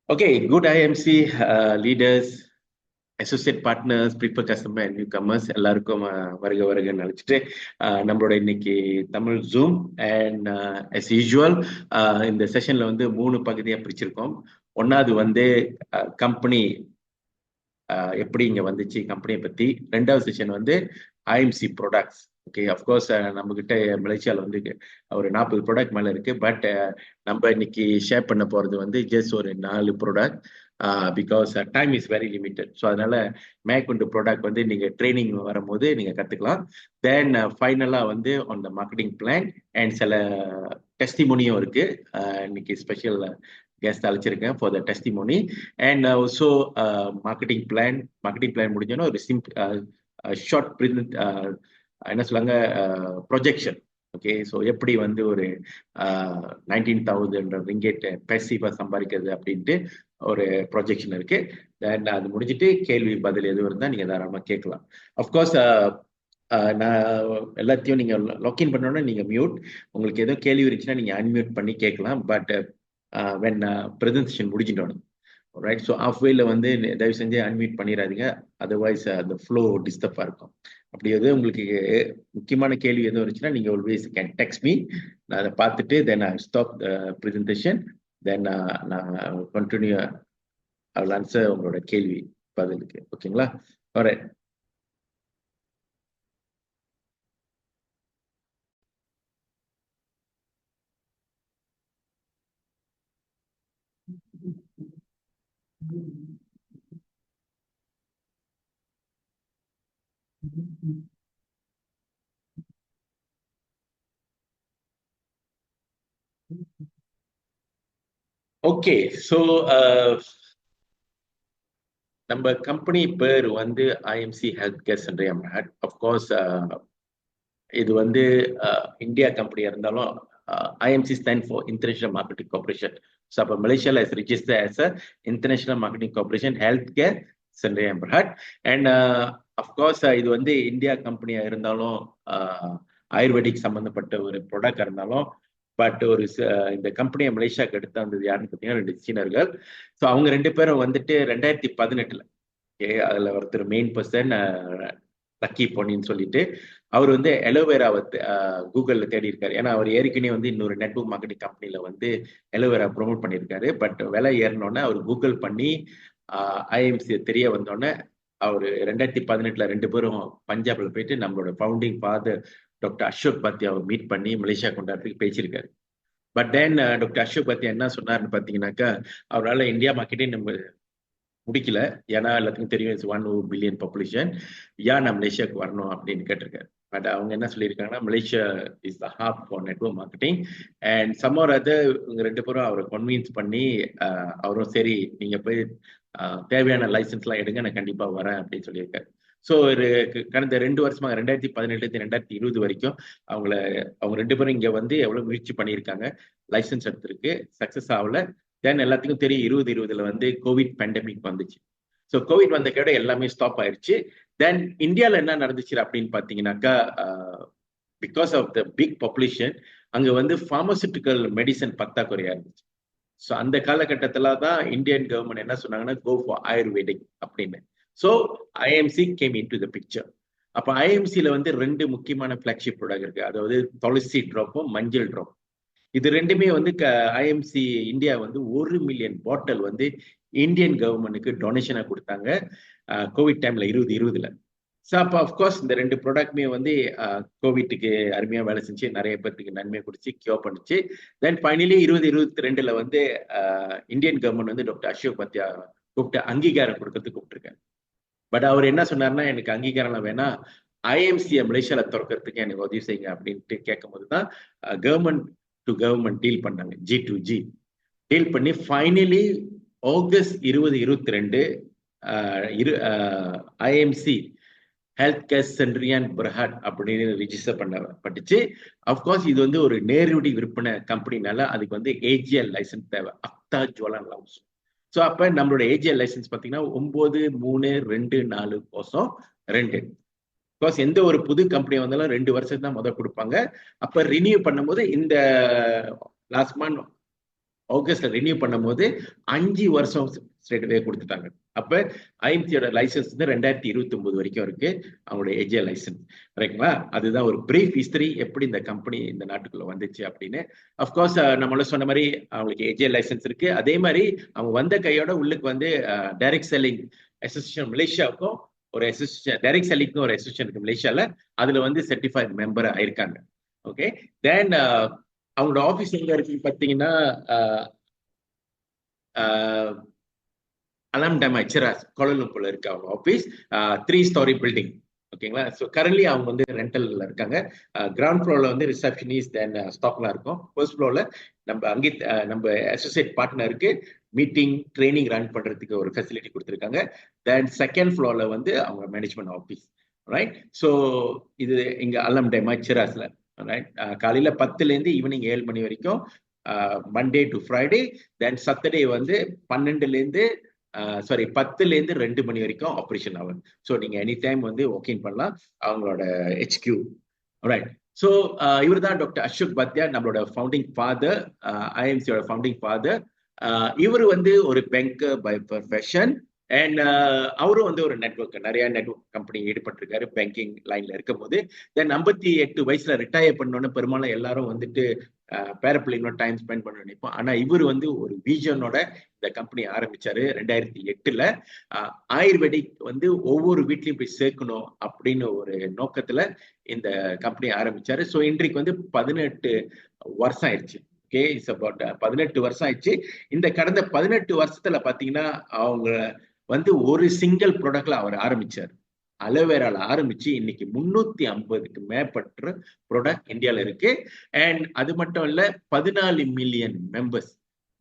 Okay, good IMC leaders, associate partners, preferred customer and newcomers எல்லாருக்கும் வருக வருகன்னு நினைச்சிட்டு நம்மளோட இன்னைக்கு Tamil zoom and as usual இந்த செஷன்ல வந்து 3 பகுதியா பிரிச்சிருக்கோம். ஒன்னாவது வந்து கம்பெனி எப்படி இங்க வந்துச்சு கம்பெனியை பத்தி. ரெண்டாவது செஷன் வந்து ஐஎம்சி ப்ராடக்ட்ஸ். ஓகே, அஃப்கோர்ஸ் நம்ம கிட்ட மலேசியாவில் வந்து ஒரு 40 ப்ராடக்ட் மேல இருக்கு. பட் நம்ம இன்னைக்கு ஷேர் பண்ண போறது வந்து ஜஸ்ட் ஒரு 4 product. Because time is very limited. So அதனால மேற்கொண்டு ப்ராடக்ட் வந்து நீங்க ட்ரைனிங் வரும்போது நீங்க கத்துக்கலாம். தென் ஃபைனலா வந்து on the marketing plan and சில டெஸ்டிமோனியும் இருக்கு. இன்னைக்கு ஸ்பெஷல் கெஸ்ட் அழைச்சிருக்கேன் for the testimony and also marketing plan முடிஞ்சோன்னா ஒரு ஷார்ட் பிரிண்ட் என்ன சொல்லுவாங்க ப்ரொஜெக்ஷன். ஓகே, ஸோ எப்படி வந்து ஒரு 19,000 ரிங்கெட் பேசிவா சம்பாதிக்கிறது அப்படின்ட்டு ஒரு ப்ரொஜெக்ஷன் இருக்கு. தென் அது முடிஞ்சிட்டு கேள்வி பதில் எதுவும் இருந்தால் நீங்க தாராளமாக கேட்கலாம். அஃப்கோர்ஸ் நான் எல்லாத்தையும் நீங்க லாக்இன் பண்ணோன்னா நீங்க மியூட். உங்களுக்கு ஏதோ கேள்வி இருந்துச்சுன்னா நீங்க அன்மியூட் பண்ணி கேட்கலாம். பட் வென் ப்ரெசன்டேஷன் முடிஞ்சிட்டோம். ரைட், ஸோ ஆஃப்வேல வந்து தயவு செஞ்சு அன்மியூட் பண்ணிடாதீங்க. அதர்வைஸ் அந்த ஃப்ளோ டிஸ்டர்பாக இருக்கும். அப்படி எதுவும் உங்களுக்கு முக்கியமான கேள்வி எதுவும் இருந்துச்சுன்னா நீங்க ஆல்வேஸ் கேன் டெக்ஸ்ட் மீ. நான் அதை பார்த்துட்டு தென் ஐ ஸ்டாப் ப்ரெசன்டேஷன். தென் நான் கண்டினியூ அவள் ஆன்சர் உங்களோட கேள்வி பதிலுக்கு. ஓகேங்களா? ஆல்ரைட். ஓகே, ஸோ நம்ம கம்பெனி பேர் வந்து ஐஎம்சி ஹெல்த் கேர் சென்டர் எம்ராட். அஃப்கோர்ஸ் இது வந்து இந்தியா கம்பெனியா இருந்தாலும் IMC stand for international marketing corporation. So அப்போ மலேசியாவில் is register as a international marketing corporation health care center எம்ராட். அண்ட் அஃப்கோர்ஸ் இது வந்து இந்தியா கம்பெனியா இருந்தாலும் ஆயுர்வேதிக் சம்பந்தப்பட்ட ஒரு ப்ராடக்ட் இருந்தாலும் பட் ஒரு இந்த கம்பெனியை மலேசியாவுக்கு எடுத்து வந்தது யாருன்னு பார்த்தீங்கன்னா 2 சீனர்கள். ஸோ அவங்க 2 பேரும் வந்துட்டு 2018 அதுல ஒருத்தர் மெயின் பர்சன் லக்கி பொன்னின்னு சொல்லிட்டு அவர் வந்து எலோவேராவை கூகுள்ல தேடி இருக்காரு. ஏன்னா அவர் ஏற்கனவே வந்து இன்னொரு நெட்வொர்க் மார்க்கெட்டிங் கம்பெனில வந்து எலோவேரா ப்ரொமோட் பண்ணியிருக்காரு. பட் விலை ஏறினோடனே அவர் கூகுள் பண்ணி ஐஎம்சி தெரிய வந்தோடனே அவர் 2018 2 பேரும் பஞ்சாப்ல போயிட்டு நம்மளோட ஃபவுண்டிங் ஃபாதர் டாக்டர் அசோக் பாத்தியா அவர் மீட் பண்ணி மலேசியா கொண்டாடுறதுக்கு பேசியிருக்காரு. பட் தென் டாக்டர் அசோக் பாத்தியா என்ன சொன்னார்னு பார்த்தீங்கன்னாக்கா அவரால் இந்தியா மார்க்கெட்டே நம்ம முடிக்கல. ஏன்னா எல்லாத்துக்கும் தெரியும் இட்ஸ் 1 பில்லியன் பாப்புலேஷன். ஏன் நான் மலேசியாவுக்கு வரணும் அப்படின்னு கேட்டிருக்காரு. பட் அவங்க என்ன சொல்லியிருக்காங்கன்னா Malaysia is the hub for network marketing and some more அது இவங்க 2 பேரும் அவரை கன்வின்ஸ் பண்ணி அவரும் சரி நீங்க போய் தேவையான லைசன்ஸ்லாம் எடுங்க, நான் கண்டிப்பா வரேன் அப்படின்னு சொல்லியிருக்காரு. ஸோ ஒரு கடந்த 2 வருஷமா 2018 2020 வரைக்கும் அவங்க 2 பேரும் இங்க வந்து எவ்வளவு முயற்சி பண்ணியிருக்காங்க. லைசன்ஸ் எடுத்திருக்கு, சக்சஸ் ஆகல. தென் எல்லாத்துக்கும் தெரியும் 2020 வந்து கோவிட் பேண்டமிக் வந்துச்சு. ஸோ கோவிட் வந்த கேட எல்லாமே ஸ்டாப் ஆயிடுச்சு. தென் இந்தியாவில் என்ன நடந்துச்சு அப்படின்னு பார்த்தீங்கன்னாக்கா because of the big population அங்கே வந்து ஃபார்மசூட்டிக்கல் மெடிசன் பத்தாக்குறையா இருந்துச்சு. ஸோ அந்த காலகட்டத்தில் தான் இந்தியன் கவர்மெண்ட் என்ன சொன்னாங்கன்னா கோ ஃபார் ஆயுர்வேதிக் அப்படின்னு. So IMC game in to the picture. அப்போ ஐஎம்சியில் வந்து 2 முக்கியமான ஃபிளாக்ஷிப் ப்ராடக்ட் இருக்கு. அதாவது துளசி ட்ராப்பும் மஞ்சள் ட்ராப். இது 2மே வந்து ஐஎம்சி இந்தியா வந்து 1 மில்லியன் பாட்டில் வந்து இந்தியன் கவர்மெண்ட்டுக்கு டொனேஷனா கொடுத்தாங்க கோவிட் டைம்ல 2020. ஸோ அப்போ அஃப்கோர்ஸ் இந்த 2 ப்ராடக்ட்மே வந்து கோவிட்டுக்கு அருமையாக வேலை செஞ்சு நிறைய பேருக்கு நன்மையை கொடுத்து கியூர் பண்ணிச்சு. தென் ஃபைனலி 2022 வந்து இந்தியன் கவர்மெண்ட் வந்து டாக்டர் அசோக் பாத்தியா கூப்பிட்டு அங்கீகாரம் கொடுக்கறதுக்கு கூப்பிட்டுருக்காரு. பட் அவர் என்ன சொன்னார்னா எனக்கு அங்கீகாரம் வேணாம், ஐஎம்சியை மலேசியால திறக்கிறதுக்கு எனக்கு உதவி செய்யுங்க அப்படின்ட்டு கேட்கும் போது தான் கவர்மெண்ட் டு கவர்மெண்ட் டீல் பண்ணாங்க, G2G டீல் பண்ணி finally August 2022 IMC health care center Berhad அப்படின்னு ரிஜிஸ்டர் பண்ணப்பட்டுச்சு. அஃப்கோர்ஸ் இது வந்து ஒரு நேரடி விற்பனை கம்பெனினால அதுக்கு வந்து ஏஜிஎல் லைசன்ஸ் தேவை, அக்தா ஜுவலான் லவுஸ். ஸோ அப்போ நம்மளோட ஏஜிஎல் லைசன்ஸ் பார்த்தீங்கன்னா 9324/2. பிகாஸ் எந்த ஒரு புது கம்பெனி வந்தாலும் 2 வருஷம் தான் முதல் கொடுப்பாங்க. அப்போ ரினியூ பண்ணும்போது இந்த லாஸ்ட் மந்த் ஆகஸ்ட்ல ரெனியூ பண்ணும்போது 5 வருஷம் ஸ்ட்ரெயிட்வே கொடுத்துட்டாங்க. அப்ப ஐஎம்சியோட லைசன்ஸ் வந்து 2029 வரைக்கும் இருக்கு, அவங்களுடைய ஏஜே லைசன்ஸ். ரைட்டுங்களா? அதுதான் ஒரு பிரீஃப் ஹிஸ்டரி எப்படி இந்த கம்பெனி இந்த நாட்டுக்குள்ள வந்துச்சு அப்படின்னு. அஃப்கோர்ஸ் நம்மள சொன்ன மாதிரி அவங்களுக்கு ஏஜே லைசன்ஸ் இருக்கு. அதே மாதிரி அவங்க வந்த கையோட உள்ளுக்கு வந்து டைரக்ட் செல்லிங் அசோசியேஷன் மலேசியாவுக்கும் ஒரு அசோசியேஷன், டைரக்ட் செல்லிங்க்கும் ஒரு அசோசியேஷன் இருக்கு மலேசியால, அதுல வந்து சர்டிஃபைட் மெம்பர் ஆயிருக்காங்க. ஓகே, தென் அவங்களோட ஆபீஸ் எங்க இருக்குன்னு பாத்தீங்கன்னா அலாம் டேம் சிராஸ் கோலாலம்பூர்ல இருக்கு அவங்க ஆபீஸ். 3 story building. ஓகேங்களா? ஸோ கரண்ட்லி அவங்க வந்து ரெண்டல்ல இருக்காங்க. கிரவுண்ட் ஃப்ளோர்ல வந்து ரிசப்ஷனிஸ்ட் தென் ஸ்டாக்லாம் இருக்கும். ஃபர்ஸ்ட் ஃப்ளோர்ல நம்ம அங்கே நம்ம அசோசியேட் பார்ட்னருக்கு மீட்டிங் ட்ரைனிங் ரன் பண்றதுக்கு ஒரு ஃபெசிலிட்டி கொடுத்துருக்காங்க. தென் செகண்ட் ஃப்ளோர்ல வந்து அவங்க மேனேஜ்மெண்ட் ஆஃபீஸ். ரைட்? ஸோ இது இங்க அலம் டேம் சிராஸ்ல. ரைட்? காலையில 10ல இருந்து ஈவினிங் 7 மணி வரைக்கும், Monday to Friday. Then Saturday வந்து 12ல இருந்து 10ல இருந்து 2 மணி வரைக்கும் ஆப்ரேஷன் ஆகும். ஸோ நீங்க எனி டைம் வந்து வாக்கிங் பண்ணலாம் அவங்களோட ஹெச்கியூ. ரைட்? ஸோ இவர் தான் டாக்டர் அசோக் பத்யா, நம்மளோட ஃபவுண்டிங் ஃபாதர், ஐஎம்சியோட ஃபவுண்டிங் ஃபாதர். இவர் வந்து ஒரு பேங்கர் பை ப்ரொஃபஷன் அண்ட் அவரும் வந்து ஒரு நிறைய நெட்வொர்க் கம்பெனி ஈடுபட்டிருக்காரு பேங்கிங் லைன்ல இருக்கும் போது. தென் 58 வயசுல ரிட்டையர் பண்ணோன்னு பெரும்பாலும் எல்லாரும் வந்துட்டு பேரப்பிள்ளைங்களோட டைம் ஸ்பெண்ட் பண்ண நினைப்போம். ஆனா இவர் வந்து ஒரு விஷனோட இந்த கம்பெனி ஆரம்பிச்சாரு 2008ல. ஆயுர்வேதிக் வந்து ஒவ்வொரு வீட்லயும் போய் சேர்க்கணும் அப்படின்னு ஒரு நோக்கத்துல இந்த கம்பெனி ஆரம்பிச்சாரு. ஸோ இன்றைக்கு வந்து 18 வருஷம் ஆயிடுச்சு. ஓகே, இட்ஸ் அபவுட் 18 வருஷம் ஆயிடுச்சு. இந்த கடந்த 18 வருஷத்துல பாத்தீங்கன்னா அவங்க வந்து ஒரு சிங்கிள் ப்ராடக்ட்ல அவர் ஆரம்பிச்சார். அலோவேரால ஆரம்பிச்சு இன்னைக்கு 350க்கு மேற்பட்ட ப்ராடக்ட் இந்தியால இருக்கு. அண்ட் அது மட்டும் இல்ல, 14 million members.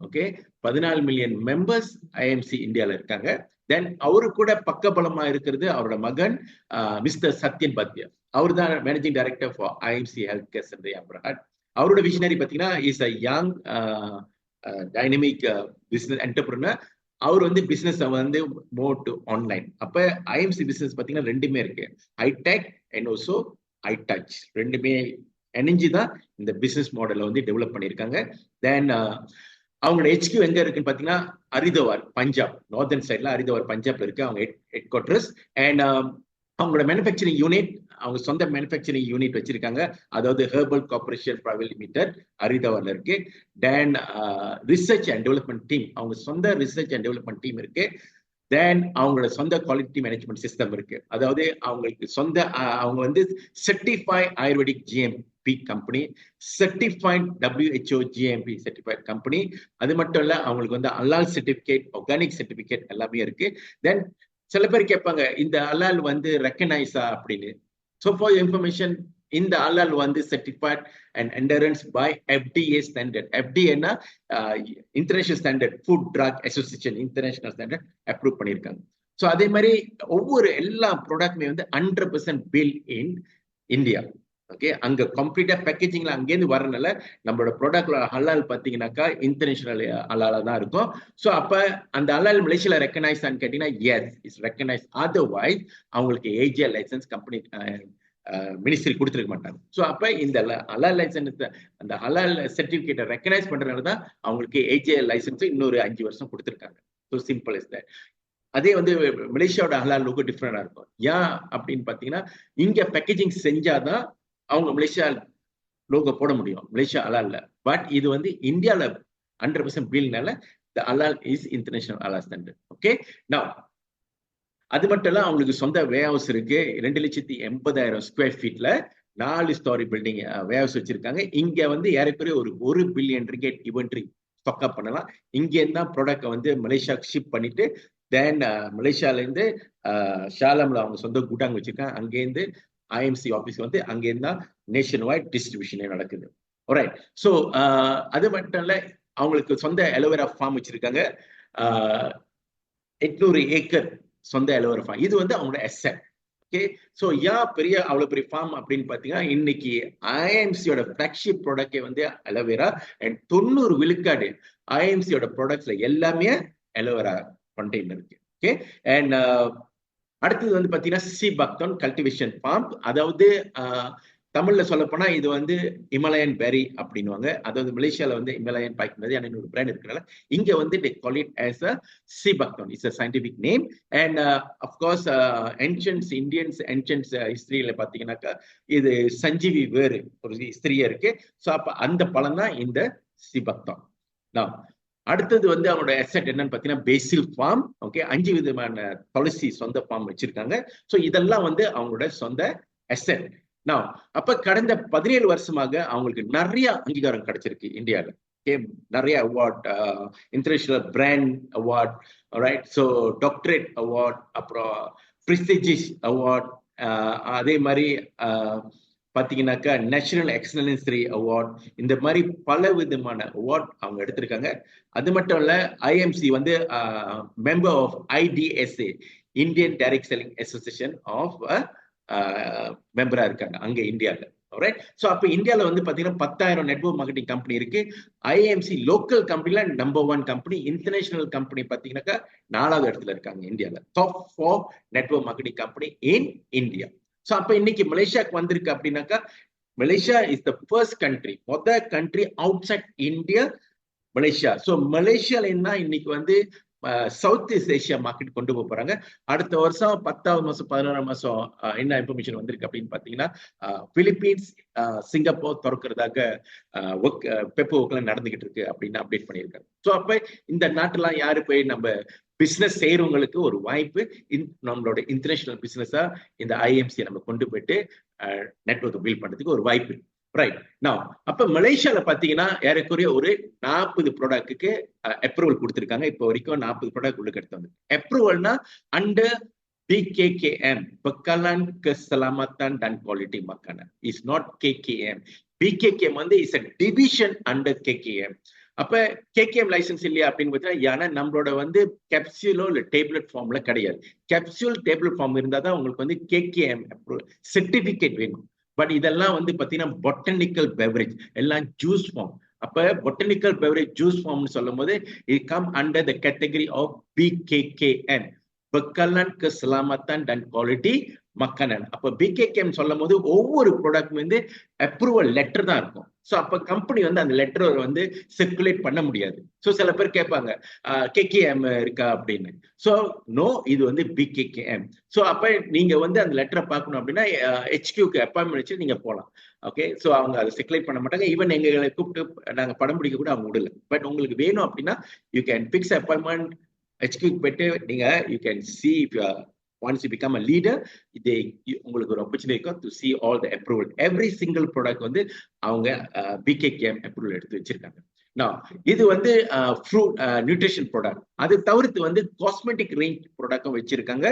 Okay, 14 million members IMC இந்தியால இருக்காங்க. தென் அவரு கூட பக்கபலமா இருக்கிறது அவரோட மகன் மிஸ்டர் சத்யன் பத்யா. அவர் தான் managing director for IMC health care center abroad. அவரோட விஷனரி பாத்தீங்கன்னா is a young dynamic business entrepreneur. அவர் வந்து பிசினஸ் வந்து மோர் டு ஆன்லைன். அப்ப ஐஎம்சி பிசினஸ் பாத்தீங்கன்னா ரெண்டுமே இருக்கு, high tech and also high touch. ரெண்டுமே இணைஞ்சு தான் இந்த பிசினஸ் மாடலை வந்து டெவலப் பண்ணியிருக்காங்க. தென் அவங்களோட ஹெச்கியூ எங்க இருக்குன்னு பாத்தீங்கன்னா ஹரித்வார், பஞ்சாப். நார்தர்ன் சைட்ல ஹரித்வார் பஞ்சாப்ல இருக்கு அவங்க ஹெட் குவார்டர்ஸ். அண்ட் அவங்களோட மேனுஃபேக்சரிங் யூனிட், அவங்க சொந்த மேனுஃபேக்சரிங் யூனிட் வச்சிருக்காங்க. அதாவது ஹெர்பல் கார்பரேஷன் பிரைவேட் லிமிடெட் ஹரித்வார்ல இருக்கு. தென் ரிசர்ச் அண்ட் டெவலப்மெண்ட் டீம், அவங்க சொந்த ரிசர்ச் அண்ட் டெவலப்மெண்ட் டீம் இருக்கு. தென் அவங்களோட சொந்த குவாலிட்டி மேனேஜ்மெண்ட் சிஸ்டம் இருக்கு. அதாவது அவங்களுக்கு சொந்த அவங்க வந்து certified Ayurvedic GMP company, certified WHO GMP certified company. அது மட்டும் இல்ல, அவங்களுக்கு வந்து அலால் சர்டிபிகேட், ஆர்கானிக் சர்டிபிகேட் எல்லாமே இருக்கு. தென் சில பேர் கேட்பாங்க இந்த அலால் வந்து ரெக்கனைஸா அப்படின்னு. ஸோ ஃபார் இன்ஃபர்மேஷன், இந்த அலால் வந்து certified and entrance by FDA standard. FDAனா international standard food drug association, international standard approve பண்ணியிருக்காங்க. ஸோ அதே மாதிரி ஒவ்வொரு எல்லா ப்ராடக்ட்மே வந்து 100% பில் இன் இந்தியா. ஓகே, அங்க கம்ப்ளீட்டா பேக்கேஜிங்ல அங்கேருந்து வரனால நம்மளோட ப்ராடக்ட்ல ஹலால் பாத்தீங்கன்னாக்கா இன்டர்நேஷனல் ஹலாலா தான் இருக்கும். ஸோ அப்ப அந்த ஹலால் மலேசியால ரெக்கனைஸ் ஆன்னு கேட்டீங்கன்னா எஸ், இட்ஸ் ரெக்கனைஸ். அதர்வைஸ் அவங்களுக்கு ஏஜியா லைசன்ஸ் கம்பெனி மினிஸ்ட்ரி கொடுத்துருக்க மாட்டாங்க. ஸோ அப்ப இந்த ஹலால் லைசன்ஸ், அந்த ஹலால் சர்டிபிகேட்டை ரெக்கனைஸ் பண்றதுனால தான் அவங்களுக்கு ஏஜியா லைசன்ஸ் இன்னொரு 5 வருஷம் கொடுத்துருக்காங்க. So simple is that. அதே வந்து மலேசியாவோட ஹலால் லோகோ டிஃப்ரெண்டா இருக்கும். ஏன் அப்படின்னு பாத்தீங்கன்னா இங்க பேக்கேஜிங் செஞ்சாதான் அவங்க மலேசியா லோகோ போட முடியும், மலேசியா ஹலால்ல. பட் இது வந்து இந்தியால 100% பில்னால the halal is international halal standard. Okay, now அது மட்டும் இல்ல, அவங்களுக்கு சொந்த வே ஹவுஸ் இருக்கு. 2,80,000 ஸ்கொயர் ஃபீட்ல 4 ஸ்டோரி பில்டிங் வே ஹவுஸ் வச்சிருக்காங்க. இங்க வந்து ஏறக்குறைய ஒரு 1 பில்லியன் ரிங்கெட் இவென்ட்ரி ஸ்டாக் அப் பண்ணலாம். இங்க இருந்தா ப்ராடக்ட் வந்து மலேசியாவுக்கு ஷிப் பண்ணிட்டு தென் மலேசியால இருந்து ஷாலம்ல அவங்க சொந்த குடாங் வச்சிருக்காங்க. அங்கேருந்து ஐஎம்சி ஆபீஸ் வந்து அங்கேருந்து நேஷன் வைட் டிஸ்ட்ரிபியூஷனே நடக்குது. ரைட்? ஸோ அது மட்டும் இல்ல, அவங்களுக்கு சொந்த அலோவேரா ஃபார்ம் வச்சிருக்காங்க. 800 ஏக்கர் சொந்த அலோவேரா ஃபார்ம். இது வந்து அவங்களோட அசெட். ஓகே, ஸோ ஏன் பெரிய அவ்வளவு பெரிய ஃபார்ம் அப்படின்னு பாத்தீங்கன்னா இன்னைக்கு ஐஎம்சியோட ஃபிளாக்ஷிப் ப்ராடக்டே வந்து அலோவேரா. அண்ட் 90 விழுக்காடு ஐஎம்சியோட ப்ராடக்ட்ஸ்ல எல்லாமே அலோவேரா கண்டெய்னர் இருக்கு. ஓகே, அண்ட் அடுத்தது வந்து பாத்தீங்கன்னா சி பக்தோன் கல்டிவேஷன் ஃபார்ம். அதாவது தமிழ்ல சொல்ல போனா இது வந்து இமலயன் பெரி அப்படின்னுவாங்க. அதாவது மலேசியால வந்து இமலயன் பைக் மாதிரி ஒரு பிராண்ட் இருக்கிறனால இங்க வந்து they call it as a sea buckthorn. It's a scientific name. And of course ancients Indians ancients ஹிஸ்டரியில பாத்தீங்கன்னாக்கா இது சஞ்சீவி வேறு ஒரு ஹிஸ்டரியா இருக்கு. ஸோ அப்ப அந்த பழம் தான் இந்த சீபக்தான். நான் அடுத்தது வந்து அவனோட அசெட் என்னன்னு பாத்தீங்கன்னா பேசில் ஃபார்ம். ஓகே, 5 விதமான துளசி சொந்த ஃபார்ம் வச்சிருக்காங்க. ஸோ இதெல்லாம் வந்து அவங்களோட சொந்த அசெட். நான் அப்ப கடந்த 17 வருஷமாக அவங்களுக்கு நிறைய அங்கீகாரம் கிடைச்சிருக்கு இந்தியாவில். நிறைய award, international brand award, right? So doctorate award, அப்புறம் பிரிஸ்டிஜியஸ் அவார்ட், அதே மாதிரி பார்த்தீங்கன்னாக்கா நேஷனல் எக்ஸலன்சரி அவார்ட், இந்த மாதிரி பல விதமான அவார்ட் அவங்க எடுத்திருக்காங்க. அது மட்டும் இல்ல, ஐஎம்சி வந்து member of IDSA, Indian direct selling association of மெம்பரா இருக்காங்க அங்க இந்தியாவில். ரைட்? ஸோ அப்போ இந்தியாவில் வந்து பார்த்தீங்கன்னா 10,000 நெட்வொர்க் மார்க்கெட்டிங் கம்பெனி இருக்கு. ஐஎம்சி லோக்கல் கம்பெனில நம்பர் 1 கம்பெனி. இன்டர்நேஷனல் கம்பெனி பார்த்தீங்கன்னாக்கா 4வது இடத்துல இருக்காங்க இந்தியாவில். Top 4 network marketing company in India. So அப்போ இன்னைக்கு மலேசியாவுக்கு வந்திருக்கு அப்படின்னாக்கா, Malaysia is the first country, மொதல் country outside India Malaysia. So மலேசியால என்ன இன்னைக்கு வந்து சவுத் ஈஸ்ட் ஏஷியா மார்க்கெட் கொண்டு போக போறாங்க. அடுத்த வருஷம் 10வது மாசம் 11ஆம் மாசம் என்ன இன்ஃபர்மேஷன் வந்திருக்கு அப்படின்னு பாத்தீங்கன்னா, பிலிப்பீன்ஸ், சிங்கப்பூர் திறக்கிறதாக பெப்போ ஒர்க்லாம் நடந்துகிட்டு இருக்கு அப்படின்னு அப்டேட் பண்ணியிருக்காங்க. ஸோ அப்ப இந்த நாட்டெல்லாம் யாரு போய் நம்ம பிசினஸ் செய்யறவங்களுக்கு ஒரு வாய்ப்பு, நம்மளோட இன்டர்நேஷனல் பிசினஸா இந்த ஐஎம்சி நம்ம கொண்டு போயிட்டு நெட்வொர்க் பில்ட் பண்றதுக்கு ஒரு வாய்ப்பு. ரைட். நான் அப்ப மலேசியால பாத்தீங்கன்னா ஏறக்குறைய ஒரு 40 ப்ராடக்ட்டுக்கு அப்ரூவல் கொடுத்திருக்காங்க. இப்போ வரைக்கும் 40 ப்ராடக்ட் உள்ள எடுத்து வந்து அப்ரூவல்னா under BKKM, Bekalan Keselamatan dan Quality Makanan. It's not KKM. BKKM வந்து is a division under KKM. அப்ப KKM லைசன்ஸ் இல்லையா அப்படின்னு பார்த்தீங்கன்னா, ஏன்னா நம்மளோட வந்து கேப்சூலோ இல்லை டேப்லெட் ஃபார்ம்ல கிடையாது. கேப்சூல் டேப்லெட் ஃபார்ம் இருந்தால் தான் உங்களுக்கு வந்து KKM சர்டிபிகேட் வேணும். பட் இதெல்லாம் வந்து பாத்தீங்கன்னா பொட்டனிக்கல் பெவரேஜ், எல்லாம் ஜூஸ் ஃபார்ம். அப்ப பொட்டனிக்கல் பெவரேஜ் ஜூஸ் ஃபார்ம்னு சொல்லும் போது it come under the category of BKKM, Bekalan Keselamatan dan Quality Makanan. அப்ப BKKM சொல்லும் போது ஒவ்வொரு ப்ராடக்ட் வந்து அப்ரூவல் லெட்டர் தான் இருக்கும். ஸோ அப்ப கம்பெனி வந்து அந்த லெட்டர் வந்து சர்க்குலேட் பண்ண முடியாது. ஸோ சில பேர் கேட்பாங்க KKM இருக்கா அப்படின்னு. ஸோ நோ, இது வந்து BKKM. ஸோ அப்ப நீங்க வந்து அந்த லெட்டரை பார்க்கணும் அப்படின்னா HQக்கு அப்பாயின்மெண்ட் வச்சு நீங்க போகலாம். ஓகே, ஸோ அவங்க அதை செக்குலேட் பண்ண மாட்டாங்க. ஈவன் எங்களை கூப்பிட்டு நாங்க படம் பிடிக்க கூட அவங்க விடல. பட் உங்களுக்கு வேணும் அப்படின்னா யூ கேன் பிக்ஸ் அப்பாயின்மெண்ட், HQக்கு போயிட்டு நீங்க you can see if you once you become a leader, உங்களுக்கு ஒரு opportunity இருக்கும் to see all the approval. Every single product வந்து அவங்க BKKM approval எடுத்து வச்சிருக்காங்க. Now இது வந்து ஃப்ரூட் நியூட்ரிஷன் ப்ராடக்ட். அது தவிர்த்து வந்து காஸ்மெட்டிக் ரேஞ்ச் ப்ராடக்டும் வச்சிருக்காங்க.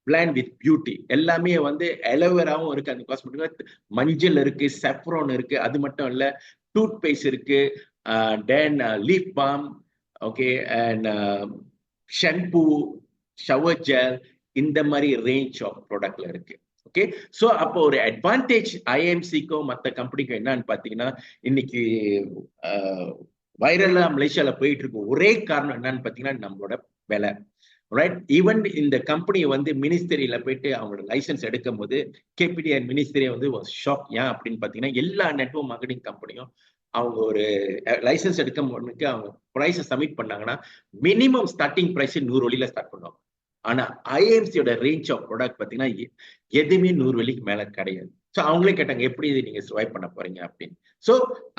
பிளான் வித் பியூட்டி எல்லாமே வந்து அலோவேராவும் இருக்கு அந்த காஸ்மெட்டிக். மஞ்சள் இருக்கு, செப்ரான் இருக்கு. அது மட்டும் இல்ல, டூத் பேஸ்ட் இருக்கு, then lip balm, okay, and shampoo, shower gel, இந்த மாதிரி ரேஞ்ச் ஆஃப் ப்ராடக்ட்ல இருக்கு. ஓகே, ஸோ அப்போ ஒரு அட்வான்டேஜ் ஐஎம்சிக்கும் மற்ற கம்பெனிக்கும் என்னன்னு பார்த்தீங்கன்னா, இன்னைக்கு வைரலா மலேசியால போயிட்டு இருக்கும் ஒரே காரணம் என்னன்னு பார்த்தீங்கன்னா நம்மளோட விலை. ரைட்? ஈவன் இந்த கம்பெனி வந்து மினிஸ்டரியில போயிட்டு அவங்களோட லைசன்ஸ் எடுக்கும் போது KPDI மினிஸ்டரி வந்து ஷாக். ஏன் அப்படின்னு பார்த்தீங்கன்னா, எல்லா நெட்வொர்க் மார்க்கெட்டிங் கம்பெனியும் அவங்க ஒரு லைசன்ஸ் எடுக்க அவங்க ப்ரைஸை சப்மிட் பண்ணாங்கன்னா மினிமம் ஸ்டார்டிங் ப்ரைஸ் 100 வெள்ளியில ஸ்டார்ட் பண்ணுவாங்க. ஆனா ஐஎம்சியோட ரேஞ்ச் ஆஃப் ப்ராடக்ட் பார்த்தீங்கன்னா எதுவுமே 100 வெள்ளிக்கு மேல கிடையாது. ஸோ அவங்களே கேட்டாங்க எப்படி நீங்க சர்வைவ் பண்ண போறீங்க அப்படின்னு. ஸோ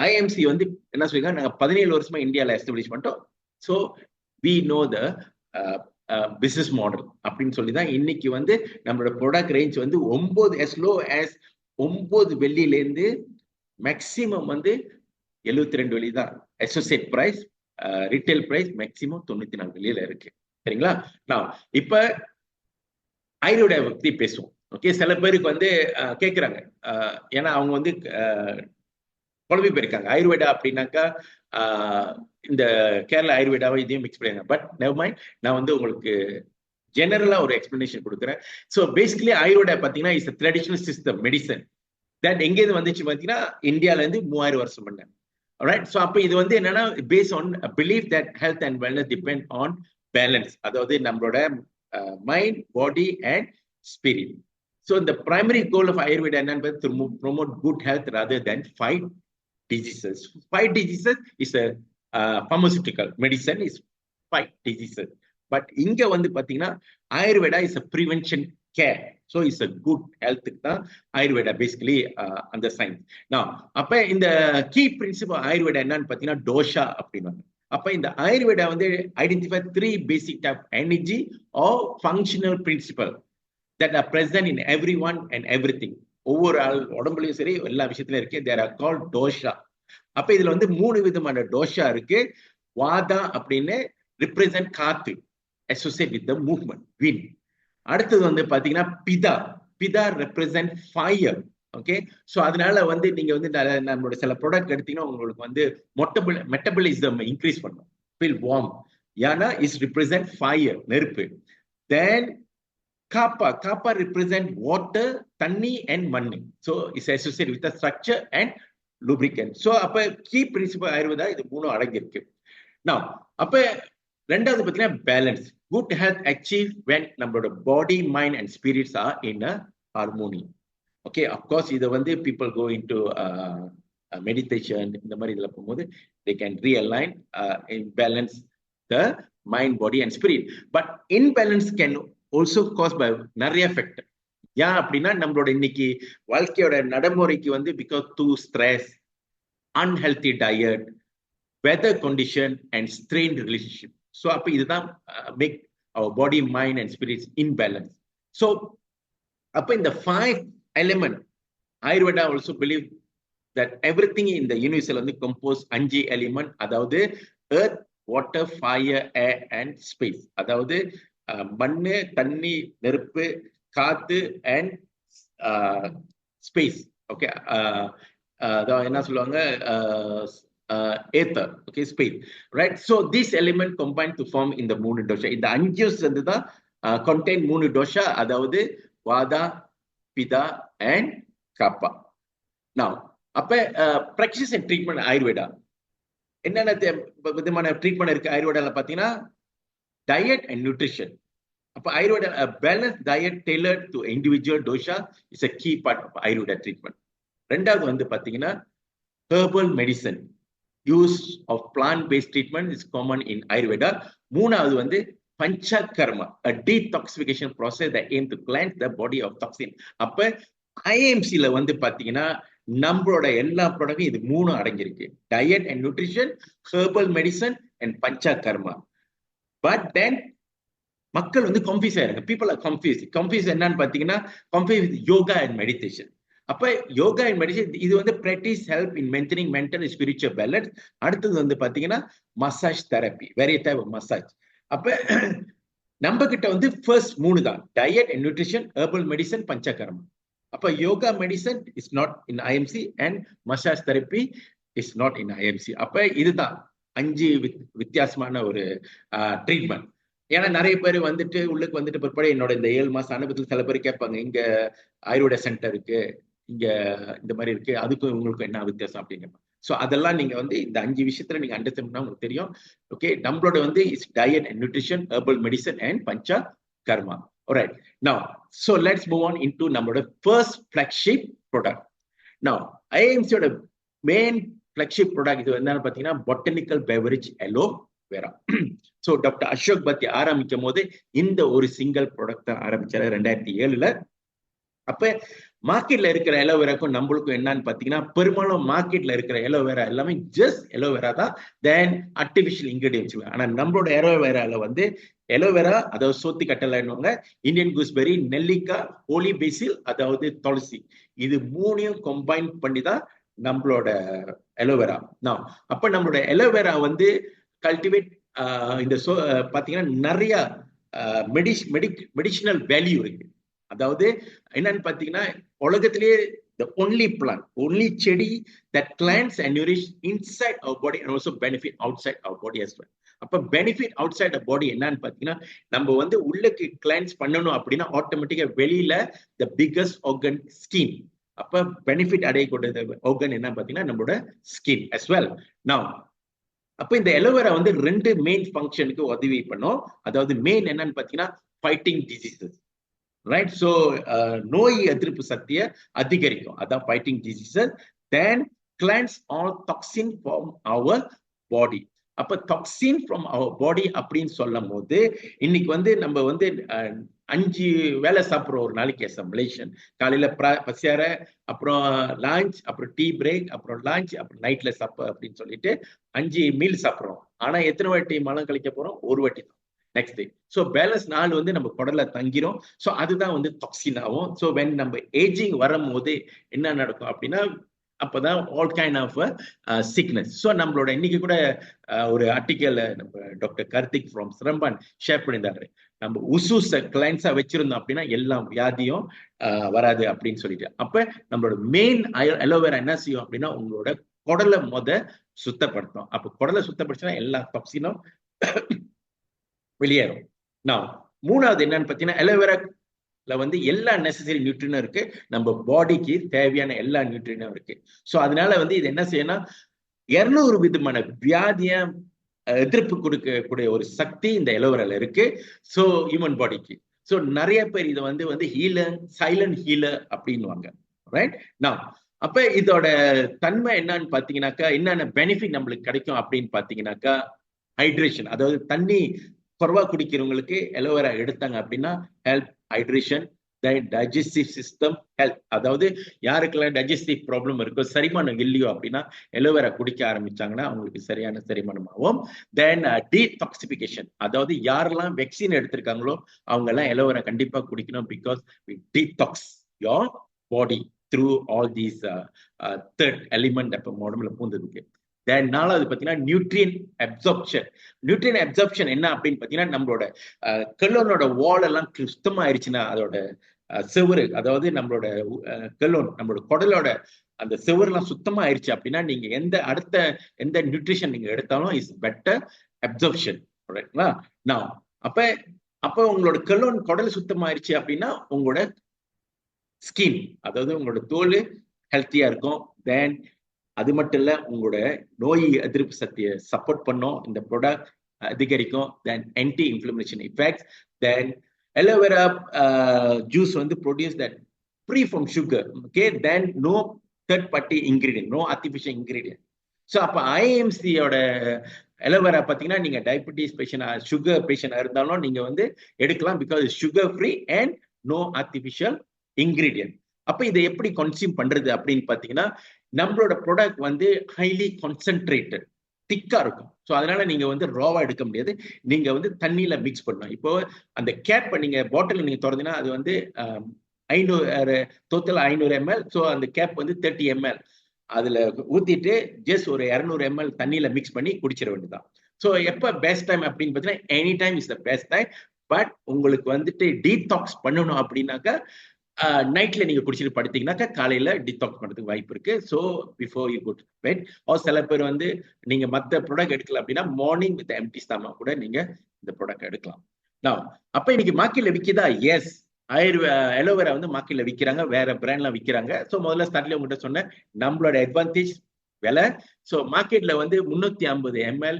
ஐஎம்சி வந்து என்ன சொல்லிருக்காங்க, நாங்க 17 வருஷமா இந்தியாவில் எஸ்டாப்ளிஷ் பண்ணிட்டோம். So we know the business model அப்படின்னு சொல்லி தான் இன்னைக்கு வந்து நம்மளோட ப்ராடக்ட் ரேஞ்ச் வந்து 9 வெள்ளியிலேருந்து மேக்சிமம் வந்து 72 வெள்ளி தான் associate price. Retail price maximum 94 வெள்ளியில இருக்கு. சரிங்களா? நான் இப்ப ஆயுர்வேதா பத்தி பேசுவோம். ஓகே, சில பேருக்கு வந்து கேட்குறாங்க, ஏன்னா அவங்க வந்து குழம்பி போயிருக்காங்க. ஆயுர்வேதா அப்படின்னாக்கா இந்த கேரளா ஆயுர்வேதாவை இதையும் மிக்ஸ் பண்ணிருக்காங்க. பட் நெவர் மைண்ட், நான் வந்து உங்களுக்கு ஜெனரலா ஒரு எக்ஸ்பிளனேஷன் கொடுக்குறேன். ஸோ பேசிக்கலி ஆயுர்வேதா பார்த்தீங்கன்னா is traditional system medicine that எங்கேருந்து வந்துச்சு பார்த்தீங்கன்னா இந்தியால இருந்து 3000 வருஷம் பண்ண. ரைட்? ஸோ அப்போ இது வந்து என்னன்னா based on believe that health and wellness depend on balance. அதாவது நம்மளோட mind, body and spirit. So the primary goal of Ayurveda is to promote good health rather than fight diseases. Fight diseases is a pharmaceutical medicine is fight diseases. But inga வந்து பாத்தீங்கன்னா Ayurveda is a prevention care. So it's a good health தான் Ayurveda basically அந்த science. Now அப்ப இந்த key principle Ayurveda என்னன்னு பாத்தீங்கன்னா dosha அப்படின்னா. அப்ப இந்த Ayurveda வந்து identify 3 basic type energy or functional principle that are present in everyone and everything. ஒவ்வொரு ஆள் உடம்புலயும் சரி எல்லா விஷயத்திலும் இருக்கு. They are called dosha. அப்ப இதுல வந்து 3 விதமான dosha இருக்கு. வாதா அப்படின்னு represent காத்து, associate with the movement, wind. அடுத்தது வந்து பாத்தீங்கன்னா பிதா. பிதா represent fire. ஓகே, சோ அதனால வந்து நீங்க வந்து நம்மளோட சில ப்ராடக்ட் எடுத்தீங்கன்னா உங்களுக்கு வந்து மெட்டபாலிசம் இன்க்ரீஸ் பண்ணும், feel warm. ஏன்னா இஸ் represent fire, நெருப்பு. Then Kappa. Kappa represent water, தண்ணி and மண்ணு. So it's associated with the structure and lubricant. So அப்ப key principle ஆயுர்வேதா இது மூணும் அடங்கி இருக்கு. Now அப்ப ரெண்டாவது பார்த்தீங்கன்னா balance. Good health achieved when நம்மளோட body, mind and spirits are in a harmony. Okay, of course இதை வந்து people go into meditation, இந்த மாதிரி இதுல போகும்போது they can realign and balance the mind, body and spirit. But imbalance can also caused by நிறைய factor. ஏன் அப்படின்னா நம்மளோட இன்னைக்கு வாழ்க்கையோட நடைமுறைக்கு வந்து because to stress, unhealthy diet, weather condition and strain relationship. So அப்போ இதுதான் make our body, mind and spirits imbalance. So அப்போ இந்த 5 element Ayurveda also believe that everything இந்த யூனிவர்சல் வந்து கம்போஸ் 5 எலிமெண்ட், அதாவது earth, water, fire, air and space. அதாவது மண்ணு, தண்ணி, நெருப்பு, காத்து அண்ட் ஸ்பேஸ். ஓகே, அதான் என்ன சொல்லுவாங்க, ether. Okay, space, right? So this element combine to form இந்த 3 டோஷா. இந்த 5 வந்து தான் கண்டெயின் 3 டோஷா, அதாவது வாதா, பிதா அண்ட் காப்பா. நான் அப்ப பிராக்டிஸ் அண்ட் ட்ரீட்மெண்ட் ஆயுர்வேதா என்னென்ன விதமான ட்ரீட்மெண்ட் இருக்கு ஆயுர்வேதால பாத்தீங்கன்னா diet and nutrition. அப்ப Ayurveda, a balanced diet tailored to individual dosha is a key part of Ayurveda treatment. ரெண்டாவது வந்து பாத்தீங்கன்னா herbal medicine, use of plant based treatment is common in Ayurveda. மூணாவது வந்து panchakarma, a detoxification process that aim to cleanse the body of toxin. அப்ப IMC ல வந்து பாத்தீங்கன்னா நம்மளோட எல்லா ப்ராடக்டும் இது 3 அடங்கியிருக்கு. diet and nutrition, herbal medicine and panchakarma. But then மக்கள் வந்து கன்ஃபியூஸ் ஆயிருங்க. பீப்புள் ஆர் கன்ஃபியூஸ் என்னன்னு பாத்தீங்கன்னா confuse with yoga and meditation. அப்ப யோகா அண்ட் மெடிடேஷன் இது வந்து practice help in maintaining mental and spiritual balance. அடுத்தது வந்து பாத்தீங்கன்னா massage therapy, various type of massage. அப்ப நம்ம கிட்ட வந்து ஃபர்ஸ்ட் 3 தான், diet and nutrition, herbal medicine, panchakarma. அப்ப yoga medicine is not in IMC and massage therapy is not in IMC. அப்ப இதுதான் 5 வித்தியாசமான ஒரு ட்ரீட்மெண்ட். ஏன்னா நிறைய பேர் வந்துட்டு உள்ளுக்கு வந்துட்டு பிற்பாடு என்னோட இந்த 7 மாசம் அனுபவத்தில் சில பேர் கேட்பாங்க, இங்க ஆயுர்வேத சென்டர் இருக்கு, இங்க இந்த மாதிரி இருக்கு, அதுக்கும் உங்களுக்கு என்ன வித்தியாசம் அப்படின்னு. ஸோ அதெல்லாம் நீங்க வந்து இந்த 5 விஷயத்துல நீங்க அண்டர்ஸ்டாண்ட் பண்ணா உங்களுக்கு தெரியும். ஓகே, நம்மளோட வந்து is diet and nutrition, herbal medicine and panchakarma. Alright, now so let's move on into நம்மளோட ஃபர்ஸ்ட் ஃபிளாக்ஷிப் ப்ராடக்ட். நவ் ஐஎம்சியோட மெயின் ஃபிளாக்ஷிப் ப்ராடக்ட் இது என்னன்னு பாத்தீங்கன்னா பொட்டானிக்கல் பெவரேஜ் எலோ வேற. ஸோ டாக்டர் அசோக் பத்தி ஆரம்பிக்கும் போது இந்த ஒரு சிங்கிள் ப்ராடக்ட் தான் ஆரம்பிச்சாரு 2007ல. அப்ப மார்க்கெட்ல இருக்கிற எலோவேராக்கும் நம்மளுக்கும் என்னன்னு பாத்தீங்கன்னா பெரும்பாலும் மார்க்கெட்ல இருக்கிற எலோவேரா எல்லாமே ஜஸ்ட் எலோவேரா தான், தென் ஆர்டிபிஷியல் இன்கிரீடியன்ஸ். ஆனா நம்மளோட எலோவேரால வந்து எலோவேரா, அதாவது சோத்தி கட்டளைன்னுவாங்க, இந்தியன் கூஸ்பெரி, நெல்லிக்காய், ஹோலி பேசில், அதாவது துளசி, இது 3ஐயும் கம்பைன் பண்ணி தான் நம்மளோட எலோவேரா. நான் அப்ப நம்மளோட எலோவேரா வந்து கல்டிவேட் இந்த பாத்தீங்கன்னா நிறைய மெடிசினல் வேல்யூ இருக்கு. அதாவது என்னன்னு பாத்தீங்கன்னா உலகத்திலேயே the only plant, only செடி that cleanse and nourish inside our body and also benefit outside our body as well. அப்ப benefit outside of body என்னன்னு பாத்தீங்கன்னா நம்ம வந்து உள்ளுக்கு கிளென்ஸ் பண்ணணும் அப்படின்னா ஆட்டோமேட்டிக்கா வெளியில the biggest organ skin. அப்ப பெனிஃபிட் அடையக்கூடிய ஆர்கன் என்ன பாத்தீங்கன்னா நம்மளோட ஸ்கின் as well. Now அப்ப இந்த எலோவேரா வந்து 2 மெயின் ஃபங்க்ஷனுக்கு உதவி பண்ணும். அதாவது மெயின் என்னன்னு பாத்தீங்கன்னா ஃபைட்டிங் டிசீசஸ். ரைட். ஸோ நோய் எதிர்ப்பு சக்தியை அதிகரிக்கும், அதான் fighting diseases. Then cleanse all toxin from our body. அப்ப டாக்ஸின் ஃப்ரம் அவர் பாடி அப்படின்னு சொல்லும் போது இன்னைக்கு வந்து நம்ம வந்து 5 வேலை சாப்பிட்றோம் ஒரு நாளைக்கு. மலேசியன் காலையில பசியார, அப்புறம் லஞ்ச், அப்புறம் டீ பிரேக், அப்புறம் லஞ்ச், அப்புறம் நைட்ல சாப்பிட அப்படின்னு சொல்லிட்டு 5 மீல் சாப்பிட்றோம். ஆனா எத்தனை வாட்டி மலம் கழிக்க போறோம்? ஒரு வாட்டி தான். Next day. ஸோ பேலன்ஸ் நாள் வந்து நம்ம குடல்ல தங்கிரும். ஸோ அதுதான் வந்து டாக்ஸின் ஆகும். ஸோ வென் நம்ம ஏஜிங் வரும்போது என்ன நடக்கும் அப்படின்னா அப்பதான் all kind of sickness. So நம்மளோட இன்னைக்கு கூட ஒரு ஆர்டிக்கல் நம்ம doctor Karthik from Seremban share பண்ணியிருந்தாரு. நம்ம உசூஸ கிளைண்ட்ஸா வச்சிருந்தோம் அப்படின்னா எல்லா வியாதியும் வராது அப்படின்னு சொல்லிட்டு. அப்ப நம்மளோட மெயின் அலோவேரா என்ன செய்யும் அப்படின்னா உங்களோட குடலை சுத்தப்படுத்தும். அப்ப குடலை சுத்தப்படுத்தினா எல்லா டாக்ஸினும் வெளியேறும். நான் மூணாவது என்னன்னு பார்த்தீங்கன்னா அலோவேரால வந்து எல்லா நெசசரி நியூட்ரியனும் இருக்கு, நம்ம பாடிக்கு தேவையான எல்லா நியூட்ரியனும் இருக்கு. ஸோ அதனால வந்து இது என்ன செய்யணும்னா 200 விதமான வியாதிய எதிர்ப்பு கொடுக்கக்கூடிய ஒரு சக்தி இந்த அலோவேரால இருக்கு. ஸோ ஹியூமன் பாடிக்கு. ஸோ நிறைய பேர் இதை வந்து ஹீலர், சைலண்ட் ஹீலர் அப்படின்வாங்க. ரைட். நான் அப்ப இதோட தன்மை என்னன்னு பாத்தீங்கன்னாக்கா, என்னென்ன பெனிஃபிட் நம்மளுக்கு கிடைக்கும் அப்படின்னு பாத்தீங்கன்னாக்கா, ஹைட்ரேஷன், அதாவது தண்ணி குறைவா குடிக்கிறவங்களுக்கு அலோவேரா எடுத்தாங்க அப்படின்னா help hydration. Digestive system help, அதாவது யாருக்கெல்லாம் டைஜஸ்டிவ் ப்ராப்ளம் இருக்கோ, செரிமானம் இல்லையோ அப்படின்னா அலோவேரா குடிக்க ஆரம்பிச்சாங்கன்னா அவங்களுக்கு சரியான செரிமானம் ஆகும். தென் டீடாக்சிபிகேஷன், அதாவது யாரெல்லாம் வெக்சின் எடுத்திருக்காங்களோ அவங்க எல்லாம் அலோவேரா கண்டிப்பா குடிக்கணும். Because detox your body through all these third element அப்ப உடம்புல பூந்ததுக்கு. தென் நாலாவது பார்த்தீங்கன்னா நியூட்ரியன் அப்சார்ப்ஷன். நியூட்ரியன் அப்சார்ப்ஷன் என்ன அப்படின்னு பார்த்தீங்கன்னா நம்மளோட கல்லோனோட வால் எல்லாம் சுத்தமாயிருச்சுன்னா அதோட செவரு, அதாவது நம்மளோட கல்லோன், நம்மளோட குடலோட அந்த செவருலாம் சுத்தமா ஆயிடுச்சு அப்படின்னா நீங்க அடுத்த எந்த நியூட்ரிஷன் நீங்க எடுத்தாலும் இஸ் பெட்டர் அப்சார்ப்ஷன். ரைட்ங்களா? நான் அப்ப உங்களோட கல்லோன் குடல் சுத்தமாயிருச்சு அப்படின்னா உங்களோட ஸ்கின், அதாவது உங்களோட தோல் ஹெல்த்தியா இருக்கும். தென் அது மட்டும் இல்ல உங்களோட நோய் எதிர்ப்பு சக்தியை சப்போர்ட் பண்ணும் இந்த ப்ராடக்ட், அதிகரிக்கும். Then anti inflammation effects. Then aloe vera juice வந்து produce that free from sugar. Okay. Then no third party ingredient, no artificial ingredient. So அப்போ ஐஎம்சியோட அலோவேரா பார்த்தீங்கன்னா நீங்க டயபிட்டிஸ் பேஷண்ட், சுகர் பேஷண்டா இருந்தாலும் நீங்க வந்து எடுக்கலாம். Because sugar free and no artificial ingredient. அப்ப இதை எப்படி கன்சியூம் பண்றது அப்படின்னு பாத்தீங்கன்னா நம்மளோட ப்ராடக்ட் வந்து ஹைலி கான்சென்ட்ரேட்டட், திக்கா இருக்கும். ஸோ அதனால நீங்க வந்து ராவா எடுக்க முடியாது, நீங்க வந்து தண்ணியில மிக்ஸ் பண்ணணும். இப்போ அந்த கேப் நீங்க பாட்டில் நீங்க திறந்தீங்கன்னா அது வந்து 500 டோட்டல் 500 ml. ஸோ அந்த கேப் வந்து 30 ml அதுல ஊத்திட்டு ஜஸ்ட் ஒரு 200 ml தண்ணியில மிக்ஸ் பண்ணி குடிச்சிட வேண்டியதுதான். ஸோ எப்ப பெஸ்ட் டைம் அப்படின்னு பார்த்தீங்கன்னா any time is the best time. But உங்களுக்கு வந்துட்டு டீடாக்ஸ் பண்ணணும் அப்படின்னாக்கா நைட்ல நீங்க குடிச்சிட்டு படுத்தீங்கன்னாக்கா காலையில டிடாக்ஸ் பண்றதுக்கு வாய்ப்பு இருக்கு. So before you good bed. சில பேர் வந்து நீங்க மற்ற ப்ராடக்ட் எடுக்கல அப்படின்னா மார்னிங் வித் எம்டி ஸ்டமக் கூட நீங்க இந்த ப்ராடக்ட் எடுக்கலாம். நான் அப்ப இன்னைக்கு மார்க்கெட்ல விற்கிதா? எஸ், அலோவேரா வந்து மார்க்கெட்ல விற்கிறாங்க, வேற பிராண்ட்லாம் விற்கிறாங்க. ஸோ முதல்ல ஸ்டார்ட்ல உங்ககிட்ட சொன்ன நம்மளோட அட்வான்டேஜ் விலை. ஸோ மார்க்கெட்ல வந்து 350 ml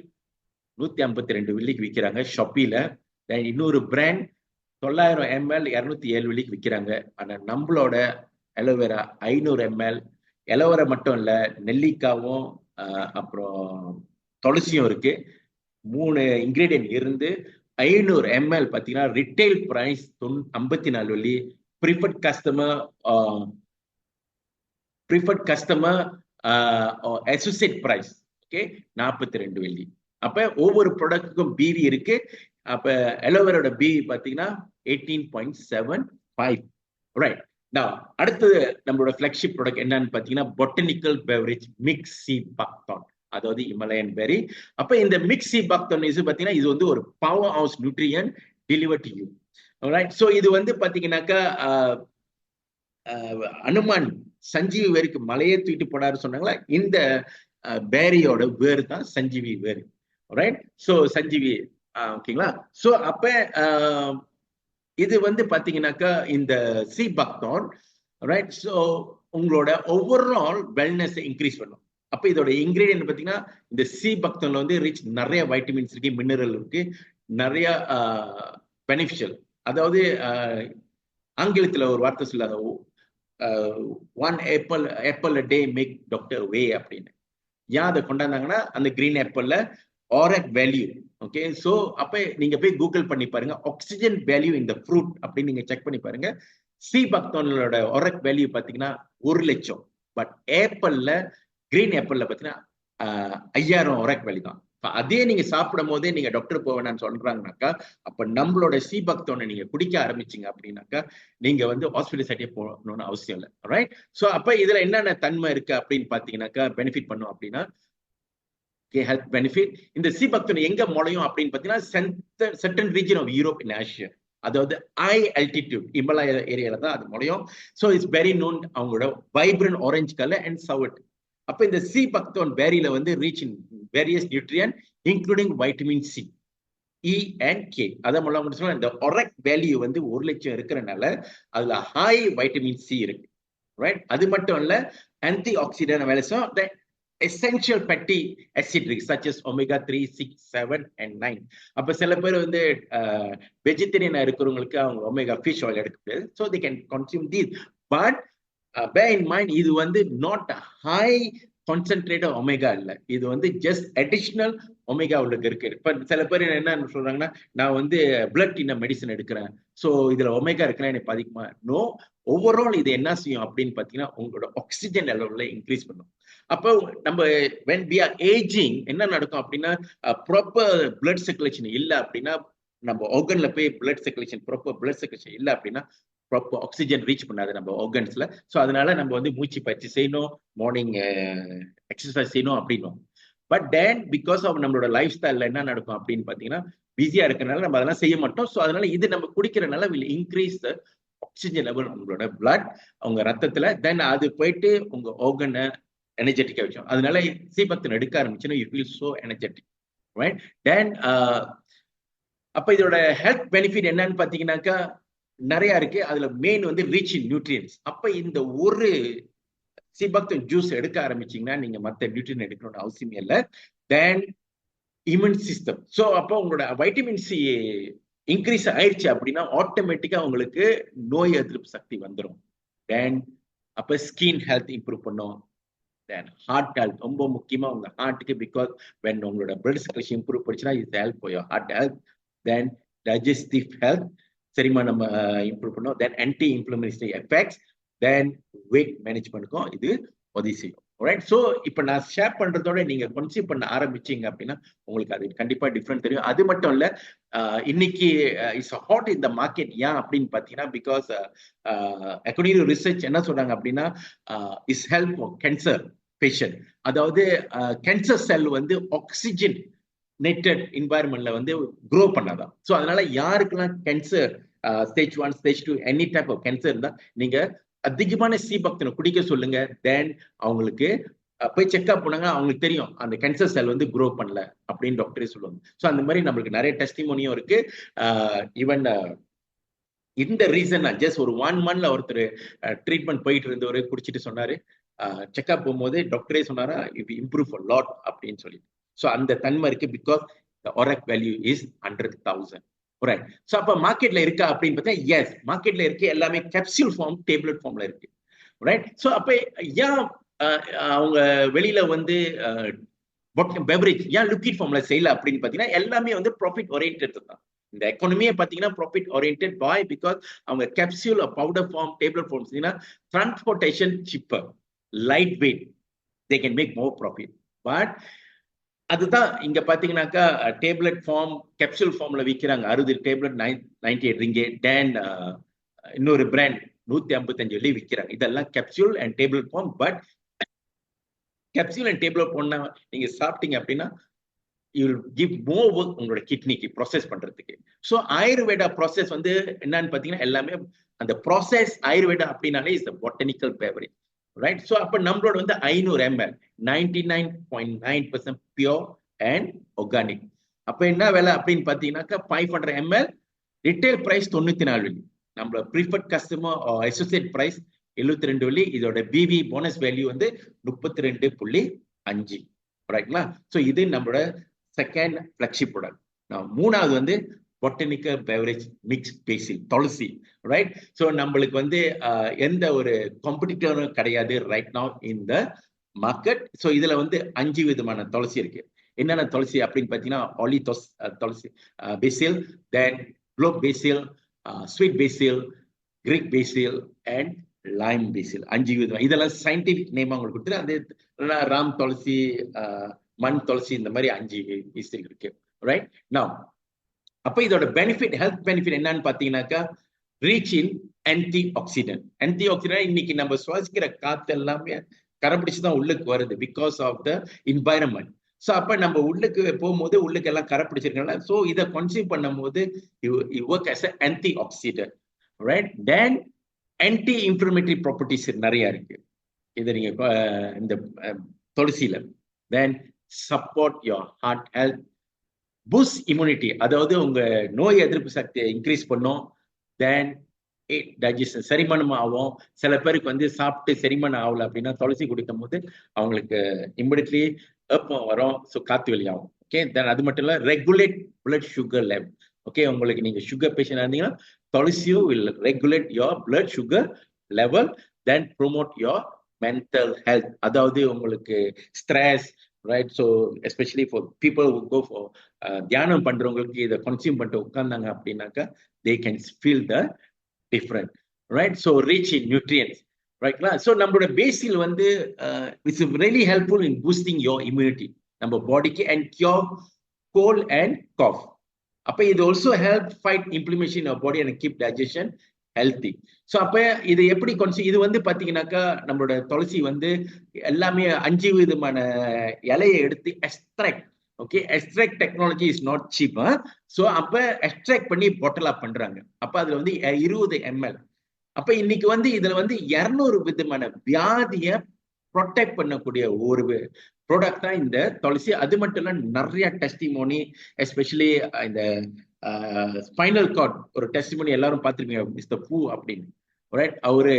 152 வெள்ளிக்கு விற்கிறாங்க ஷாப்பில. இன்னொரு பிராண்ட் 900 ml 207 வெள்ளிக்கு விற்கிறாங்க. ஆனா நம்மளோட அலோவேரா 500 ml, அலோவேரா மட்டும் இல்ல நெல்லிக்காவும் அப்புறம் துளசியும் இருக்கு. 3 இன்கிரீடியன்ட் இருந்து 500 ml பார்த்தீங்கன்னா ரிட்டைல் பிரைஸ் 54 வெள்ளி. Preferred customer associate price okay 42 வெள்ளி. அப்ப ஒவ்வொரு ப்ராடக்ட்டுக்கும் பிவி இருக்கு. அப்ப அலோவேரோட பிவி பாத்தீங்கன்னா 18.75. ரைட். நான் அடுத்தது நம்மளோட ஃபிளாக்ஷிப் ப்ராடக்ட் என்னன்னு பாத்தீங்கன்னா பொட்டானிக்கல் பெவரேஜ் மிக்ஸ் சி பாக்தான், அதாவது இமலயன் பெரி. அப்ப இந்த மிக்ஸ் சி பாக்தான் பாத்தீங்கன்னா இது வந்து ஒரு power house nutrient deliver to you. Right. So இது வந்து பாத்தீங்கன்னாக்கா அனுமான் சஞ்சீவி வேருக்கு மலையே தூக்கிட்டு போனாரு சொன்னாங்களா, இந்த பேரியோட வேறு தான் சஞ்சீவி வேறு. ரைட். ஸோ சஞ்சீவி ஓகேங்களா. ஸோ அப்ப இது வந்து பாத்தீங்கன்னாக்கா இந்த சி பாக்தான் ரைட். ஸோ உங்களோட ஓவரால் வெல்னஸ் இன்க்ரீஸ் பண்ணும். அப்ப இதோட இன்கிரீடியன்ட் பாத்தீங்கன்னா இந்த சி பாக்தான்ல வந்து ரிச் நிறைய வைட்டமின்ஸ் இருக்கு, மினரல் இருக்கு, நிறைய பெனிஃபிஷியல். அதாவது ஆங்கிலத்துல ஒரு வார்த்தை சொல்லாங்க, one apple a day make doctor way அப்படின்னு. ஏன் அதை கொண்டாந்தாங்கன்னா அந்த கிரீன் ஆப்பிள்ல ORAC வேல்யூ. ஓகே, சோ அப்ப நீங்க போய் கூகுள் பண்ணி பாருங்க, ஆக்சிஜன் வேல்யூ இந்த ஃப்ரூட் அப்படின்னு நீங்க செக் பண்ணி பாருங்க. சீபக்தோனோட ORAC வேல்யூ பாத்தீங்கன்னா 1,00,000. பட் ஆப்பிள்ல, கிரீன் ஆப்பிள்ல பாத்தீங்கன்னா 5,000 ORAC வேல்யூ தான். அதே நீங்க சாப்பிடும் போதே நீங்க டாக்டர் போக வேணாம்னு சொல்றாங்கனாக்கா, அப்ப நம்மளோட சீபக்தோனை நீங்க குடிக்க ஆரம்பிச்சீங்க அப்படின்னாக்கா நீங்க வந்து ஹாஸ்பிட்டல் சைட்டே போகணும்னு அவசியம் இல்லை. ரைட்? சோ அப்ப இதுல என்னென்ன தன்மை இருக்கு அப்படின்னு பாத்தீங்கன்னாக்கா, பெனிஃபிட் பண்ணும் அப்படின்னா ஹெல்த் பெனிஃபிட். இந்த சீபக்தோன் எங்க முளையும் அப்படின்னு பாத்தீங்கன்னா certain region of Europe and Asia, அதாவது ஹை altitude இமலாய ஏரியால தான் அது முளையும். ஸோ இட்ஸ் வெரி நோன் அவங்களோட வைப்ரண்ட் ஆரஞ்ச் கலர் அண்ட் சவர்ட். அப்ப இந்த சீபக்தோன் பேரியில வந்து rich in various nutrient including vitamin C, E and K. அதான் சொல்ல இந்த ORAC வேல்யூ வந்து 1,00,000 இருக்கிறனால அதுல ஹை வைட்டமின் சி இருக்கு. ரைட்? அது மட்டும் இல்ல, ஆன்டி ஆக்சிடென்ட் வேலை செய்யும். essential fatty acid rich such as omega 3, 6, 7 and 9. அப்ப சில பேர் வந்து வெஜிடேரியன் இருக்கிறவங்களுக்கு அவங்க ஒமேகா ஃபிஷ் ஆயில் எடுக்க முடியாது. so they can consume these, but bear in mind இது வந்து not high concentrated omega இல்ல, இது வந்து just additional omega உள்ளுக்கு இருக்கு. இப்ப சில பேர் என்ன சொல்றாங்கன்னா, நான் வந்து பிளட் இன்ன மெடிசன் எடுக்கிறேன், சோ இதுல ஒமேகா இருக்குன்னா எனக்கு அதிகமா. நோ, ஓவரால் இது என்ன செய்யும் அப்படின்னு பாத்தீங்கன்னா உங்களோட ஆக்சிஜன் லெவல்ல இன்க்ரீஸ் பண்ணும். அப்போ நம்ம when we are aging என்ன நடக்கும் அப்படின்னா, ப்ராப்பர் பிளட் சர்க்குலேஷன் இல்லை அப்படின்னா, நம்ம ஆர்கன்ல போய் blood circulation, proper blood circulation இல்லை அப்படின்னா ப்ராப்பர் ஆக்சிஜன் ரீச் பண்ணாது நம்ம ஆர்கன்ஸ்ல. ஸோ அதனால நம்ம வந்து மூச்சு பயிற்சி செய்யணும், மார்னிங் எக்ஸசைஸ் செய்யணும் அப்படின்னும். பட் தென் பிகாஸ் ஆஃப் நம்மளோட லைஃப் ஸ்டைல்ல என்ன நடக்கும் அப்படின்னு பாத்தீங்கன்னா, பிஸியா இருக்கிறனால நம்ம அதெல்லாம் செய்ய மாட்டோம். ஸோ அதனால இது நம்ம குடிக்கிறனால will increase the oxygen level உங்களோட பிளட், அவங்க ரத்தத்துல. தென் அது போயிட்டு உங்க ஆர்கனை எனர்ஜெட்டிக்கா வச்சோம். அதனால சீபக்தோன் எடுக்க ஆரம்பிச்சுன்னா you feel so energetic. Right? Then அப்ப இதோட ஹெல்த் பெனிஃபிட் என்னன்னு பாத்தீங்கன்னாக்கா நிறைய இருக்கு. அதுல மெயின் வந்து ரிச் இன் நியூட்ரியன்ஸ். அப்ப இந்த ஒரு சீபக்தோன் ஜூஸ் எடுக்க ஆரம்பிச்சீங்கன்னா நீங்க மத்த நியூட்ரியன் எடுக்கணும்னு அவசியம் இல்லை. தென் இம்யூன் சிஸ்டம். ஸோ அப்போ உங்களோட வைட்டமின் சி இன்க்ரீஸ் ஆயிடுச்சு அப்படின்னா ஆட்டோமேட்டிக்கா உங்களுக்கு நோய் எதிர்ப்பு சக்தி வந்துடும். தென் அப்ப ஸ்கின் ஹெல்த் இம்ப்ரூவ் பண்ணும். தென் ஹார்ட் ஹெல்த் ரொம்ப முக்கியமா உங்க ஹார்ட்டுக்கு, பிகாஸ் வென் உங்களோட பிளட் சர்க்குலேஷன் இம்ப்ரூவ் பண்ணுச்சுன்னா இது help for your heart health. Then digestive health, செரிமானம் இம்ப்ரூவ் பண்ணும். Then anti inflammatory effects. Then weight மேனேஜ்மெண்ட்டுக்கும் இது உதவி செய்யும். ரைட்? ஸோ இப்போ நான் ஷேர் பண்றதோட நீங்க கன்சியூம் பண்ண ஆரம்பிச்சீங்க அப்படின்னா உங்களுக்கு அது கண்டிப்பா டிஃப்ரெண்ட் தெரியும். அது மட்டும் இல்ல, இன்னைக்கு it's hot in the market. ஏன் அப்படின்னு பாத்தீங்கன்னா, பிகாஸ் அக்கார்டிங் டு ரிசர்ச் என்ன சொல்றாங்க அப்படின்னா, is help for cancer patient. அதாவது கேன்சர் செல் வந்து ஆக்சிஜன் நெட்டட் என்வாயர்மெண்ட்ல வந்து க்ரோ பண்ணாதான். ஸோ அதனால யாருக்கெல்லாம் cancer stage 1, stage 2 any type of cancer இருந்தா நீங்க அதிகமான சீபக்தோனை குடிக்க சொல்லுங்க. தென் அவங்களுக்கு போய் செக்அப் பண்ணாங்க, அவங்களுக்கு தெரியும் அந்த கேன்சர் செல் வந்து க்ரோ பண்ணல அப்படின்னு டாக்டரே சொல்லுவாங்க. ஸோ அந்த மாதிரி நம்மளுக்கு நிறைய டெஸ்டிமோனியும் இருக்கு. ஈவன் இந்த ரீசன் ஜஸ்ட் ஒரு 1 monthல ஒருத்தர் ட்ரீட்மெண்ட் போயிட்டு இருந்தவர் குடிச்சிட்டு சொன்னாரு, செக்அப் போகும்போது டாக்டரே சொன்னாரா இட் இம்ப்ரூவ் அ லாட் அப்படின்னு சொல்லி. ஸோ அந்த தன்மை இருக்கு, because ORAC value is 100,000. Right? So அப்ப மார்க்கெட்ல இருக்கா அப்படின்னு பார்த்தா, எஸ் மார்க்கெட்ல இருக்கு. எல்லாமே கேப்சூல் ஃபார்ம், டேப்லெட் ஃபார்ம்ல இருக்கு. ரைட்? ஸோ அப்ப ஏன் அவங்க வெளியில வந்து பெவரேஜ் ஏன் லிக்விட் ஃபார்ம்ல செய்யல அப்படின்னு பாத்தீங்கன்னா, எல்லாமே வந்து ப்ராஃபிட் ஓரியன்டட் தான். இந்த எக்கானமியை பாத்தீங்கன்னா ப்ராஃபிட் ஓரியன்டட். பாய் பிகாஸ் அவங்க capsule, powder form, tablet form செய்யலாம். Transportation cheaper, light weight, they can make more profit. But அதுதான் இங்க பாத்தீங்கன்னாக்கா டேப்லெட் ஃபார்ம், கேப்சூல் ஃபார்ம்ல விற்கிறாங்க. 60 டேப்லெட் 98 ringgit. தென் இன்னொரு பிராண்ட் 155 விற்கிறாங்க. இதெல்லாம் capsule and tablet form. But capsule and tablet பண்ண நீங்க சாப்பிட்டீங்க அப்படின்னா you will give more work உங்களோட கிட்னிக்கு ப்ராசஸ் பண்றதுக்கு. ஸோ ஆயுர்வேதா ப்ராசஸ் வந்து என்னன்னு பாத்தீங்கன்னா, எல்லாமே அந்த ப்ராசஸ் ஆயுர்வேதா அப்படின்னாலே is the botanical beverage. Right? So அப்ப நம்மளோட வந்து 500 ml 99.9% பியூர் அண்ட் ஆர்கானிக். அப்ப என்ன விலை அப்படின்னு பாத்தீங்கன்னாக்கா 500 ml ரிட்டைல் பிரைஸ் 94. நம்மளோட ப்ரீஃபர்ட் கஸ்டமர் அசோசியேட் பிரைஸ் 72. இதோட பிவி போனஸ் வேல்யூ வந்து 32.5. ரைட்ங்களா? ஸோ இது நம்மளோட செகண்ட் ஃபிளாக்ஷிப் ப்ராடக்ட். மூணாவது வந்து பொட்டனிக்கல் பெவரேஜ் மிக்ஸ் பேசில் துளசி, ரைட்? ஸோ நம்மளுக்கு வந்து எந்த ஒரு காம்படிட்டரும் கிடையாது ரைட் நவ் இந்த மார்க்கெட். ஸோ இதுல வந்து 5 விதமான துளசி இருக்கு. என்னென்ன துளசி அப்படின்னு பார்த்தீங்கன்னா, holy tulsi, basil, then globe basil, sweet basil, greek basil and lime basil. 5 விதம். இதெல்லாம் சயின்டிபிக் நேம் உங்களுக்கு கொடுத்துரு. அது ராம் துளசி, மண் துளசி, இந்த மாதிரி 5 பேசில் இருக்கு, ரைட்? நான் அப்ப இதோட பெனிஃபிட், ஹெல்த் பெனிஃபிட் என்னன்னு பாத்தீங்கன்னாக்கா, rich in antioxidant. Antioxidant இன்னைக்கு நம்ம சுவாசிக்கிற காத்து எல்லாமே கரைப்பிடிச்சுதான் உள்ளுக்கு வருது, because of the environment. So அப்ப நம்ம உள்ளுக்கு போகும்போது உள்ளுக்கு எல்லாம் கரைப்பிடிச்சிருக்கனால, ஸோ இதை கன்சியூம் பண்ணும் போது work as a anti oxidant, right? Then anti inflammatory properties நிறைய இருக்கு இது நீங்க இந்த துளசியில. Then support your heart health, boost immunity, அதாவது உங்க நோய் எதிர்ப்பு சக்தியை இன்க்ரீஸ் பண்ணும். தென் டைஜஷன், செரிமானம் ஆகும். சில பேருக்கு வந்து சாப்பிட்டு செரிமானம் ஆகல அப்படின்னா துளசி குடிக்கும் போது அவங்களுக்கு இம்மிடியட்லி ஏப்பம் வரும், ஸோ காத்து வெளியாகும். ஓகே, தென் அது மட்டும் இல்லை, regulate blood sugar level. Okay, உங்களுக்கு நீங்க சுகர் பேஷண்ட் இருந்தீங்கன்னா துளசியும் will regulate your blood sugar level. Then promote your mental health, அதாவது உங்களுக்கு stress, right? So especially for people who go for தியானம் பண்றவங்களுக்கு இதை கன்சியூம் பண்ணிட்டு உட்கார்ந்தாங்க அப்படின்னாக்கா they can feel the different, right? So rich in nutrients, ரைட்ங்களா? So நம்மளோட பேசில் வந்து it's really helpful in boosting your immunity நம்ம பாடிக்கு and cure gold and cough. அப்ப இது also help fight inflammation of body and keep digestion healthy. So அப்ப இது எப்படி இது வந்து பாத்தீங்கன்னாக்கா, நம்மளோட துளசி வந்து எல்லாமே 5 விதமான இலையை எடுத்து extract. Okay, extract technology is not cheap. So அப்ப எக்ஸ்ட்ராக்ட் பண்ணி பாட்டிலா பண்றாங்க. அப்ப அதுல வந்து 20 ml. அப்ப இன்னைக்கு வந்து இதுல வந்து 200 விதமான வியாதியை ப்ரொடெக்ட் பண்ணக்கூடிய ஒரு ப்ராடக்ட் தான் இந்த துளசி. அது மட்டும் இல்ல, நிறைய டெஸ்டிமோனி, எஸ்பெஷலி இந்த ஸ்பைனல் கார்ட் ஒரு டெஸ்டிமோனி எல்லாரும் பார்த்துருப்பீங்க, மிஸ்டர் பூ அப்படின்னு, ரைட்? அவரு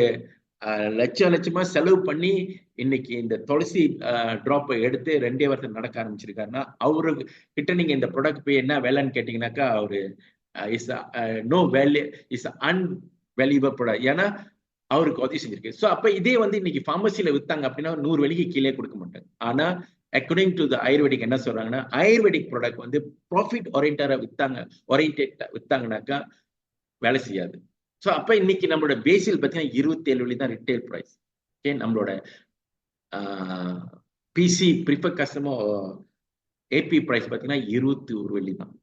லட்சமா செலவு பண்ணி இன்னைக்கு இந்த துளசி டிராப்பை எடுத்து 2 வருஷம் நடக்க ஆரம்பிச்சிருக்காருன்னா, அவரு கிட்ட நீங்க இந்த ப்ராடக்ட் போய் என்ன வேலைன்னு கேட்டீங்கன்னாக்கா, அவரு is no value, is unvaluable product, ஏன்னா அவருக்கு உதவி செஞ்சிருக்கு. ஸோ அப்ப இதே வந்து இன்னைக்கு ஃபார்மசியில வித்தாங்க அப்படின்னா 100 வெள்ளிக்கு கீழே கொடுக்க மாட்டாங்க. ஆனா அக்கார்டிங் டு த ஆயுர்வேதிக் என்ன சொல்றாங்கன்னா, ஆயுர்வேதிக் ப்ராடக்ட் வந்து ப்ராஃபிட் ஓரியன்டா வித்தாங்கனாக்கா வேலை செய்யாது. ஸோ அப்ப இன்னைக்கு நம்மளோட பேசில் பார்த்தீங்கன்னா 27 வெள்ளி தான் ரிட்டெயில் ப்ரைஸ். ஓகே, நம்மளோட PC prefer customer AP price பார்த்தீங்கன்னா 21 வெள்ளி தான்.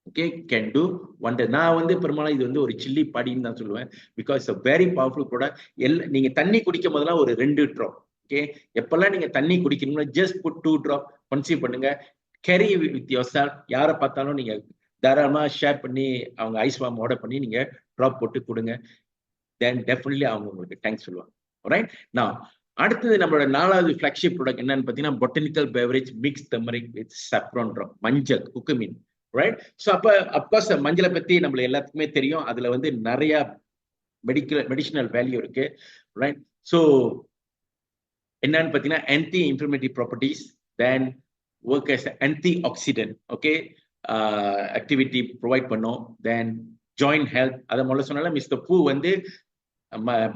Okay, can do wonder. நான் வந்து பெரும்பாலும் இது வந்து ஒரு சில்லி படின்னு தான் சொல்லுவேன், because it's very powerful product. நீங்க தண்ணி குடிக்கும் போதெல்லாம் ஒரு 2 ட்ராப். ஓகே, எப்பெல்லாம் நீங்க தண்ணி குடிக்கணும்னா ஜஸ்ட் புட் 2 ட்ராப் கன்சியூம் பண்ணுங்க. Carry with your self. யாரை பார்த்தாலும் நீங்க தாராளமா ஷேர் பண்ணி, அவங்க ஐஸ் வார்ம் ஆர்டர் பண்ணி நீங்க ட்ராப் போட்டு கொடுங்க. தென் டெஃபினெட்லி அவங்க உங்களுக்கு தேங்க்ஸ் சொல்லுவாங்க, ரைட்? நான் அடுத்தது நம்மளோட 4வது ஃபிளாக்ஷிப் ப்ராடக்ட் என்னன்னு பார்த்தீங்கன்னா, botanical beverage mix turmeric with saffron drop, மஞ்சள், குக்குமின், ரைட்? ஸோ அப்ப அப்கோர்ஸ் மஞ்சளை பத்தி நம்மளுக்கு எல்லாத்துக்குமே தெரியும். அதுல வந்து நிறைய மெடிசினல் வேல்யூ இருக்கு, ரைட்? ஸோ என்னன்னு பார்த்தீங்கன்னா, anti inflammatory properties, then work as anti oxidant, okay, activity provide பண்ணும். தென் ஜாயிண்ட் ஹெல்த், அதை முதல்ல சொன்னால மிஸ்டர் பூ வந்து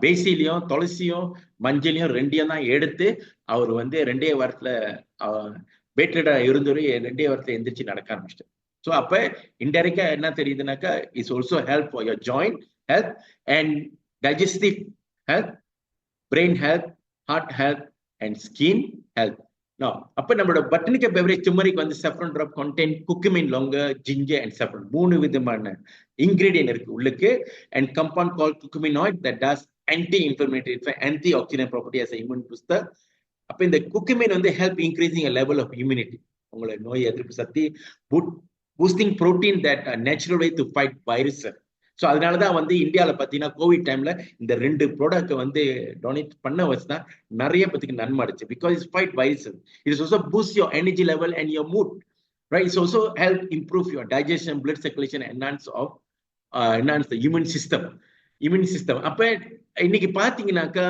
பேசிலையும் துளசியும் மஞ்சளையும் 2 தான் எடுத்து அவர் வந்து 2 வாரத்துல பேட்டடா இருந்தவரு 2 வாரத்துல எந்திரிச்சு நடக்க ஆரம்பிச்சிட்டார். ஸோ அப்ப இன்டைரக்டா என்ன தெரியுதுனாக்கா, it's also help for your joint health and digestive health, brain health, heart health and skin health. அப்ப நம்மளோட பொட்டனிக்கல் பெவரேஜ் டர்மரிக் வந்து saffron drop contain curcumin longer, ginger and saffron. 3 விதமான இன்கிரீடியன்ட் இருக்கு உள்ளுக்கு, and compound called curcuminoid that does anti-inflammatory, antioxidant property as a immune booster. அப்ப இந்த curcumin வந்து help increasing a level of immunity, உங்களோட நோய் எதிர்ப்பு சக்தி, boosting protein that are natural way to fight virus. So அதனாலதான் வந்து இந்தியாவில் பார்த்தீங்கன்னா கோவிட் டைம்ல இந்த 2 ப்ராடக்ட் வந்து டொனேட் பண்ண வச்சுதான் நிறைய பேத்துக்கு நன்மை அடிச்சு, because it's fight virus. It's also boost your energy level and your mood, right? It's also help improve your digestion, blood circulation, enhance the immune system. அப்ப இன்னைக்கு பாத்தீங்கன்னாக்கா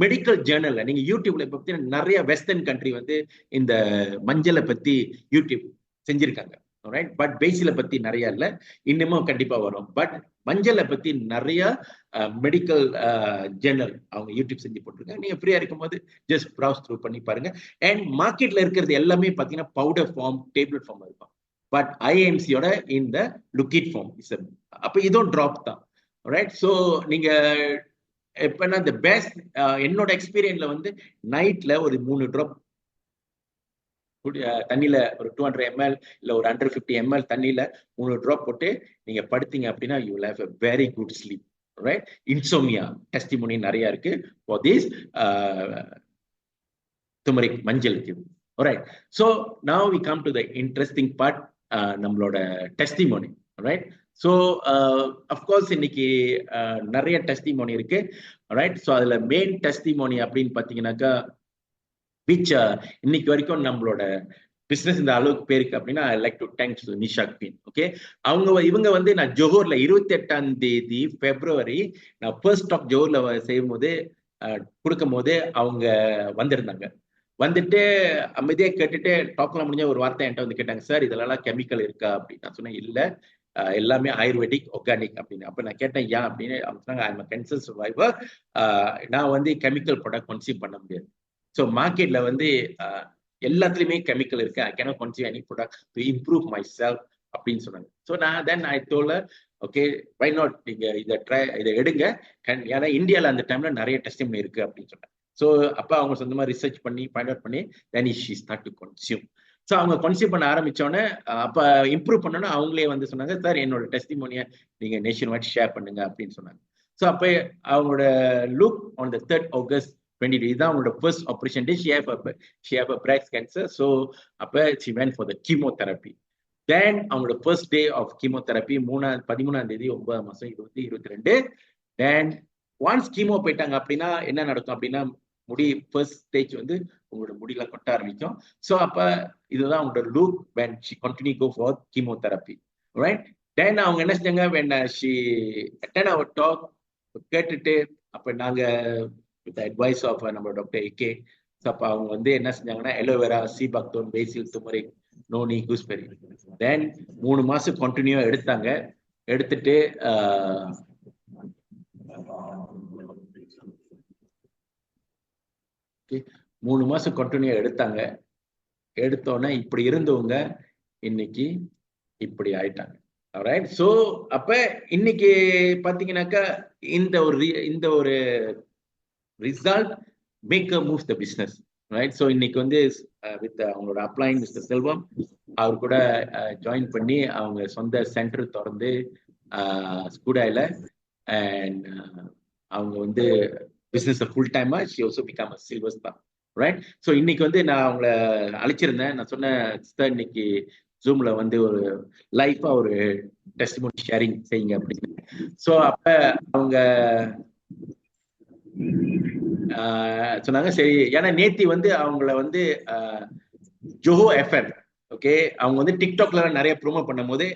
மெடிக்கல் ஜேர்னல்ல நீங்க யூடியூப்ல பார்த்தீங்கன்னா நிறைய வெஸ்டர்ன் கண்ட்ரி வந்து இந்த மஞ்சளை பத்தி யூடியூப் செஞ்சிருக்காங்க, ரைட். பட் பேசில பத்தி நிறைய இல்ல, இன்னமும் கண்டிப்பா வரும். பட் மஞ்சளை பத்தி நிறைய மெடிக்கல் ஜேர்னல் அவங்க யூடியூப் செஞ்சு போட்டிருக்காங்க. நீங்க ஃப்ரீயா இருக்கும்போது ஜஸ்ட் ப்ரௌஸ் த்ரூ பண்ணி பாருங்க. அண்ட் மார்க்கெட்ல இருக்கிறது எல்லாமே பாத்தீங்கன்னா பவுடர் ஃபார்ம், டேப்லெட் ஃபார்ம் இருக்கும். பட் ஐஎம்சியோட இந்த லிக்விட் ஃபார்ம் அப்ப இதுவும் ட்ராப் தான். ரைட். ஸோ நீங்க எப்பன்னா இந்த பெஸ்ட் என்னோட எக்ஸ்பீரியன்ஸ்ல வந்து நைட்ல ஒரு 3 ட்ராப் தண்ணியில ஒரு 200 ml இல்ல ஒரு 150 ml தண்ணியில 3 ட்ராப் போட்டு நீங்க படுத்தீங்க அப்படின்னா you will have a very good sleep. Right. Insomnia testimony நிறைய இருக்கு ஃபார் திஸ் turmeric மஞ்சளுக்கு. Right. So now we come to the interesting part, நம்மளோட டெஸ்டிமோனி. ரைட். ஸோ அஃப்கோர்ஸ் இன்னைக்கு நிறைய டெஸ்டிமோனி இருக்கு. ரைட். ஸோ அதுல மெயின் டெஸ்டிமோனி அப்படின்னு பாத்தீங்கன்னாக்கா விச் இன்னைக்கு வரைக்கும் நம்மளோட பிசினஸ் இந்த அளவுக்கு பேருக்கு அப்படின்னா I like to thanks Nisha queen. Okay. இவங்க வந்து நான் ஜோஹர்ல 28ஆம் தேதி பிப்ரவரி நான் ஃபர்ஸ்ட் ஸ்டாக் ஜோஹர்ல செய்யும் போது கொடுக்கும் போது அவங்க வந்திருந்தாங்க. வந்துட்டு அமைதியா கேட்டுட்டு டாக்லாம் முடிஞ்ச ஒரு வார்த்தை என்கிட்ட வந்து கேட்டாங்க, சார் இதெல்லாம் கெமிக்கல் இருக்கா அப்படின்னு. நான் சொன்னேன் இல்ல, எல்லாமே ஆயுர்வேதிக் ஆர்கானிக் அப்படின்னு. அப்ப நான் கேட்டேன் ஏன் அப்படின்னு. அவங்க சொன்னாங்க ஐ எம் கேன்சர் சர்வைவர், நான் வந்து கெமிக்கல் ப்ராடக்ட் கன்சியூம் பண்ண முடியாது. ஸோ மார்க்கெட்ல வந்து எல்லாத்துலயுமே கெமிக்கல் இருக்கு, I cannot consume any product to improve my self அப்படின்னு சொன்னாங்க. ஸோ நான் then I told okay why not, நீங்க இதை எடுங்க, ஏன்னா இந்தியாவில் அந்த டைம்ல நிறைய டெஸ்டிமோனி இருக்கு அப்படின்னு சொன்னாங்க. ஸோ அப்ப அவங்க சொந்தமா ரிசர்ச் பண்ணி ஃபைண்ட் அவுட் பண்ணி then she start to consume. So அவங்க கன்சியூம் பண்ண ஆரம்பிச்சோன்னே அப்ப இம்ப்ரூவ் பண்ணோன்னா அவங்களே வந்து சொன்னாங்க, சார் என்னோட டெஸ்டிமோனியை நீங்க நேஷன் வைட் ஷேர் பண்ணுங்க அப்படின்னு சொன்னாங்க. ஸோ அப்ப அவங்களோட look on the 3rd August 2020 இதுதான் அவங்களோட first operation day. She have a breast cancer. So அப்ப she went for the chemotherapy. தென் அவங்களோட ஃபர்ஸ்ட் டே ஆஃப் கீமோதெரப்பி 13ஆம் தேதி 9ஆம் மாசம் 2022. தென் ஒன்ஸ் கீமோ போயிட்டாங்க அப்படின்னா என்ன நடக்கும் அப்படின்னா முடி ஃபர்ஸ்ட் ஸ்டேஜ் வந்து உங்களோட முடியெல்லாம் கொட்ட ஆரம்பிக்கும். ஸோ அப்ப இதுதான் அவங்களோட look when she continue go for chemotherapy. Right. Then அவங்க என்ன செஞ்சாங்க, when she attend our talk கேட்டுட்டு அப்ப நாங்க with the advice of நம்ம டாக்டர் ஏகே, அப்ப அவங்க வந்து என்ன செஞ்சாங்கன்னா எலோவேரா, சீபாக்டோன், பேசில், துமரிக், நோனி, கூஸ்பெரி தென் 3 மாசம் கண்டினியூவா எடுத்தாங்க. எடுத்துட்டு 3 மாசம் கண்டினியூவா எடுத்தாங்க. எடுத்தோன்னே இப்படி இருந்தவங்க இன்னைக்கு இப்படி ஆயிட்டாங்க. ரைட். ஸோ அப்ப இன்னைக்கு பாத்தீங்கன்னாக்கா இந்த ஒரு result make move the business. Right. So இன்னைக்கு வந்து வித் அவங்களோட அப்ளைங் மிஸ்டர் செல்வம் அவர் கூட ஜாயின் பண்ணி அவங்க சொந்த சென்டர் திறந்து ஸ்கூடாயில அண்ட் அவங்க வந்து பிசினஸ் ஃபுல் டைமா she also become a silver star. Right. So இன்னைக்கு வந்து நான் அவங்கள அழைச்சிருந்தேன். நான் சொன்னேன் இன்னைக்கு ஜூம்ல வந்து ஒரு லைஃபா ஒரு டெஸ்டிமோனி ஷேரிங் செய்யுங்க அப்படின்னு. ஸோ அப்ப அவங்க சொன்னாங்க சரி. ஏன்னா நேத்தி வந்து அவங்கள வந்து ஜோஹோ எஃப்எம், ஓகே, அவங்க வந்து டிக்டாக்ல நிறைய ப்ரோமோ பண்ணும் போது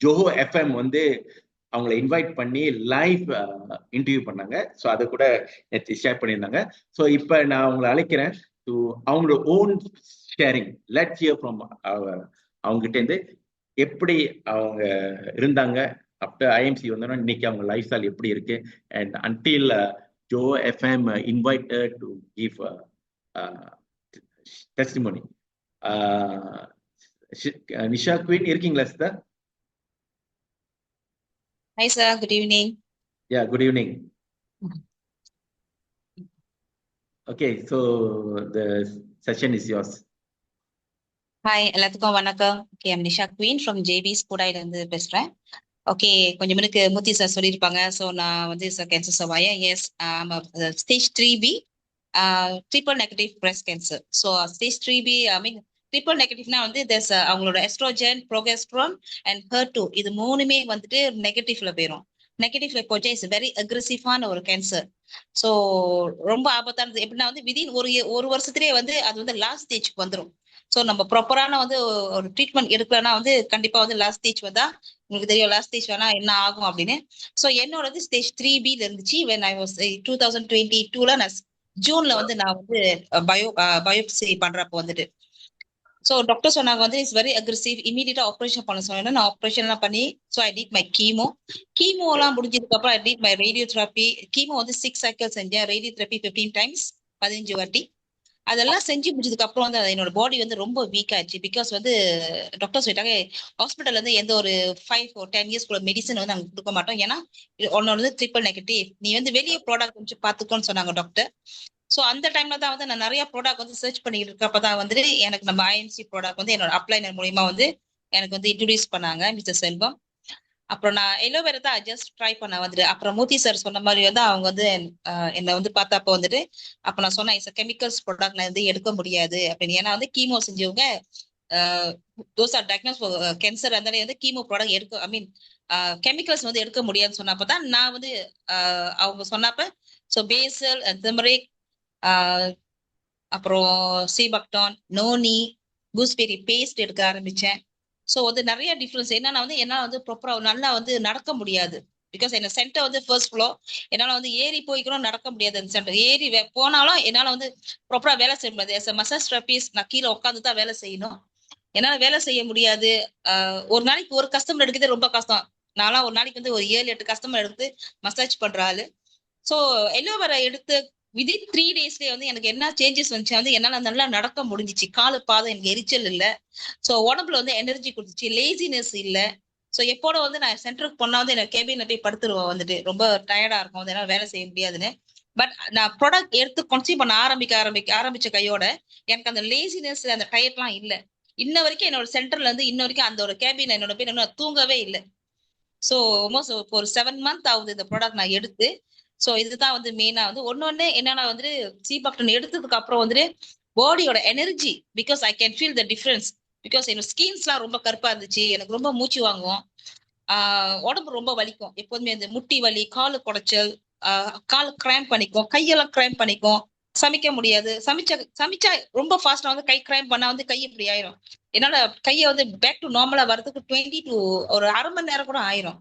ஜோஹோ எஃப்எம் வந்து அவங்களை இன்வைட் பண்ணி லைவ் இன்டர்வியூ பண்ணாங்க. ஸோ அதை கூட நேற்று ஷேர் பண்ணியிருந்தாங்க. ஸோ இப்போ நான் அவங்களை அழைக்கிறேன் டு அவங்களோட own sharing. Let's hear from அவங்ககிட்ட இருந்து எப்படி அவங்க இருந்தாங்க ஆஃப்டர் ஐஎம்சி வந்தோன்னா இன்னைக்கு அவங்க லைஃப் ஸ்டைல் எப்படி இருக்கு. And until Joe FM invited to give testimony. Nisha Queen, இருக்கீங்களா sir? Hi sir, good evening. Yeah, good evening. Okay, so the session is yours. Hi, எல்லாத்துக்கும் வணக்கம். Okay, I'm Nisha Queen from JB ஸ்கூடாயில இருந்து பேசுறேன். Okay, கொஞ்சம் முன்னுக்கு மூர்த்தி sir சொல்லியிருப்பாங்க. So நான் வந்து cancer survivor. Yes, stage 3B triple negative breast cancer. So stage 3B I mean triple நெகட்டிவ்னா வந்து அவங்களோட எஸ்ட்ரோஜன், ப்ரோகெஸ்ட்ரான் அண்ட் HER2 இது 3மே வந்துட்டு நெகட்டிவ்ல போயிடும். நெகட்டிவ்ல போச்சா இட்ஸ் வெரி அக்ரெசிவான ஒரு கேன்சர். ஸோ ரொம்ப ஆபத்தானது. எப்படின்னா வந்து விதின் ஒரு வருஷத்துலேயே வந்து அது வந்து லாஸ்ட் ஸ்டேஜ்க்கு வந்துடும். ஸோ நம்ம ப்ராப்பரான வந்து ஒரு ட்ரீட்மெண்ட் எடுக்கலன்னா வந்து கண்டிப்பா வந்து லாஸ்ட் ஸ்டேஜ் வந்தா உங்களுக்கு தெரியும் லாஸ்ட் ஸ்டேஜ் வேணா என்ன ஆகும் அப்படின்னு. ஸோ என்னோட வந்து ஸ்டேஜ் 3B இருந்துச்சு. when I was 2022ல நான் ஜூன்ல வந்து நான் வந்து பயோப்சி பண்றப்போ வந்துட்டு ஸோ டாக்டர் சொன்னாங்க வந்து இட்ஸ் வெரி அக்ரெசிவ், இமீடியட்டா ஆப்ரேஷன் பண்ண சொன்னா நான் ஆப்ரேஷன் எல்லாம் பண்ணி so I did my chemo எல்லாம் முடிஞ்சதுக்கு அப்புறம் I did my radiotherapy. Chemo வந்து 6 சைக்கிள் செஞ்சேன், ரேடியோ தெரப்பி 15 டைம்ஸ், 15 வாட்டி. அதெல்லாம் செஞ்சு முடிச்சதுக்கு அப்புறம் வந்து என்னோட பாடி வந்து ரொம்ப வீக் ஆயிடுச்சு. பிகாஸ் வந்து டாக்டர் சொல்லிட்டாங்க ஹாஸ்பிட்டல்ல இருந்து எந்த ஒரு 5 or 10 இயர்ஸ்க்குள்ள மெடிசன் வந்து நாங்க கொடுக்க மாட்டோம், ஏன்னா உன்னோட வந்து ட்ரிபிள் நெகட்டிவ், நீ வந்து வெளியே ப்ராடக்ட் கொஞ்சம் பாத்துக்கோன்னு சொன்னாங்க டாக்டர். ஸோ அந்த டைம்ல தான் வந்து நான் நிறைய ப்ராடக்ட் வந்து சர்ச் பண்ணிட்டு இருக்கப்பதான் வந்துட்டு எனக்கு நம்ம ஐஎம்சி ப்ராடக்ட் வந்து என்னோட அப்ளைனர் மூலியமா வந்து எனக்கு வந்து இன்ட்ரோடியூஸ் பண்ணாங்க மிஸ்டர் செல்வம். அப்புறம் நான் எலோவேரா தான் ஜஸ்ட் ட்ரை பண்ண வந்துட்டு அப்புறம் மூர்த்தி சார் சொன்ன மாதிரி வந்து அவங்க வந்து என்னை வந்து பார்த்தப்ப வந்துட்டு அப்ப நான் சொன்னேன் இட்ஸ் கெமிக்கல்ஸ் ப்ராடக்ட் நான் வந்து எடுக்க முடியாது அப்படின்னு. ஏன்னா வந்து கீமோ செஞ்சவங்க தோஸ் ஆர் டயக்னோஸ் கேன்சர் இருந்தாலே வந்து கீமோ ப்ராடக்ட் எடுக்க ஐ மீன் கெமிக்கல்ஸ் வந்து எடுக்க முடியாதுன்னு சொன்னப்பதான் நான் வந்து அவங்க சொன்னப்ப ஸோ பேசல் டர்மரிக் அப்புறம் சீபக்டான், நோனி, கூஸ்பெரி பேஸ்ட் எடுக்க ஆரம்பிச்சேன். ஸோ வந்து நிறைய டிஃபரன்ஸ் என்னன்னா வந்து என்னால வந்து ப்ராப்பரா நல்லா வந்து நடக்க முடியாது. பிகாஸ் என்ன சென்டர் வந்து ஃபர்ஸ்ட் ஃப்ளோர், என்னால வந்து ஏறி போய்க்கணும் நடக்க முடியாது. அந்த சென்டர் ஏறி போனாலும் என்னால வந்து ப்ராப்பரா வேலை செய்ய முடியாது. மசாஜ் தெரபிஸ்ட் நான் கீழே உட்காந்து தான் வேலை செய்யணும், என்னால வேலை செய்ய முடியாது. ஒரு நாளைக்கு ஒரு கஸ்டமர் எடுக்கிறதே ரொம்ப கஷ்டம். நான்லாம் ஒரு நாளைக்கு வந்து ஒரு 7-8 கஸ்டமர் எடுத்து மசாஜ் பண்ற ஆளு. ஸோ எல்லோவேரா எடுத்து விதின் 3 டேஸ்லயே வந்து எனக்கு என்ன சேஞ்சஸ் வந்துச்சு வந்து என்னால நல்லா நடக்க முடிஞ்சிச்சு. காலு பாதம் எனக்கு எரிச்சல் இல்லை. ஸோ உடம்புல வந்து எனர்ஜி கொடுத்துச்சு, லேசினஸ் இல்லை. ஸோ எப்போட வந்து நான் சென்டருக்கு போனா வந்து எனக்கு கேபின்ல போய் படுத்துருவேன், வந்துட்டு ரொம்ப டயர்டா இருக்கும், வந்து என்னால வேலை செய்ய முடியாதுன்னு. பட் நான் ப்ராடக்ட் எடுத்து கன்சியூம் பண்ண ஆரம்பிச்ச கையோட எனக்கு அந்த லேசினஸ் அந்த டயர்ட்லாம் இல்லை. இன்ன வரைக்கும் என்னோட சென்டர்ல இருந்து இன்ன வரைக்கும் அந்த ஒரு கேபின் என்னோட பேர் என்ன தூங்கவே இல்லை. ஸோ ஆல்மோஸ்ட் ஒரு 7 month ஆகுது இந்த ப்ராடக்ட் நான் எடுத்து. ஸோ இதுதான் வந்து மெயினா வந்து ஒன்னொன்னு என்னன்னா வந்துட்டு சீபாக்டன் எடுத்ததுக்கு அப்புறம் வந்துட்டு பாடியோட energy, because I can feel the difference. Because என்னோட ஸ்கின்ஸ்லாம் ரொம்ப கருப்பா இருந்துச்சு, எனக்கு ரொம்ப மூச்சு வாங்குவோம், உடம்பு ரொம்ப வலிக்கும் எப்போதுமே, இந்த முட்டி வலி, காலு குடைச்சல், கால் கிராம்ப் பண்ணிக்கும், கையெல்லாம் கிராம்ப் பண்ணிக்கும், சமைக்க முடியாது. சமைச்சா ரொம்ப ஃபாஸ்டா வந்து கை கிராம்ப் பண்ணா வந்து கை இப்படி ஆயிரும். என்னால கையை வந்து பேக் டு நார்மலா வரதுக்கு 20 to ஒரு அரை மணி நேரம் கூட ஆயிரும்.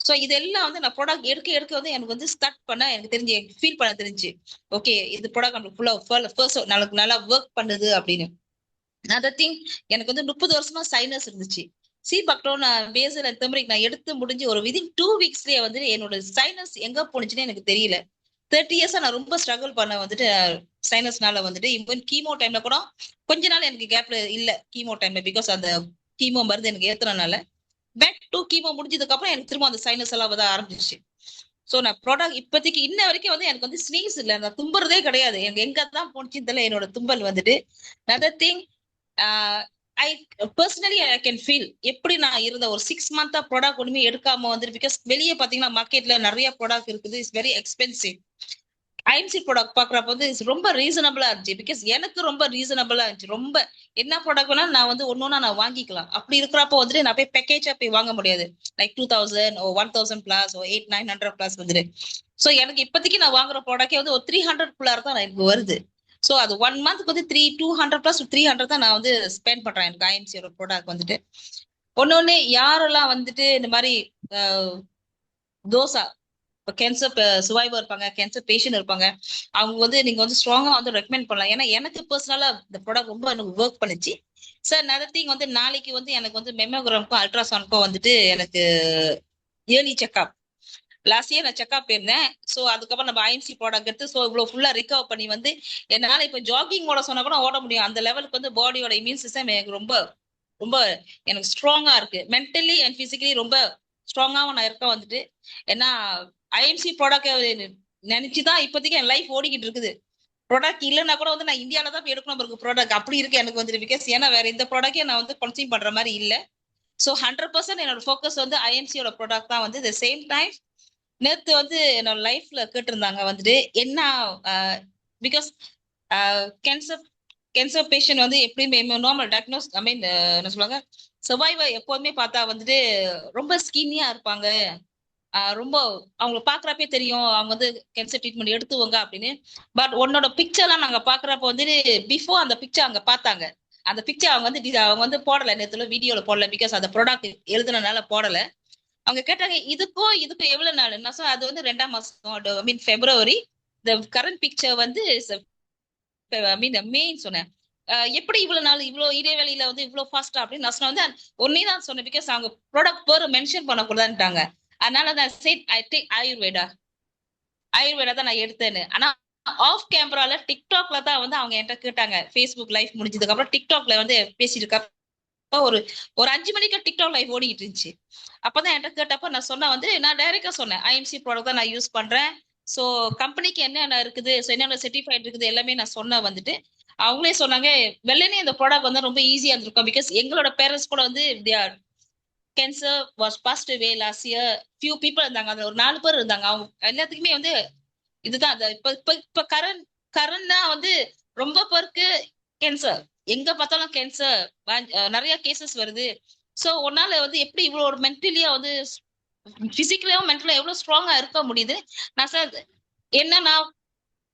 ஸோ இதெல்லாம் வந்து நான் ப்ராடக்ட் எடுக்க வந்து எனக்கு வந்து ஸ்டார்ட் பண்ண எனக்கு தெரிஞ்சு ஃபீல் பண்ண தெரிஞ்சு ஓகே இது ப்ராடக்ட் நம்மளுக்கு ஃபுல்லா நம்மளுக்கு நல்லா ஒர்க் பண்ணுது அப்படின்னு. அதர் திங் எனக்கு வந்து 30 வருஷமா சைனஸ் இருந்துச்சு. சீபக்டோன் பேசல் டர்மரிக் நான் எடுத்து முடிஞ்சு ஒரு விதின் 2 வீக்ஸ்லயே வந்து என்னோட சைனஸ் எங்க போனுச்சுன்னு எனக்கு தெரியல. 30 இயர்ஸா நான் ரொம்ப ஸ்ட்ரகிள் பண்ண வந்துட்டு சைனஸ்னால வந்துட்டு ஈவன் கீமோ டைம்ல கூட கொஞ்ச நாள் எனக்கு கேப்ல இல்ல கீமோ டைம்ல, பிகாஸ் அந்த கீமோ மருந்து எனக்கு ஏத்துறதுனால பேக் டு கீமோ முடிஞ்சதுக்கு அப்புறம் எனக்கு திரும்ப அந்த சைனஸ் எல்லாம் வந்து ஆரம்பிச்சிச்சு. ஸோ நான் ப்ராடக்ட் இப்போதைக்கு இன்ன வரைக்கும் வந்து எனக்கு வந்து ஸ்னீஸ் இல்லை, நான் தும்புறதே கிடையாது. எனக்கு எங்க தான் போனுச்சுன்னு தெரியல என்னோட தும்பல் வந்துட்டு. Other thing I personally I can feel எப்படி நான் இருந்த ஒரு 6 month ப்ராடக்ட் ஒண்ணுமே எடுக்காம வந்துட்டு. பிகாஸ் வெளியே பாத்தீங்கன்னா மார்க்கெட்ல நிறைய ப்ராடக்ட் இருக்குது, it's very expensive. IMC product பாக்குறப்ப வந்து ரொம்ப ரீசனபிளா இருந்துச்சு. பிகாஸ் எனக்கு ரொம்ப ரீசனபிளா இருந்துச்சு. ரொம்ப என்ன ப்ராடக்ட் வேணாலும் நான் வந்து ஒன்னொன்னா நான் வாங்கிக்கலாம். அப்படி இருக்கிறப்ப வந்துட்டு நான் போய் பேக்கேஜா போய் வாங்க முடியாது. லைக் 2000 or 1000 பிளஸ் 800-900 பிளஸ் வந்துட்டு. ஸோ எனக்கு இப்போதைக்கு நான் வாங்குற ப்ராடக்டே வந்து ஒரு 300 குள்ளார தான் எனக்கு வருது. ஸோ அது 1 month வந்து 200 பிளஸ் 300 தான் நான் வந்து ஸ்பெண்ட் பண்றேன் எனக்கு ஐஎம்சியோட ப்ராடக்ட் வந்துட்டு. ஒன்னொன்னு யாரெல்லாம் வந்துட்டு இந்த மாதிரி தோசா இப்போ கேன்சர் சுவைவர் இருப்பாங்க, கேன்சர் பேஷண்ட் இருப்பாங்க, அவங்க வந்து நீங்க வந்து ஸ்ட்ராங்கா வந்து ரெக்கமெண்ட் பண்ணலாம். ஏன்னா எனக்கு பர்சனலா இந்த ப்ராடக்ட் ரொம்ப எனக்கு ஒர்க் பண்ணுச்சு சார். நதர் திங் வந்து நாளைக்கு வந்து எனக்கு வந்து மெமோகிராமுக்கும் அல்ட்ராசவுண்டுக்கும் வந்துட்டு எனக்கு இயர்லி செக்அப். லாஸ்ட் இயர் நான் செக்அப் போயிருந்தேன். ஸோ அதுக்கப்புறம் நம்ம ஐஎம்சி ப்ராடக்ட் எடுத்து ஸோ இவ்வளோ ஃபுல்லா ரிகவர் பண்ணி வந்து என்னால இப்போ ஜாகிங் ஓட சொன்னா கூட ஓட முடியும். அந்த லெவலுக்கு வந்து பாடியோட இம்யூன் சிஸ்டம் எனக்கு ரொம்ப ரொம்ப எனக்கு ஸ்ட்ராங்கா இருக்கு. மென்டலி அண்ட் பிசிக்கலி ரொம்ப ஸ்ட்ராங்காவும் நான் இருக்க வந்துட்டு. ஏன்னா ஐஎம்சி ப்ராடக்ட் நினைச்சுதான் இப்போதைக்கு என் லைஃப் ஓடிக்கிட்டு இருக்குது. ப்ராடக்ட் இல்லைன்னா கூட வந்து நான் இந்தியாவில தான் எடுக்கணும் இருக்கு ப்ராடக்ட் அப்படி இருக்கு எனக்கு வந்துட்டு. பிகாஸ் ஏன்னா வேற இந்த ப்ராடக்டே நான் வந்து கன்சியூம் பண்ற மாதிரி இல்லை. ஸோ 100% என்னோட ஃபோக்கஸ் வந்து ஐஎம்சியோட ப்ராடக்ட் தான் வந்து. த சேம் டைம் நேத்து வந்து என்னோட லைஃப்ல கேட்டிருந்தாங்க வந்துட்டு என்ன பிகாஸ் கேன்சர் பேஷண்ட் வந்து எப்படியுமே நார்மல் டயக்னோஸ் ஐ மீன் என்ன சொல்லுவாங்க சர்வைவர் எப்போதுமே பார்த்தா வந்துட்டு ரொம்ப ஸ்கின்னியா இருப்பாங்க, ரொம்ப அவங்களை பாக்குறப்பே தெரியும் அவங்க வந்து கேன்சர் ட்ரீட்மெண்ட் எடுத்துவாங்க அப்படின்னு. பட் உன்னோட பிக்சர்லாம் நாங்க பாக்குறப்ப வந்துட்டு பிஃபோர் அந்த பிக்சர் அங்க பார்த்தாங்க. அந்த பிக்சர் அவங்க வந்து போடல, நேத்துல வீடியோல போடல, பிகாஸ் அந்த ப்ராடக்ட் எழுதுனதுனால போடல. அவங்க கேட்டாங்க இதுக்கும் எவ்வளவு நாள். நான் சொன்னேன் அது வந்து 2ஆம் மாசம் ஐ மீன் February. இந்த கரண்ட் பிக்சர் வந்து ஐ மீன் மேன்னு சொன்னேன். எப்படி இவ்வளவு நாள் இவ்வளவு இடைவெளியில வந்து இவ்வளவு ஃபாஸ்டா அப்படின்னு நான் சொன்ன வந்து ஒன்னே தான் சொன்னேன். பிகாஸ் அவங்க ப்ராடக்ட் பேர் மென்ஷன் பண்ணக்கூடாதுன்ட்டாங்க. அதனால நான் செட் ஐ டேக் ஆயுர்வேதா தான் நான் எடுத்தேன்னு. ஆனா ஆஃப் கேமரால டிக்டாக்ல தான் வந்து அவங்க என்கிட்ட கேட்டாங்க. ஃபேஸ்புக் லைவ் முடிஞ்சதுக்கு அப்புறம் டிக்டாக்ல வந்து பேசிட்டு இருக்கப்ப ஒரு ஒரு 5 மணிக்கு டிக்டாக் லைவ் ஓடிட்டு இருந்துச்சு. அப்பதான் என்கிட்ட கேட்டப்ப நான் சொன்ன வந்து நான் டைரக்டா சொன்னேன், ஐஎம்சி ப்ராடக்ட் தான் நான் யூஸ் பண்றேன். ஸோ கம்பெனிக்கு என்னென்ன இருக்குது, ஸோ என்னென்ன சர்டிஃபைட் இருக்குது எல்லாமே நான் சொன்ன வந்துட்டு அவங்களே சொன்னாங்க வெள்ளனே இந்த ப்ராடக்ட் வந்து ரொம்ப ஈஸியா இருந்திருக்கும். பிகாஸ் எங்களோட பேரண்ட்ஸ் கூட வந்து cancer was past way last year. Few people இருந்தாங்க, அதுல ஒரு 4 பேர் இருந்தாங்க. அவங்க எல்லாத்துக்குமே வந்து இதுதான் இப்ப கரண்டா வந்து ரொம்ப பேருக்கு கேன்சர், எங்க பார்த்தாலும் கேன்சர், நிறைய கேசஸ் வருது. சோ உன்னால வந்து எப்படி இவ்வளவு ஒரு மென்டலியா வந்து பிசிக்கலியும் மென்டலியும் எவ்வளவு ஸ்ட்ராங்கா இருக்க முடியுது. நான் சார்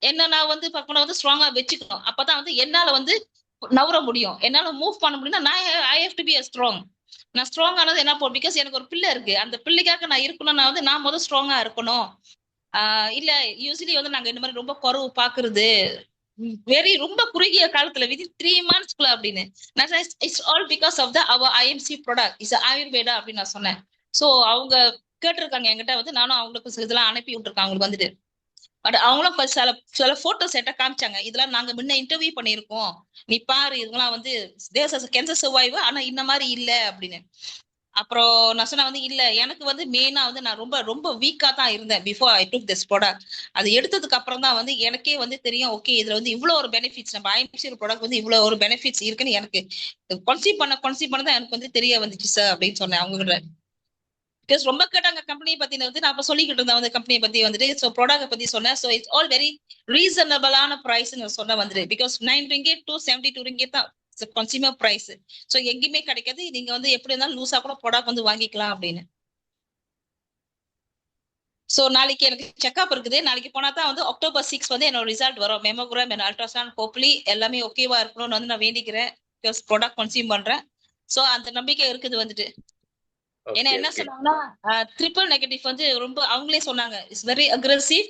என்ன நான் வந்து பக்கம் வந்து ஸ்ட்ராங்கா வச்சுக்கணும். அப்பதான் வந்து என்னால வந்து நவர முடியும், என்னால மூவ் பண்ண முடியும்னா நான் I have to be strong. நான் ஸ்ட்ராங் ஆனது என்ன போ பிகாஸ் எனக்கு ஒரு பிள்ளை இருக்கு. அந்த பிள்ளைக்காக நான் இருக்கணும்னா வந்து நான் முதல் ஸ்ட்ராங்கா இருக்கணும். இல்ல யூஸ்வலி வந்து நாங்க இந்த மாதிரி ரொம்ப குறவு பாக்குறது ரொம்ப குறுகிய காலத்துல வித் 3 months அப்படின்னு. It's all because of the our IMC product is Ayurveda அப்படின்னு நான் சொன்னேன். சோ அவங்க கேட்டிருக்காங்க என்கிட்ட வந்து, நானும் அவங்களுக்கு இதெல்லாம் அனுப்பி விட்டுருக்கேன் அவங்களுக்கு வந்துட்டு. பட் அவங்களும் சில போட்டோஸ் என்கிட்ட காமிச்சாங்க, இதெல்லாம் நாங்க முன்ன இன்டர்வியூ பண்ணியிருக்கோம், நீ பாரு இதெல்லாம் வந்து கேன்சர் சர்வைவ் ஆனா இந்த மாதிரி இல்ல அப்படின்னு. அப்புறம் நான் சொன்ன வந்து இல்ல எனக்கு வந்து மெயினா வந்து நான் ரொம்ப ரொம்ப வீக்கா தான் இருந்தேன் before I took this product. அது எடுத்ததுக்கு அப்புறம் தான் வந்து எனக்கே வந்து தெரியும், ஓகே இதுல வந்து இவ்வளவு ஒரு பெனிஃபிட்ஸ், நம்ம ஐஎம்சி ப்ராடக்ட் வந்து இவ்வளவு ஒரு பெனிஃபிட்ஸ் இருக்குன்னு எனக்கு கன்சீவ் பண்ண தான் எனக்கு வந்து தெரிய வந்துச்சு சார் அப்படின்னு சொன்னேன் அவங்க கிட்ட. பிகாஸ் ரொம்ப கேட்டாங்க கம்பெனியை பத்தி வந்து நான் அப்ப சொல்லிக்கிட்டு இருந்தேன் வந்து கம்பெனியை பத்தி வந்துட்டு. ஸோ ப்ராடக்ட் பத்தி சொன்னேன். ஸோ இட்ஸ் ஆல் வெரி ரீசனபிளான ப்ரைஸ் சொன்ன வந்துட்டு. பிகாஸ் 9 ringgit to 72 ringgit தான் கன்சியூமர் பிரைஸ். ஸோ எங்கேயுமே கிடைக்காது, நீங்க வந்து எப்படி இருந்தாலும் லூஸா கூட ப்ராடக்ட் வந்து வாங்கிக்கலாம் அப்படின்னு. ஸோ நாளைக்கு எனக்கு செக்அப் இருக்குது. நாளைக்கு போனா தான் வந்து October 6 வந்து என்னோட ரிசல்ட் வரும். மெமோகிராம் அண்ட் அல்ட்ராசவுண்ட் ஹோப்லி எல்லாமே ஓகேவா இருக்கணும்னு வந்து நான் வேண்டிக்கிறேன். பிகாஸ் ப்ராடக்ட் கன்சியூம் பண்றேன். ஸோ அந்த நம்பிக்கை இருக்குது வந்துட்டு. ஏன்னா என்ன சொன்னாங்கன்னா ட்ரிபிள் நெகட்டிவ் வந்து ரொம்ப அவங்களே சொன்னாங்க இட்ஸ் வெரி அக்ரெசிவ்.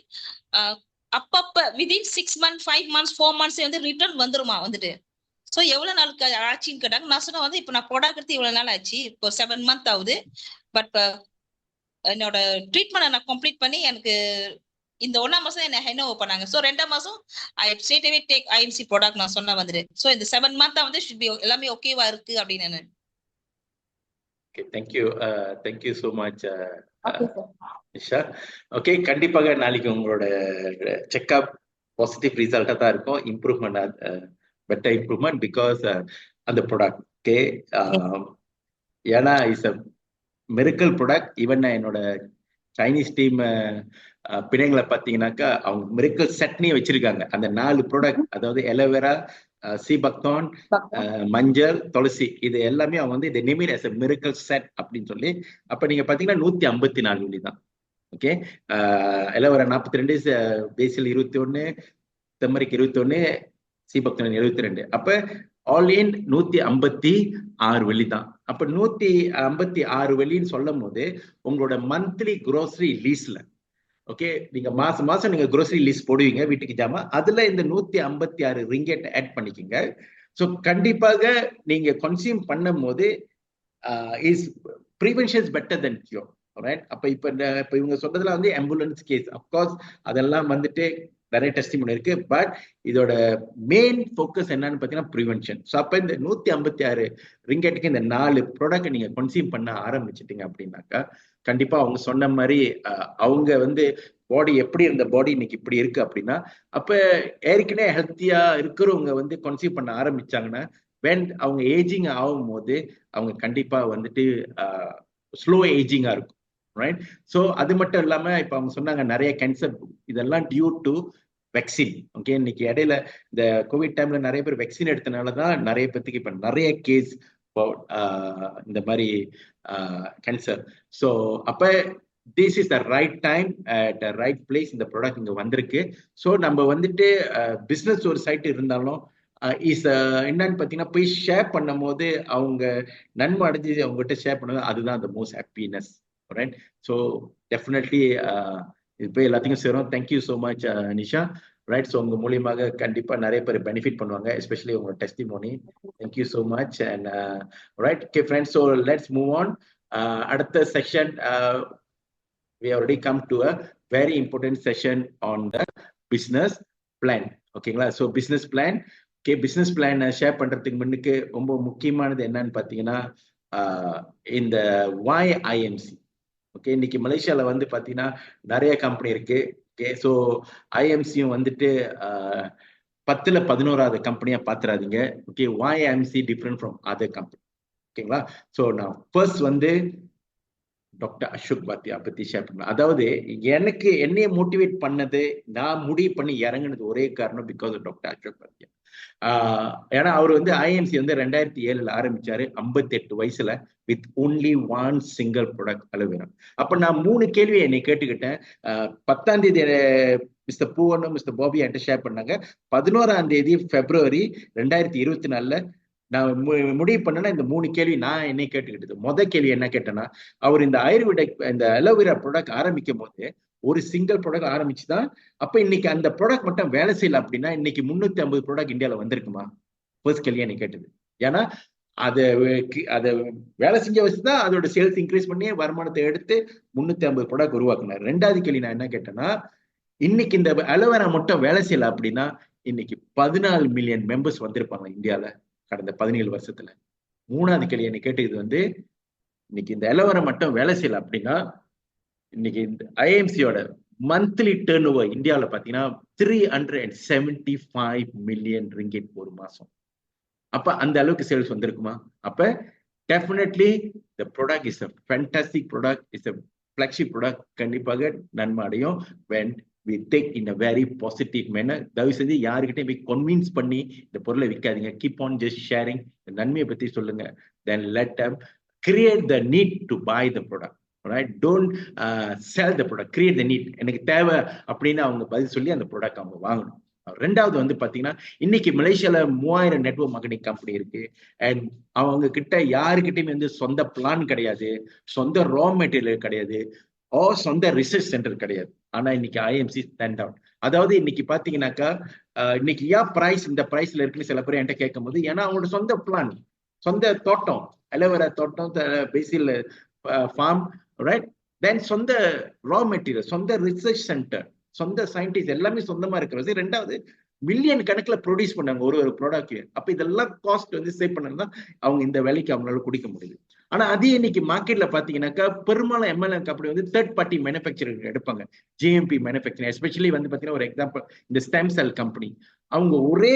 அப்பப்ப விதின் 6 months 5 months 4 months வந்து ரிட்டர்ன் வந்துருமா வந்துட்டு. ஸோ எவ்வளவு நாளுக்கு ஆச்சுன்னு கேட்டாங்க. நான் சொன்ன வந்து இப்ப நான் ப்ராடக்ட் இவ்வளவு நாள் ஆச்சு, இப்போ 7 months ஆகுது. பட் என்னோட ட்ரீட்மெண்ட் நான் கம்ப்ளீட் பண்ணி எனக்கு இந்த 1ஆம் மாசம் என்ன ஹேண்ட் ஓவர் பண்ணாங்க. ஸோ 2ஆம் மாசம் I straight away take IMC product நான் சொன்ன வந்துட்டு. ஸோ இந்த 7 months வந்து ஷுட் பி எல்லாமே ஓகேவா இருக்கு அப்படின்னு. Okay, thank you so much, Nisha. Okay, கண்டிப்பாக நாளைக்கு உங்களோட செக்அப் பாசிட்டிவ் ரிசல்ட்டா தான் இருக்கும். இம்ப்ரூவ்மெண்ட், பெட்டர் இம்ப்ரூவ்மெண்ட் பிகாஸ் அந்த ப்ராடக்ட். ஓகே, ஏன்னா it's a miracle product. Even என்னோட சைனீஸ் டீம் பிள்ளைங்களை பார்த்தீங்கன்னாக்கா அவங்க மிரக்கல் செட்னே வச்சிருக்காங்க. அந்த 4 ப்ராடக்ட், அதாவது எலோவேரா, சீபக்தான், மஞ்சள், துளசி, இது எல்லாமே அவங்க வந்து இதை name as a miracle set அப்படின்னு சொல்லி. அப்ப நீங்க பாத்தீங்கன்னா 154 வெள்ளி தான். ஓகே, எலோவேரா 42, பேசில் 21, தெம்மரிக் 21, சீபக்தான் 72. அப்ப ஆல் இன் 156 வெள்ளி தான். அப்ப 156 வெள்ளின்னு சொல்லும் போது உங்களோட மந்த்லி குரோசரி லீஸ்ல, ஓகே, நீங்க மாசம் மாசம் நீங்க குரோசரி லிஸ்ட் போடுவீங்க வீட்டுக்கு ஜாமா, அதுல இந்த 156 ரிங்கெட் ஆட் பண்ணிக்கோங்க. ஸோ கண்டிப்பாக நீங்க கன்சியூம் பண்ணும் போது is prevention better then cure. அப்ப இப்ப இவங்க சொல்றதுல வந்து ஆம்புலன்ஸ் கேஸ், அப்கோர்ஸ் அதெல்லாம் வந்துட்டு நிறைய டெஸ்டிமோனி இருக்கு. பட் இதோட மெயின் ஃபோக்கஸ் என்னன்னு பாத்தீங்கன்னா ப்ரிவென்ஷன். ஸோ அப்ப இந்த 156 ரிங்கெட்டுக்கு இந்த 4 ப்ராடக்ட் நீங்க கன்சியூம் பண்ண ஆரம்பிச்சிட்டீங்க அப்படின்னாக்கா கண்டிப்பா அவங்க சொன்ன மாதிரி அவங்க வந்து பாடி எப்படி இருந்த பாடி இன்னைக்கு இப்படி இருக்கு அப்படின்னா, அப்ப ஏற்கனவே ஹெல்த்தியா இருக்கிறவங்க வந்து கன்சியூம் பண்ண ஆரம்பிச்சாங்கன்னா அவங்க ஏஜிங் ஆகும் போது அவங்க கண்டிப்பா வந்துட்டு ஸ்லோ ஏஜிங்கா இருக்கும். ரைட்? ஸோ அது மட்டும் இல்லாம இப்ப அவங்க சொன்னாங்க நிறைய கேன்சர் இதெல்லாம் டியூ டு வேக்சின். ஓகே, இன்னைக்கு இடையில இந்த கோவிட் டைம்ல நிறைய பேர் வேக்சின் எடுத்தனாலதான் நிறைய பேருக்கு இப்ப நிறைய கேஸ் இந்த மாதிரி கேன்சர். ஸோ அப்ப this is the right time at the right place, இந்த ப்ராடக்ட் இங்க வந்திருக்கு. ஸோ நம்ம வந்துட்டு பிசினஸ் ஒரு சைட் இருந்தாலும் இஸ் என்னன்னு பார்த்தீங்கன்னா போய் ஷேர் பண்ணும் போது அவங்க நன்மை அடைஞ்சு அவங்ககிட்ட ஷேர் பண்ணுறது அதுதான் the most happiness. Right? So definitely இது போய் எல்லாத்தையும் சேரும். Thank you so much Nisha. Right. So உங்க மூலியமாக கண்டிப்பா நிறைய பேர் பெனிஃபிட் பண்ணுவாங்க, எஸ்பெஷலி உங்க testimony. Thank you so much. And right, okay friends, so let's move on. அடுத்த section, we already come to a very important session on the business plan. ஓகேங்களா? So business plan. Okay, business plan share பண்றதுக்கு முன்னுக்கு ரொம்ப முக்கியமானது என்னன்னு பார்த்தீங்கன்னா இந்த YIMC. Okay, இன்னைக்கு மலேசியால வந்து பார்த்தீங்கன்னா நிறைய கம்பெனி இருக்கு. ஓகே, ஸோ ஐஎம்சியும் வந்துட்டு 10ல் 11வது கம்பெனியா பாத்துறாதீங்க. Okay, YIMC different from other company. ஓகேங்களா? ஸோ நான் ஃபர்ஸ்ட் வந்து டாக்டர் அசோக் பாத்தியா பத்தி ஷேர் பண்ணேன். அதாவது எனக்கு என்னைய மோட்டிவேட் பண்ணது, நான் முடிவு பண்ணி இறங்குனது ஒரே காரணம் பிகாஸ் ஆஃப் டாக்டர் அசோக் பாத்தியா. ஏன்னா அவர் வந்து ஐஎம்சி வந்து 2007 ஆரம்பிச்சாரு, 58 வயசுல, with only 1 single product aloe vera. அப்ப நான் 3 கேள்வி என்னை கேட்டுக்கிட்டேன். 10ஆம் தேதி மிஸ்டர் பூவனும் மிஸ்டர் பாபி என்கிட்ட ஷேர் பண்ணாங்க. 11ஆம் தேதி பிப்ரவரி 2024 நான் முடிவு பண்ணேன்னா இந்த 3 கேள்வி நான் என்னை கேட்டுக்கிட்டது. முதல் கேள்வி என்ன கேட்டேன்னா, அவர் இந்த ஆயுர்வேதிக் இந்த அலோவேரா ப்ராடக்ட் ஆரம்பிக்கும் போது ஒரு சிங்கிள் ப்ராடக்ட் ஆரம்பிச்சுதான். அப்ப இன்னைக்கு அந்த ப்ராடக்ட் மட்டும் வேலை செய்யல அப்படின்னா இன்னைக்கு 350 ப்ராடக்ட் இந்தியாவில வந்திருக்குமா? ஃபர்ஸ்ட் கேள்வி என்னை கேட்டது. ஏன்னா அதை வேலை செஞ்ச வச்சுதான் அதோட சேல்ஸ் இன்க்ரீஸ் பண்ணி வருமானத்தை எடுத்து 350 ப்ராடக்ட் உருவாக்குனார். 2வது கேள்வி நான் என்ன கேட்டேன்னா, இன்னைக்கு இந்த அலோவேரா மட்டும் வேலை செய்யல அப்படின்னா இன்னைக்கு 14 மில்லியன் மெம்பர்ஸ் வந்திருப்பாங்க இந்தியாவில கடந்த 17 வருஷத்துல. 3வது கேள்வி என்னை கேட்டது வந்து, இன்னைக்கு இந்த அலோவேரா மட்டும் வேலை செய்யல அப்படின்னா இன்னைக்கு இந்த ஐஎம்சியோட மந்த்லி டர்ன் ஓவர் இந்தியாவில் பார்த்தீங்கன்னா 375 மில்லியன் ரிங்கிட் ஒரு மாசம். அப்ப அந்த அளவுக்கு சேல்ஸ் வந்திருக்குமா? அப்ப definitely the product is a fantastic product, is a flagship product. கண்டிப்பாக நன்மை அடையும் when we take in a very positive manner. தயவு செஞ்சு யாருக்கிட்டையும் போய் கன்வின்ஸ் பண்ணி இந்த பொருளை விற்காதீங்க. Keep on just sharing. நன்மையை பத்தி சொல்லுங்க. then let them create the need to buy the product. Right? Don't sell the product, create the need. எனக்கு தேவை அப்படின்னு அவங்க பதில் சொல்லி அந்த ப்ராடக்ட் அவங்க வாங்கணும். 2வது வந்து பாத்தீங்கன்னா, இன்னைக்கு மலேசியால 3000 நெட்வொர்க் மார்க்கெட்டிங் கம்பெனி இருக்கு. அண்ட் அவங்க கிட்ட யாருக்கிட்டையுமே வந்து சொந்த பிளான் கிடையாது, சொந்த ரா மெட்டீரியல் கிடையாது, சொந்த ரிசர்ச் சென்டர் கிடையாது. ஆனா இன்னைக்கு ஐஎம்சி ஸ்டாண்ட் அவுட். அதாவது இன்னைக்கு பாத்தீங்கன்னாக்கா இன்னைக்கு ஏன் பிரைஸ் இந்த பிரைஸ்ல இருக்குன்னு சில பேர் என்கிட்ட கேட்கும் போது, ஏன்னா அவங்களோட சொந்த பிளான், சொந்த தோட்டம், அலோவேரா தோட்டம், பேசில் ஃபார்ம், ரைட்? தென் சொந்த ரா மெட்டீரியல், சொந்த ரிசர்ச் சென்டர், சொந்த சயின்டிஸ்ட், எல்லாமே சொந்தமா இருக்கிறது. 2வது மில்லியன் கணக்குல ப்ரொடியூஸ் பண்ணாங்க ஒரு ப்ராடக்ட். அப்ப இதெல்லாம் காஸ்ட் வந்து சேவ் பண்ணதான் அவங்க இந்த வேலைக்கு அவங்களால குடிக்க முடியுது. ஆனா அதே இன்னைக்கு மார்க்கெட்ல பாத்தீங்கன்னாக்கா பெரும்பாலும் எம்எல்என் கம்பெனி வந்து தேர்ட் பார்ட்டி மேனுஃபேக்சரிங் எடுப்பாங்க, ஜிஎம்பி மேனுஃபேக்சரிங். எஸ்பெஷலி வந்து பாத்தீங்கன்னா ஒரு எக்ஸாம்பிள் இந்த ஸ்டெம் செல் கம்பெனி, அவங்க ஒரே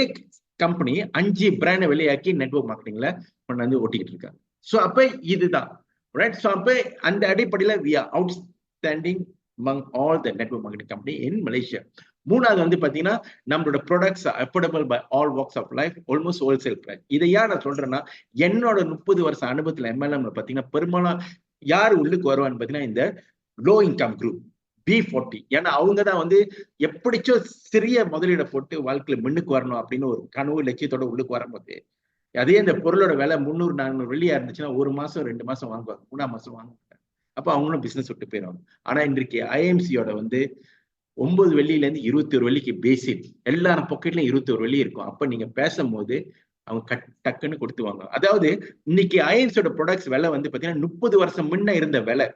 கம்பெனி 5 பிராண்டை வெளியாக்கி நெட்வொர்க் மார்க்கெட்டிங்ல கொண்டாந்து ஓட்டிக்கிட்டு இருக்காங்க. ஸோ அப்ப இதுதான் ரைட். ஸோ அப்ப அந்த அடிப்படையில we are outstanding among all the network marketing company in Malaysia. 3வது வந்து பாத்தீங்கன்னா நம்மளோட products affordable by all walks of life, almost wholesale price. இதை யார் நான் சொல்றேன்னா, என்னோட 30 வருஷ அனுபவத்துல எம்எல்எம்ல பாத்தீங்கன்னா பெரும்பாலும் யார் உள்ளுக்கு வருவான்னு பாத்தீங்கன்னா இந்த லோ இன்கம் குரூப் B40. ஏன்னா அவங்க தான் வந்து எப்படிச்சோ சிறிய முதலீடை போட்டு வாழ்க்கையில முன்னுக்கு வரணும் அப்படின்னு ஒரு கனவு லட்சியத்தோட உள்ளுக்கு வரும்போது, அதே இந்த பொருளோட விலை 300-400 வெள்ளியா இருந்துச்சுன்னா 1 மாசம் 2 மாசம் வாங்குவாங்க, 3ஆம் மாசம் வாங்குவாங்க. அப்ப அவங்களும் பிசினஸ் விட்டு போயிடுவாங்க. ஆனா இன்றைக்கு ஐஎம்சியோட வந்து 9 வெள்ளியில இருந்து 21 வெள்ளிக்கு பேசிக், எல்லாரும் பாக்கெட்லயும் 21 வெள்ளி இருக்கும். அப்ப நீங்க பேசும்போது அவங்க டக்குன்னு கொடுத்துவாங்க. அதாவது இன்னைக்கு ஐஎம்சியோட ப்ராடக்ட்ஸ் விலை வந்து பாத்தீங்கன்னா 30 வருஷம் முன்ன இருந்த விலை,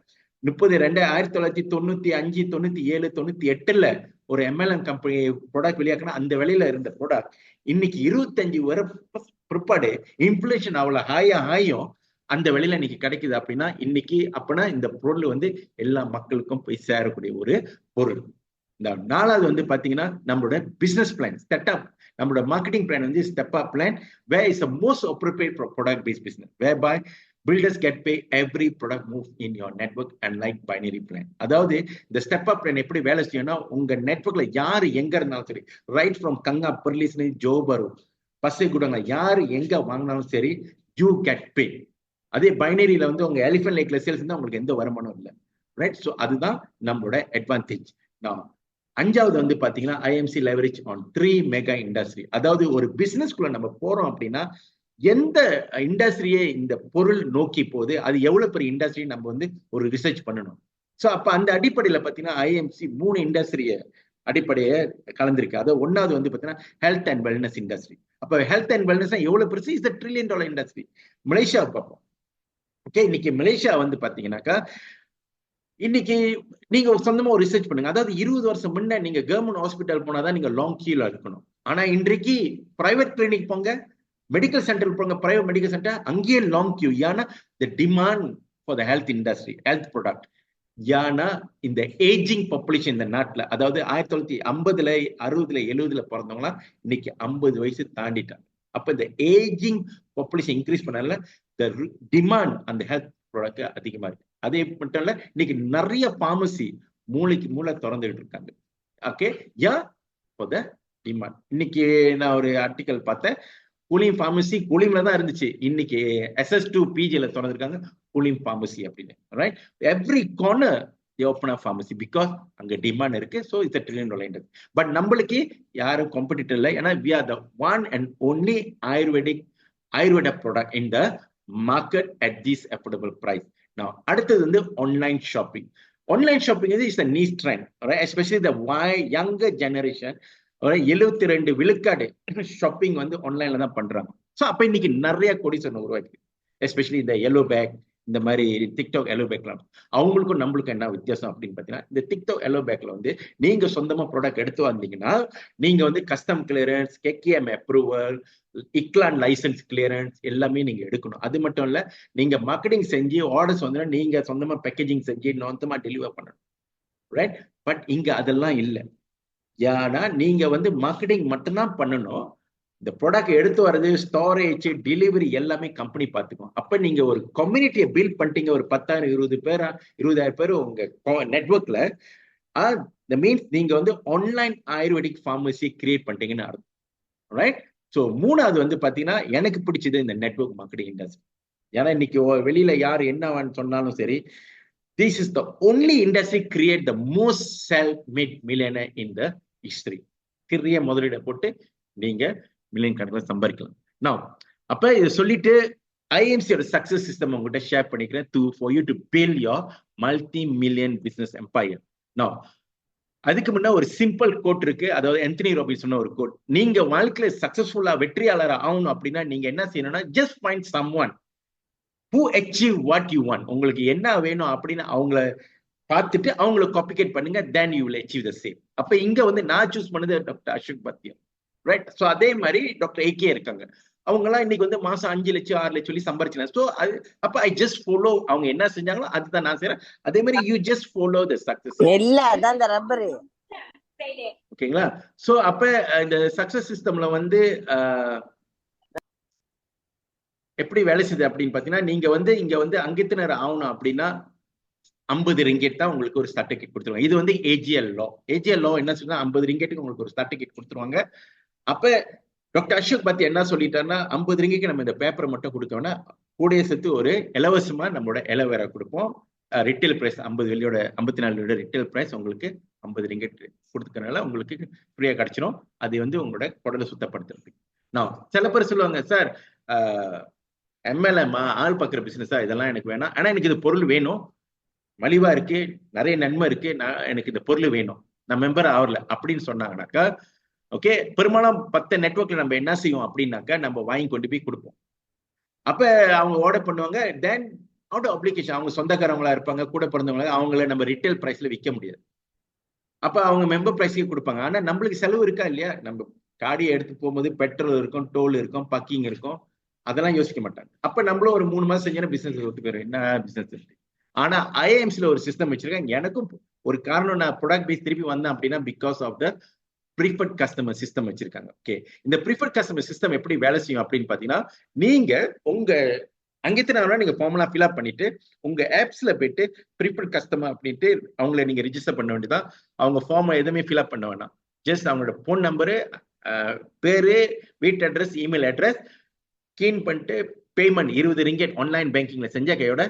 1995, 97, 98ல ஒரு எம்எல்என் கம்பெனி ப்ராடக்ட் வெளியாக்குனா அந்த விலையில இருந்த ப்ராடக்ட் இன்னைக்கு 25 வரை பிற்பாடு இன்ஃபிளேஷன் அவ்வளவு ஹாயும் அந்த விலையில இன்னைக்கு கிடைக்குது அப்படின்னா இன்னைக்கு அப்பனா இந்த பொருள் வந்து எல்லா மக்களுக்கும் போய் சேரக்கூடிய ஒரு பொருள். இந்த 4வது வந்து பாத்தீங்கன்னா நம்மளோட பிசினஸ் பிளான், செட்டப், நம்மளோட மார்க்கெட்டிங் பிளான் வந்து step up plan, where is the most appropriate for product based business, whereby builders get pay every product move in your network and like binary plan. அதாவது இந்த step up plan எப்படி வேலை செய்யணும்னா, உங்க நெட்வொர்க்ல யாரு எங்க இருந்தாலும் சரி, ரைட் ஃப்ரம் கங்கா, பெர்லிஸ்னு, ஜோபரு, பசைகுடங்க, யாரு எங்க வாங்கினாலும் சரி, யூ கெட் பே. அதே பைனரியில வந்து உங்க எலிஃபென்ட் லேக்ல சேல்ஸ் இருந்தா உங்களுக்கு எந்த வருமானம் இல்லை, ரைட்? ஸோ அதுதான் நம்மளோட அட்வான்டேஜ். நான் 5வது வந்து பாத்தீங்கன்னா IMC leverage on 3 mega industry. அதாவது ஒரு பிசினஸ்குள்ள நம்ம போறோம் அப்படின்னா எந்த இண்டஸ்ட்ரியை இந்த பொருள் நோக்கி போகுது, அது எவ்வளவு பெரிய இண்டஸ்ட்ரி நம்ம வந்து ஒரு ரிசர்ச் பண்ணணும். ஸோ அப்ப அந்த அடிப்படையில பாத்தீங்கன்னா ஐஎம்சி 3 இண்டஸ்ட்ரியை அடிப்படையை கலந்திருக்கு. அது ஒன்னாவது வந்து பாத்தீங்கன்னா ஹெல்த் அண்ட் வெல்னஸ் இண்டஸ்ட்ரி. அப்ப ஹெல்த் அண்ட் வெல்னஸ் எவ்வளவு பெருசு? Is $1 trillion industry. மலேசியா பார்ப்போம். ஓகே, இன்னைக்கு மலேசியா வந்து பாத்தீங்கன்னாக்கா இன்னைக்கு நீங்க சொந்தமா ஒரு ரிசர்ச் பண்ணுங்க. அதாவது 20 வருஷம் முன்ன நீங்க கவர்மெண்ட் ஹாஸ்பிட்டல் போனாதான் நீங்க லாங் கியூல இருக்கணும். ஆனா இன்றைக்கு பிரைவேட் கிளினிக் போங்க, மெடிக்கல் சென்டர் போங்க, பிரைவேட் மெடிக்கல் சென்டர், அங்கேயே லாங் கியூ. ஏன்னா த demand for the health industry, health product. ஏன்னா இந்த ஏஜிங் பாப்புலேஷன் இந்த நாட்டுல, அதாவது 1950, 60, 70 பிறந்தவங்களாம் இன்னைக்கு 50 வயசு தாண்டிட்டாங்க. அப்ப இந்த ஏஜிங் பாப்புலேஷன் இன்க்ரீஸ் பண்ணல, த டிமாண்ட் அந்த ஹெல்த் ப்ராடக்ட் அதிகமா இருக்கு. அதே மட்டும் இல்ல, இன்னைக்கு நிறைய பார்மசி மூளைக்கு மூளை திறந்துகிட்டு இருக்காங்க. Okay, yeah for the demand. இன்னைக்கு நான் ஒரு ஆர்டிக்கல் பார்த்தேன், கூலிங் பார்மசி கூலிங்ல தான் இருந்துச்சு, இன்னைக்கு SS2 PGல திறந்துருக்காங்க கூலிங் பார்மசி அப்படின்னு. Right, every corner they open a pharmacy because அங்க டிமாண்ட் இருக்கு. so it's a $1 trillion industry. But நம்மளுக்கு யாரும் காம்படிட்டர் இல்லை. ஏன்னா we are the one and only Ayurveda product in the market at this affordable price. Now அடுத்தது வந்து online shopping. Online shopping is a niche trend, right? Especially the younger generation. 72 விழுக்காடு shopping வந்து ஆன்லைன்ல தான் பண்றாங்க. So அப்ப இன்னைக்கு நிறைய கோடீஸ்வரன் உருவாக்கி, எஸ்பெஷலி இந்த எல்லோ பேக், இந்த மாதிரி டிக்டாக் எல்லோ பேக்லாம். அவங்களுக்கும் நம்மளுக்கும் என்ன வித்தியாசம் அப்படின்னு பாத்தீங்கன்னா, இந்த டிக்டாக் எல்லோ பேக்ல வந்து நீங்க சொந்தமா ப்ராடக்ட் எடுத்து வந்தீங்கன்னா நீங்க வந்து கஸ்டம் கிளியரன்ஸ், KKM அப்ரூவல், இக்லான் லைசன்ஸ் கிளியரன்ஸ் எல்லாமே நீங்க எடுக்கணும். அது மட்டும் இல்ல, நீங்க மார்க்கெட்டிங் செஞ்சு ஆர்டர்ஸ் வந்து நீங்க சொந்தமா பேக்கேஜிங் செஞ்சு சொந்தமா டெலிவர் பண்ணணும். ரைட், பட் இங்க அதெல்லாம் இல்லை. ஏன்னா நீங்க வந்து மார்க்கெட்டிங் மட்டும்தான் பண்ணணும். இந்த ப்ராடக்ட் எடுத்து வர்றது, ஸ்டோரேஜ், டெலிவரி எல்லாமே கம்பெனி பார்த்துக்கும். அப்ப நீங்க ஒரு கம்யூனிட்டியை பில்ட் பண்ணிட்டீங்க, ஒரு 10,000 20,000 பேர் உங்க நெட்வொர்க்ல. மீன்ஸ் நீங்க வந்து ஆன்லைன் ஆயுர்வேதிக் பார்மசி கிரியேட் பண்ணிட்டீங்கன்னு அர்த்தம். ரைட், ஸோ மூணாவது வந்து பாத்தீங்கன்னா எனக்கு பிடிச்சது இந்த நெட்வொர்க் மார்க்கெட்டிங் இண்டஸ்ட்ரி. ஏன்னா இன்னைக்கு வெளியில யார் என்ன சொன்னாலும் சரி, this is the only industry create the most self-made millionaire in the history. சிறிய முதலீடை போட்டு நீங்க மில்லியன் கணக்கில் சம்பாதிக்கலாம். நான் அப்ப இதை சொல்லிட்டு ஐஎம்சியோட சக்சஸ் சிஸ்டம் உங்ககிட்ட ஷேர் பண்ணிக்கிறேன் for you to build your multi-million business empire. நான் அதுக்கு முன்ன ஒரு சிம்பிள் கோட் இருக்கு, அதாவது ஆந்தனி ராபின்ஸ் சொன்ன ஒரு கோட். நீங்க வாழ்க்கையில சக்சஸ்ஃபுல்லா வெற்றியாளர் ஆகணும் அப்படின்னா நீங்க என்ன செய்யணும்னா, just find someone who achieve what you want. உங்களுக்கு என்ன வேணும் அப்படின்னு அவங்கள பார்த்துட்டு அவங்கள காப்பிகேட் பண்ணுங்க, then you will achieve the same. அப்ப இங்க வந்து நான் சூஸ் பண்ணது டாக்டர் அசோக் பாத்தியம். ரைட், ஸோ அதே மாதிரி டாக்டர் AK இருக்காங்க. அவங்க எல்லாம் இன்னைக்கு வந்து மாசம் 5 லட்சம் 6 லட்சம் சொல்லி சம்பாரிச்சினா. ஸோ அது அப்ப ஐ ஜஸ்ட் ஃபாலோ, அவங்க என்ன செஞ்சாங்களோ அதுதான் நான் செய்யறேன். அதே மாதிரி you just follow the success. ஓகேங்களா? ஸோ அப்ப இந்த சக்சஸ் சிஸ்டம்ல வந்து எப்படி வேலை செய்யுது அப்படின்னு பாத்தீங்கன்னா, நீங்க வந்து இங்க வந்து அங்கத்தினர் ஆகணும் அப்படின்னா 50 ரிங்கெட் தான் உங்களுக்கு ஒரு சர்டிபிகேட் கொடுத்துருவாங்க. இது வந்து AGL லா என்ன சொல்லுங்க, 50 ரிங்கெட்டுக்கு உங்களுக்கு ஒரு சர்டிபிகேட் கொடுத்துருவாங்க. அப்ப டாக்டர் அசோக் பத்தி என்ன சொல்லிட்டாருன்னா, 50 ரிங்கெட்டுக்கு நம்ம இந்த பேப்பரை மட்டும் கொடுத்தோம்னா கூடிய சேர்த்து ஒரு இலவசமா நம்மளோட எலோவேரா கொடுப்போம். ரிட்டேல் பிரைஸ் 50 வெள்ளியோட 54 வெள்ளியோட ரிட்டேல் பிரைஸ் உங்களுக்கு 50 ரிங்கெட் கொடுத்துக்கறனால உங்களுக்கு ஃப்ரீயா கிடைச்சிடும். அது வந்து உங்களோட குடலை சுத்தப்படுத்துறதுக்கு. நான் சில பேர் சொல்லுவாங்க, சார் MLM ஆள் பார்க்குற பிசினஸா, இதெல்லாம் எனக்கு வேணாம், ஆனா எனக்கு இது பொருள் வேணும், மலிவா இருக்கு, நிறைய நன்மை இருக்கு, எனக்கு இந்த பொருள் வேணும், நான் மெம்பர் ஆகல அப்படின்னு சொன்னாங்கன்னாக்கா, ஓகே, பெரும்பாலும் 10 நெட்வொர்க்ல நம்ம என்ன செய்வோம் அப்படின்னாக்கா நம்ம வாங்கி கொண்டு போய் கொடுப்போம். அப்ப அவங்க ஆர்டர் பண்ணுவாங்க, தென் அவுட் அப்ளிகேஷன் அவங்க சொந்தக்காரங்களா இருப்பாங்க, கூட பிறந்தவங்க, அவங்கள நம்ம ரிட்டேல் பிரைஸ்ல விற்க முடியாது. அப்ப அவங்க மெம்பர் பிரைஸ்க்கு கொடுப்பாங்க. ஆனா நம்மளுக்கு செலவு இருக்கா இல்லையா? நம்ம காடியை எடுத்து போகும்போது பெட்ரோல் இருக்கும், டோல் இருக்கும், பக்கிங் இருக்கும், அதெல்லாம் யோசிக்க மாட்டாங்க. அப்ப நம்மளும் ஒரு 3 மாசம் செஞ்சா பிசினஸ் ஒத்து போயிடும், என்ன பிசினஸ் இருக்கு. ஆனா IIMSல ஒரு சிஸ்டம் வச்சிருக்காங்க. எனக்கும் ஒரு காரணம், நான் ப்ராடக்ட் பேஸ் திருப்பி வந்தேன் அப்படின்னா because of the preferred customer system வச்சிருக்காங்க. ஓகே, இந்த ப்ரீஃபர்ட் கஸ்டமர் சிஸ்டம் எப்படி வேலை செய்யும் அப்படின்னு பாத்தீங்கன்னா, நீங்க உங்க அங்கத்தினால நீங்க ஃபார்முலா ஃபில் அப் பண்ணிட்டு உங்க ஆப்ஸ்ல போயிட்டு ப்ரீஃபர்ட் கஸ்டமர் அப்படின்ட்டு அவங்களை நீங்க ரிஜிஸ்டர் பண்ண வேண்டியதான். அவங்க ஃபார்ம் எதுவுமே ஃபில் அப் பண்ண வேணாம். ஜஸ்ட் அவங்களோட போன் நம்பரு, பேரு, வீட்டு அட்ரஸ், இமெயில் அட்ரஸ் கீன் பண்ணிட்டு பேமெண்ட் 20 ரிங்கெட் ஆன்லைன் பேங்கிங்ல செஞ்ச கையோட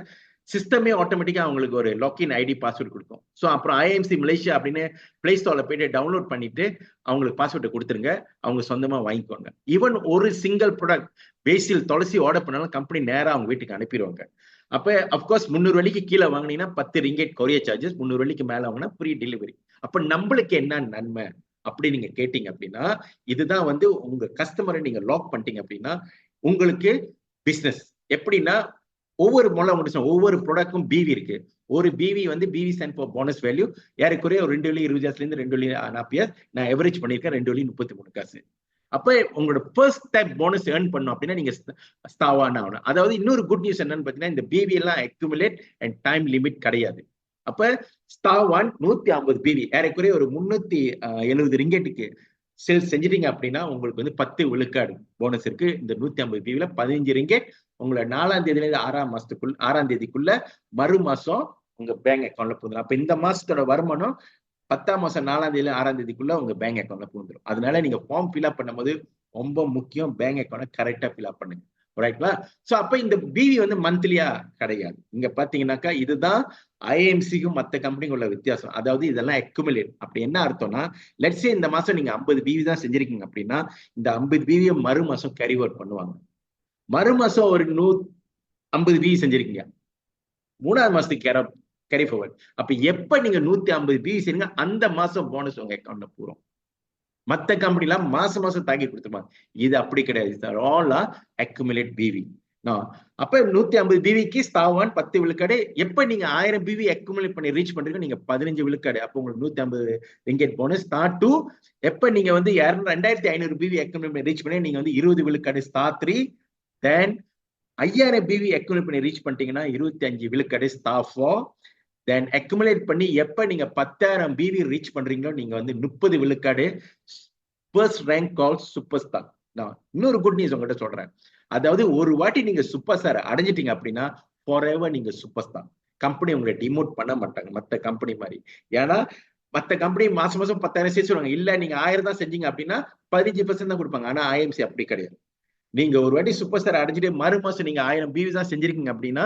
சிஸ்டமே ஆட்டோமேட்டிக்கா அவங்களுக்கு ஒரு லாக்இன் ஐடி பாஸ்வேர்டு கொடுக்கும். ஸோ அப்புறம் IIMC மலேசியா அப்படின்னு பிளே ஸ்டோர்ல போயிட்டு டவுன்லோட் பண்ணிட்டு அவங்களுக்கு பாஸ்வேர்டை கொடுத்துருங்க, அவங்க சொந்தமா வாங்கிக்குவாங்க. ஈவன் ஒரு சிங்கிள் ப்ராடக்ட் பேசில் துளசி ஆர்டர் பண்ணாலும் கம்பெனி நேரம் அவங்க வீட்டுக்கு அனுப்பிடுவாங்க. அப்ப அப்கோர்ஸ் 300 வெள்ளிக்கு கீழே வாங்கினீங்கன்னா 10 ரிங்கெட் கொரியர் சார்ஜஸ், 300 வெள்ளிக்கு மேல வாங்கினா ஃப்ரீ டெலிவரி. அப்ப நம்மளுக்கு என்ன நன்மை அப்படி நீங்க கேட்டீங்க அப்படின்னா, இதுதான் வந்து உங்க கஸ்டமரை நீங்க லாக் பண்ணிட்டீங்க அப்படின்னா உங்களுக்கு பிசினஸ் எப்படின்னா, ஒவ்வொரு ஒவ்வொரு ப்ராடக்ட்டும் பிவி இருக்கு. ஒரு பிவி வந்து PV stand for bonus value, ஏறக்குறைய ஒரு 2,20,000 2,40,000 நான் எவரேஜ் பண்ணியிருக்கேன். 2,33 காசு. அப்ப உங்களோட ஃபர்ஸ்ட் டைம் போனஸ் ஏர்ன் பண்ணும் அப்படின்னா நீங்க ஸ்டாவான ஆகணும். அதாவது இன்னொரு குட் நியூஸ் என்னன்னு பாத்தீங்கன்னா, இந்த பிவி எல்லாம் அக்யூமுலேட் அண்ட் டைம் லிமிட் கிடையாது. அப்ப ஸ்டார் 150 பிவி ஏறக்குறைய ஒரு 370 ரிங்கெட்டுக்கு சேல்ஸ் செஞ்சிட்டீங்க அப்படின்னா உங்களுக்கு வந்து 10 விழுக்காடு போனஸ் இருக்கு. இந்த 150 பிவில 15 ரிங்கெட் உங்களை 4ஆம் தேதியில இருந்து 6ஆம் தேதிக்குள்ள மறு மாசம் உங்க பேங்க் அக்கௌண்ட்ல போதும். அப்ப இந்த மாசத்தோட வருமானம் 10ஆம் மாசம் 4ஆம் தேதியில 6ஆம் தேதிக்குள்ள உங்க பேங்க் அக்கௌண்ட்ல பூந்துடும். அதனால நீங்க ஃபார்ம் ஃபில்அப் பண்ணும்போது ரொம்ப முக்கியம், பேங்க் அக்கௌண்ட் கரெக்டா ஃபில்அப் பண்ணுங்க. ரைட்ங்களா? சோ அப்ப இந்த பிவி வந்து மந்த்லியா கிடையாது. இங்க பாத்தீங்கன்னாக்கா இதுதான் ஐஎம்சிக்கும் மத்த கம்பெனிக்கும் உள்ள வித்தியாசம். அதாவது இதெல்லாம் அக்குமுலேட். அப்படி என்ன அர்த்தம்னா, லெட்ஸ் சே இந்த மாசம் நீங்க 50 பிவி தான் செஞ்சிருக்கீங்க அப்படின்னா இந்த 50 பிவியை மறு மாசம் கேரி ஓவர் பண்ணுவாங்க. மறு மாசம் ஒரு 150 பிவி செஞ்சிருக்கீங்க, 3ஆவது மாசத்துக்கு கேரி ஃபார்வர்ட். அப்ப எப்ப நீங்க 150 பிவி செய்யுங்க அந்த மாசம் போனஸ் உங்க அக்கௌண்ட்ல போறோம். மத்த கம்பெனி எல்லாம் மாசம் மாசம் தாக்கி கொடுத்துருப்பாங்க. இது அப்படி கிடையாது. All accumulate PV. அப்ப 150 பிவிக்கு ஸ்டார் 1 10 விழுக்காடு. எப்ப நீங்க 1000 பிவி அக்குமுலேட் பண்ணி ரீச் பண்றீங்க நீங்க 15 விழுக்காடு. அப்ப உங்களுக்கு 150 ரிங்கெட் போனஸ். ஸ்டார் 2 எப்ப நீங்க வந்து 2500 பிவி அக்குமுலேட் பண்ணி ரீச் பண்ணி நீங்க வந்து 20 விழுக்காடு. ஸ்டார் 3 தென் 5000 பிவி அக்குமுலேட் பண்ணி ரீச் பண்ணிட்டீங்கன்னா 25 விழுக்காடு. ஸ்டார் 4 தென் அக்குமுலேட் பண்ணி எப்ப நீங்க 10,000 பிவி ரீச் பண்றீங்களோ நீங்க வந்து 30 விழுக்காடு. ஃபர்ஸ்ட் ரேங்க் கால் சூப்பர் ஸ்டார். நான் இன்னொரு குட் நியூஸ் உங்ககிட்ட சொல்றேன். அதாவது ஒரு வாட்டி நீங்க சூப்பர் ஸ்டார் அடைஞ்சிட்டீங்க அப்படின்னா ஃபாரெவர் நீங்க சூப்பர் ஸ்டார். கம்பெனி உங்களை டிமோட் பண்ண மாட்டாங்க மத்த கம்பெனி மாதிரி. ஏன்னா மத்த கம்பெனி மாசம் மாசம் 10,000 சேர்த்துருவாங்க. இல்ல நீங்க 1000 தான் செஞ்சீங்க அப்படின்னா 15% தான் கொடுப்பாங்க. ஆனா ஐஎம்சி அப்படி கிடையாது. நீங்க ஒரு வாட்டி சூப்பர் ஸ்டார் அடைஞ்சிட்டு மறு மாசம் நீங்க 1000 பிவி தான் செஞ்சிருக்கீங்க அப்படின்னா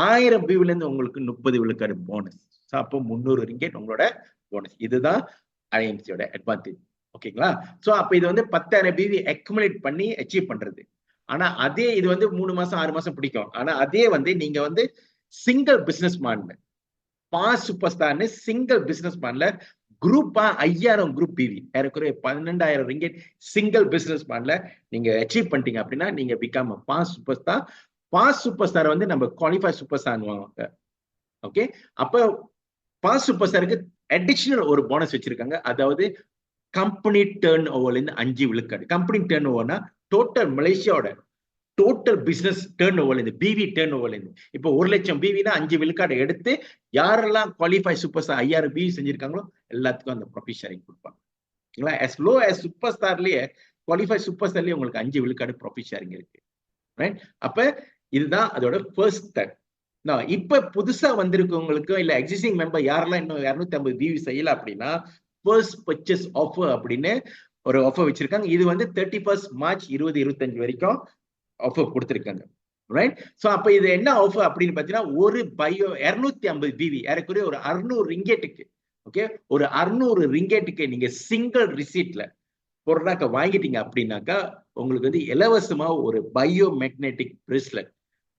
1000 பிவில இருந்து உங்களுக்கு 30 விழுக்காடு போனஸ். அப்போ 300 ரிங்கெட் உங்களோட போனஸ். இதுதான் ஐஎம்சியோட அட்வான்டேஜ். ஓகேங்களா? சோ அப்ப இது வந்து 10,000 பிவி அக்குமுலேட் பண்ணி அச்சீவ் பண்றது. ஆனா அதே இது வந்து 3 மாசம் 6 மாசம் பிடிக்கும். ஆனா அதே வந்து நீங்க வந்து சிங்கிள் பிசினஸ் மேன்ல பாஸ் சூப்பர் ஸ்டார்னு சிங்கிள் பிசினஸ் மேன்ல குரூப்பா 5000 குரூப் பிவி ஏறக்குறைய 12,000 ரிங்கெட் சிங்கிள் பிசினஸ் மேன்ல நீங்க அச்சீவ் பண்ணிட்டீங்க அப்படின்னா நீங்க become boss super star. Boss super star வந்து நம்ம குவாலிஃபை சூப்பர் ஸ்டார். ஓகே, அப்ப பாஸ் சூப்பர் ஸ்டாருக்கு அடிஷனல் ஒரு போனஸ் வச்சிருக்காங்க. அதாவது கம்பெனி டர்ன் ஓவர்ல இருந்து 5 விழுக்காடு. கம்பெனி டர்ன் ஓவர்னா டோட்டல் மலேசியாவோட டோட்டல் பிசினஸ் டர்ன் ஓவர்ல இருந்து பிவி டர்ன் ஓவர்ல இருந்து இப்போ 1 லட்சம் பிவினா 5 விழுக்காடு எடுத்து யாரெல்லாம் குவாலிஃபை சூப்பர் ஸ்டார் 5000 பிவி செஞ்சிருக்காங்களோ எல்லாத்துக்கும் அந்த ப்ராஃபிட் ஷேரிங் கொடுப்பாங்க. ஓகேங்களா? as low as சூப்பர் ஸ்டார்லயே குவாலிஃபை சூப்பர் ஸ்டார்லயே உங்களுக்கு 5 விழுக்காடு ப்ராஃபிட் ஷேரிங் இருக்கு. ரைட்? அப்ப இதுதான் அதோட ஃபர்ஸ்ட் ஸ்டெப். இப்ப புதுசா வந்திருக்கவங்களுக்கு இல்ல எக்ஸிஸ்டிங் மெம்பர் யாரெல்லாம் இன்னும் 250 பிவி செய்யல அப்படின்னா ஃபர்ஸ்ட் பர்ச்சேஸ் ஆஃபர் அப்படின்னு ஒரு ஆஃபர் வச்சிருக்காங்க. இது வந்து 31 மார்ச் 2025 வரைக்கும் ஆஃபர் கொடுத்திருக்காங்க. ரைட்? சோ அப்ப இது என்ன ஆஃபர் அப்படின்னு பாத்தீங்கன்னா ஒரு பயோ 250 பிவி ஏறக்குறைய ஒரு 600 ரிங்கெட்டுக்கு. ஓகே, ஒரு 600 ரிங்கெட்டுக்கு நீங்க சிங்கிள் ரிசீட்ல பொருளாக்க வாங்கிட்டீங்க அப்படின்னாக்கா உங்களுக்கு வந்து இலவசமா ஒரு bio magnetic bracelet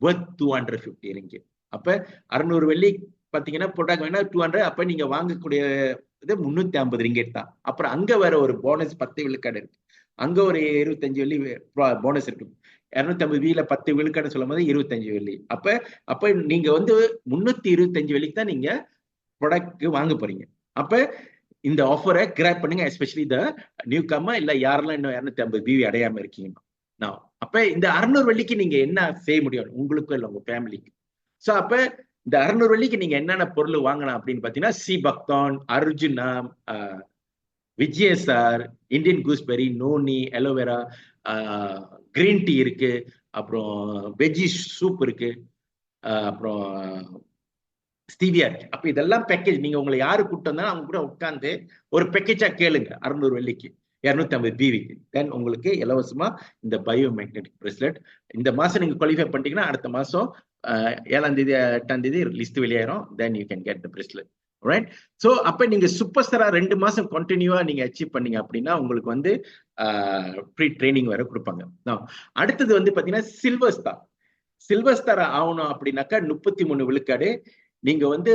worth 250 ringgit. அப்ப 600 வெள்ளி பாத்தீங்கன்னா ப்ராடக்ட் வேணா 200. அப்ப நீங்க வாங்கக்கூடிய இது 350 ரிங்கெட் தான். அப்புறம் அங்க வேற ஒரு போனஸ் 10 விழுக்காடு இருக்கு. அங்க ஒரு 25 வெள்ளி போனஸ் இருக்கு. 250 வீல 10 விழுக்காடு சொல்லும் போது 25 வெள்ளி. அப்ப நீங்க வந்து 325 வெள்ளிக்கு தான் நீங்க ப்ராடக்ட் வாங்க போறீங்க. அப்ப இந்த ஆஃபரை கிராப் பண்ணுங்க, எஸ்பெஷலி த நியூ கம்மர் இல்ல யாரெல்லாம் இன்னும் 250 பிவி அடையாம இருக்கீங்க. அப்ப இந்த 600 வெள்ளிக்கு நீங்க என்ன செய்ய முடியும் உங்களுக்கும் இல்ல உங்க ஃபேமிலிக்கு? சோ அப்ப இந்த 600 வெள்ளிக்கு நீங்க என்னென்ன பொருள் வாங்கலாம் அப்படின்னு பாத்தீங்கன்னா sea buckthorn, arjuna, vijaysar, Indian gooseberry, noni, aloe vera, green tea இருக்கு, அப்புறம் வெஜ்ஜி சூப் இருக்கு, அப்புறம் ஸ்டீவியா இருக்கு. அப்ப இதெல்லாம் பேக்கேஜ். நீங்க உங்களை யாரு கூப்பிட்டு வந்தாலும் அவங்க கூட உட்காந்து ஒரு பேக்கேஜா கேளுங்க 600 வெள்ளிக்கு 250 பிவிக்கு. தென் உங்களுக்கு இலவசமா இந்த பயோ மேக்னெட்டிக் பிரேஸ்லெட் இந்த மாசம் நீங்க குவாலிஃபை பண்ணிட்டீங்கன்னா அடுத்த மாசம் 7ஆம் தேதி 8ஆம் தேதி லிஸ்ட் வெளியாயிரும். Then you can get the bracelet. Right? So அப்ப நீங்க சூப்பர் ஸ்டாரா 2 மாசம் கண்டினியூவா நீங்க அச்சீவ் பண்ணீங்க அப்படின்னா உங்களுக்கு வந்து ப்ரீ ட்ரைனிங் வேற கொடுப்பாங்க. அடுத்தது வந்து பாத்தீங்கன்னா சில்வர் ஸ்டார். சில்வர் ஸ்டார் ஆகணும் அப்படின்னாக்கா 33 விழுக்காடு. நீங்க வந்து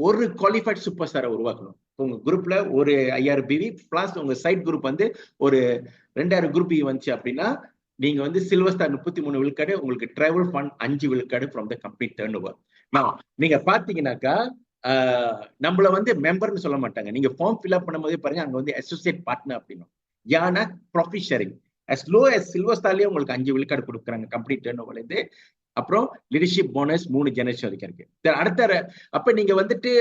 ஒரு குவாலிஃபைட் சூப்பர் ஸ்டாரை உருவாக்கணும். உங்க குரூப்ல ஒரு 5000 பிவி பிளஸ் உங்க சைட் குரூப் வந்து ஒரு 2000 குரூப் வந்துச்சு அப்படின்னா நீங்க வந்து சில்வர் ஸ்டார் 33 விழுக்காடு, உங்களுக்கு டிராவல் ஃபண்ட் 5 விழுக்காடு from the company turn over. நீங்க பாத்தீங்கன்னாக்கா நம்மள வந்து மெம்பர்னு சொல்ல மாட்டாங்க. நீங்க ஃபார்ம் ஃபில்அப் பண்ணும்போதே பாருங்க, அங்க வந்து அசோசியேட் பார்ட்னர் அப்படின்னா ஏன்னா profit sharing as low as silver ஸ்டார்லயே உங்களுக்கு 5 விழுக்காடு கொடுக்குறாங்க கம்பெனி டர்ன் ஓவர்ல இருந்து. அப்புறம் லீடர்ஷிப் போனஸ் 3 ஜெனரேஷன் வரைக்கும் இருக்கு. அடுத்த அப்ப நீங்க வந்துட்டு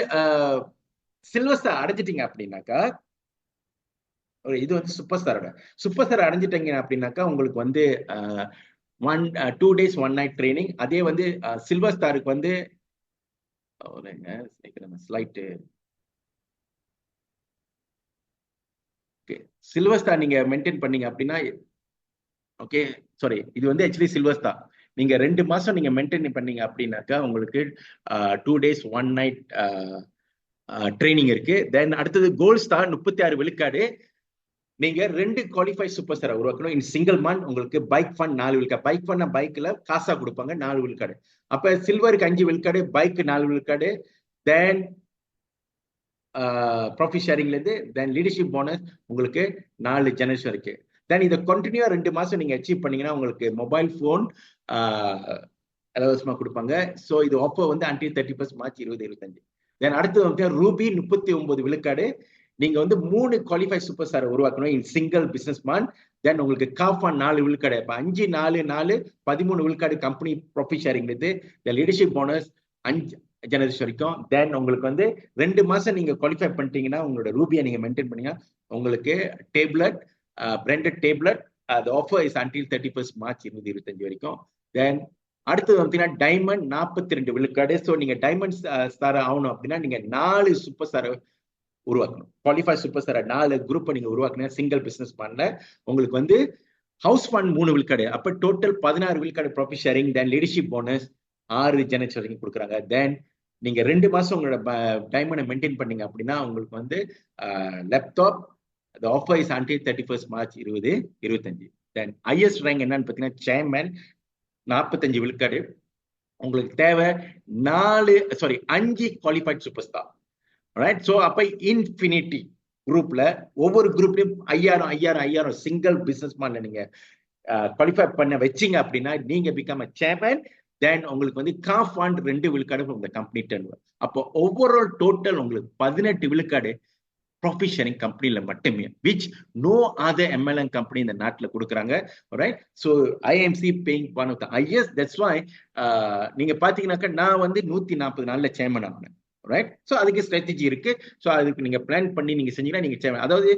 சில்வர் ஸ்டார் அடைஞ்சிட்டீங்க அப்படின்னாக்கா, இது வந்து சூப்பர் ஸ்டார் அடைஞ்சிட்டீங்க அப்படின்னாக்கா உங்களுக்கு வந்து 2 days 1 night ட்ரைனிங். அதே வந்து சில்வர் ஸ்டாருக்கு வந்து ஸ்லைட் சில்வர் ஸ்டார் நீங்க மெயின்டைன் பண்ணீங்க அப்படின்னா, ஓகே சாரி, இது வந்து ஆக்சுவலி சில்வர் ஸ்டார் நீங்க 2 மாசம் நீங்க மெயின்டைன் பண்ணீங்க அப்படின்னாக்கா உங்களுக்கு 2 days 1 night ட்ரைனிங் இருக்கு. தென் அடுத்தது கோல்ட் ஸ்டார் 36 விழுக்காடு. நீங்க 2 குவாலிஃபைட் சூப்பர் ஸ்டாரை உருவாக்கணும் இன் சிங்கிள் மந்த். உங்களுக்கு பைக் ஃபண்ட் 4 விழுக்காடு. பைக் ஃபண்ட் பைக்ல காசா கொடுப்பாங்க 4 விழுக்காடு. அப்ப சில்வருக்கு 5 விழுக்காடு, பைக் 4 விழுக்காடு, தென் ப்ராஃபிட் ஷேரிங்ல இருந்து தென் லீடர்ஷிப் போனஸ் உங்களுக்கு 4 ஜெனரேஷன் இருக்கு. தென் இதை கண்டினியூவா 2 மாசம் நீங்க அச்சீவ் பண்ணீங்கன்னா உங்களுக்கு மொபைல் போன் இலவசமா கொடுப்பாங்க. ஸோ இது ஆஃபர் வந்து until 31 மார்ச் 2025. தென் அடுத்து வந்து ரூபி 39 விழுக்காடு. நீங்க வந்து 3 குவாலிஃபைட் சூப்பர் ஸ்டாரை உருவாக்கணும் இன் சிங்கிள் பிசினஸ் மேன். தென் உங்களுக்கு காஃபான் 4 விழுக்காடு. இப்போ 5 4 4 13 விழுக்காடு கம்பெனி ப்ராஃபிட் ஷேரிங் இருந்து லீடர்ஷிப் போனஸ் 5 ஜெனரேஷன் வரைக்கும். தென் உங்களுக்கு வந்து 2 மாசம் நீங்க குவாலிஃபை பண்ணிட்டீங்கன்னா உங்களோட ரூபியை நீங்க மெயின்டைன் பண்ணீங்கன்னா உங்களுக்கு டேப்லெட் பிராண்டட் டேப்லெட் அது ஆஃபர் இஸ் until 31 மார்ச் 2025 வரைக்கும். தென் அடுத்தது பார்த்தீங்கன்னா டைமண்ட் 42 விழுக்காடு. ஸோ நீங்க டைமண்ட் ஸ்டார் ஆகணும் அப்படின்னா நீங்க 4 சூப்பர் ஸ்டாரை உருவாக்கணும். குவாலிஃபைட் சூப்பர் ஸ்டார் 4 குரூப்பை நீங்க உருவாக்கணும் சிங்கிள் பிசினஸ் மேன்ல. உங்களுக்கு வந்து ஹவுஸ் ஃபண்ட் 3 விழுக்காடு. அப்ப டோட்டல் 16 விழுக்காடு ப்ராஃபிட் ஷேரிங். தென் லீடர்ஷிப் போனஸ் 6 ஜெனரேஷன் வரைக்கும் கொடுக்குறாங்க. தென் நீங்க 2 மாசம் உங்களோட டைமண்டை மெயின்டைன் பண்ணீங்க அப்படின்னா உங்களுக்கு வந்து laptop offer is until 31 March 2025. Then highest rank என்னன்னு பார்த்தீங்கன்னா சேர்மேன் 45 விழுக்காடு. உங்களுக்கு தேவை 5 qualified super star. Right. So அப்ப இன்ஃபினிட்டி குரூப்ல ஒவ்வொரு குரூப்லயும் 5000 சிங்கிள் பிசினஸ் மேன்ல நீங்க குவாலிஃபை பண்ண வச்சீங்க அப்படின்னா நீங்க பிகம் அ சேர்மன். தென் உங்களுக்கு வந்து காஃப் ஃபண்ட் 2 விழுக்காடு from the company turnover. அப்போ ஓவரால் டோட்டல் உங்களுக்கு 18 விழுக்காடு ப்ராஃபிட் ஷேரிங் கம்பெனில மட்டுமே, which no other MLM company இந்த நாட்டில் கொடுக்குறாங்க. Right. So IMC paying one of the highest. That's why நீங்க பாத்தீங்கன்னாக்கா நான் வந்து 140 நாள்ல சேர்மன் ஆனேன். ரைட். ஸோ அதுக்கு ஸ்ட்ராட்டஜி இருக்கு. ஸோ அதுக்கு நீங்க பிளான் பண்ணி நீங்க செஞ்சீங்கன்னா நீங்க சேர்மன். அதாவது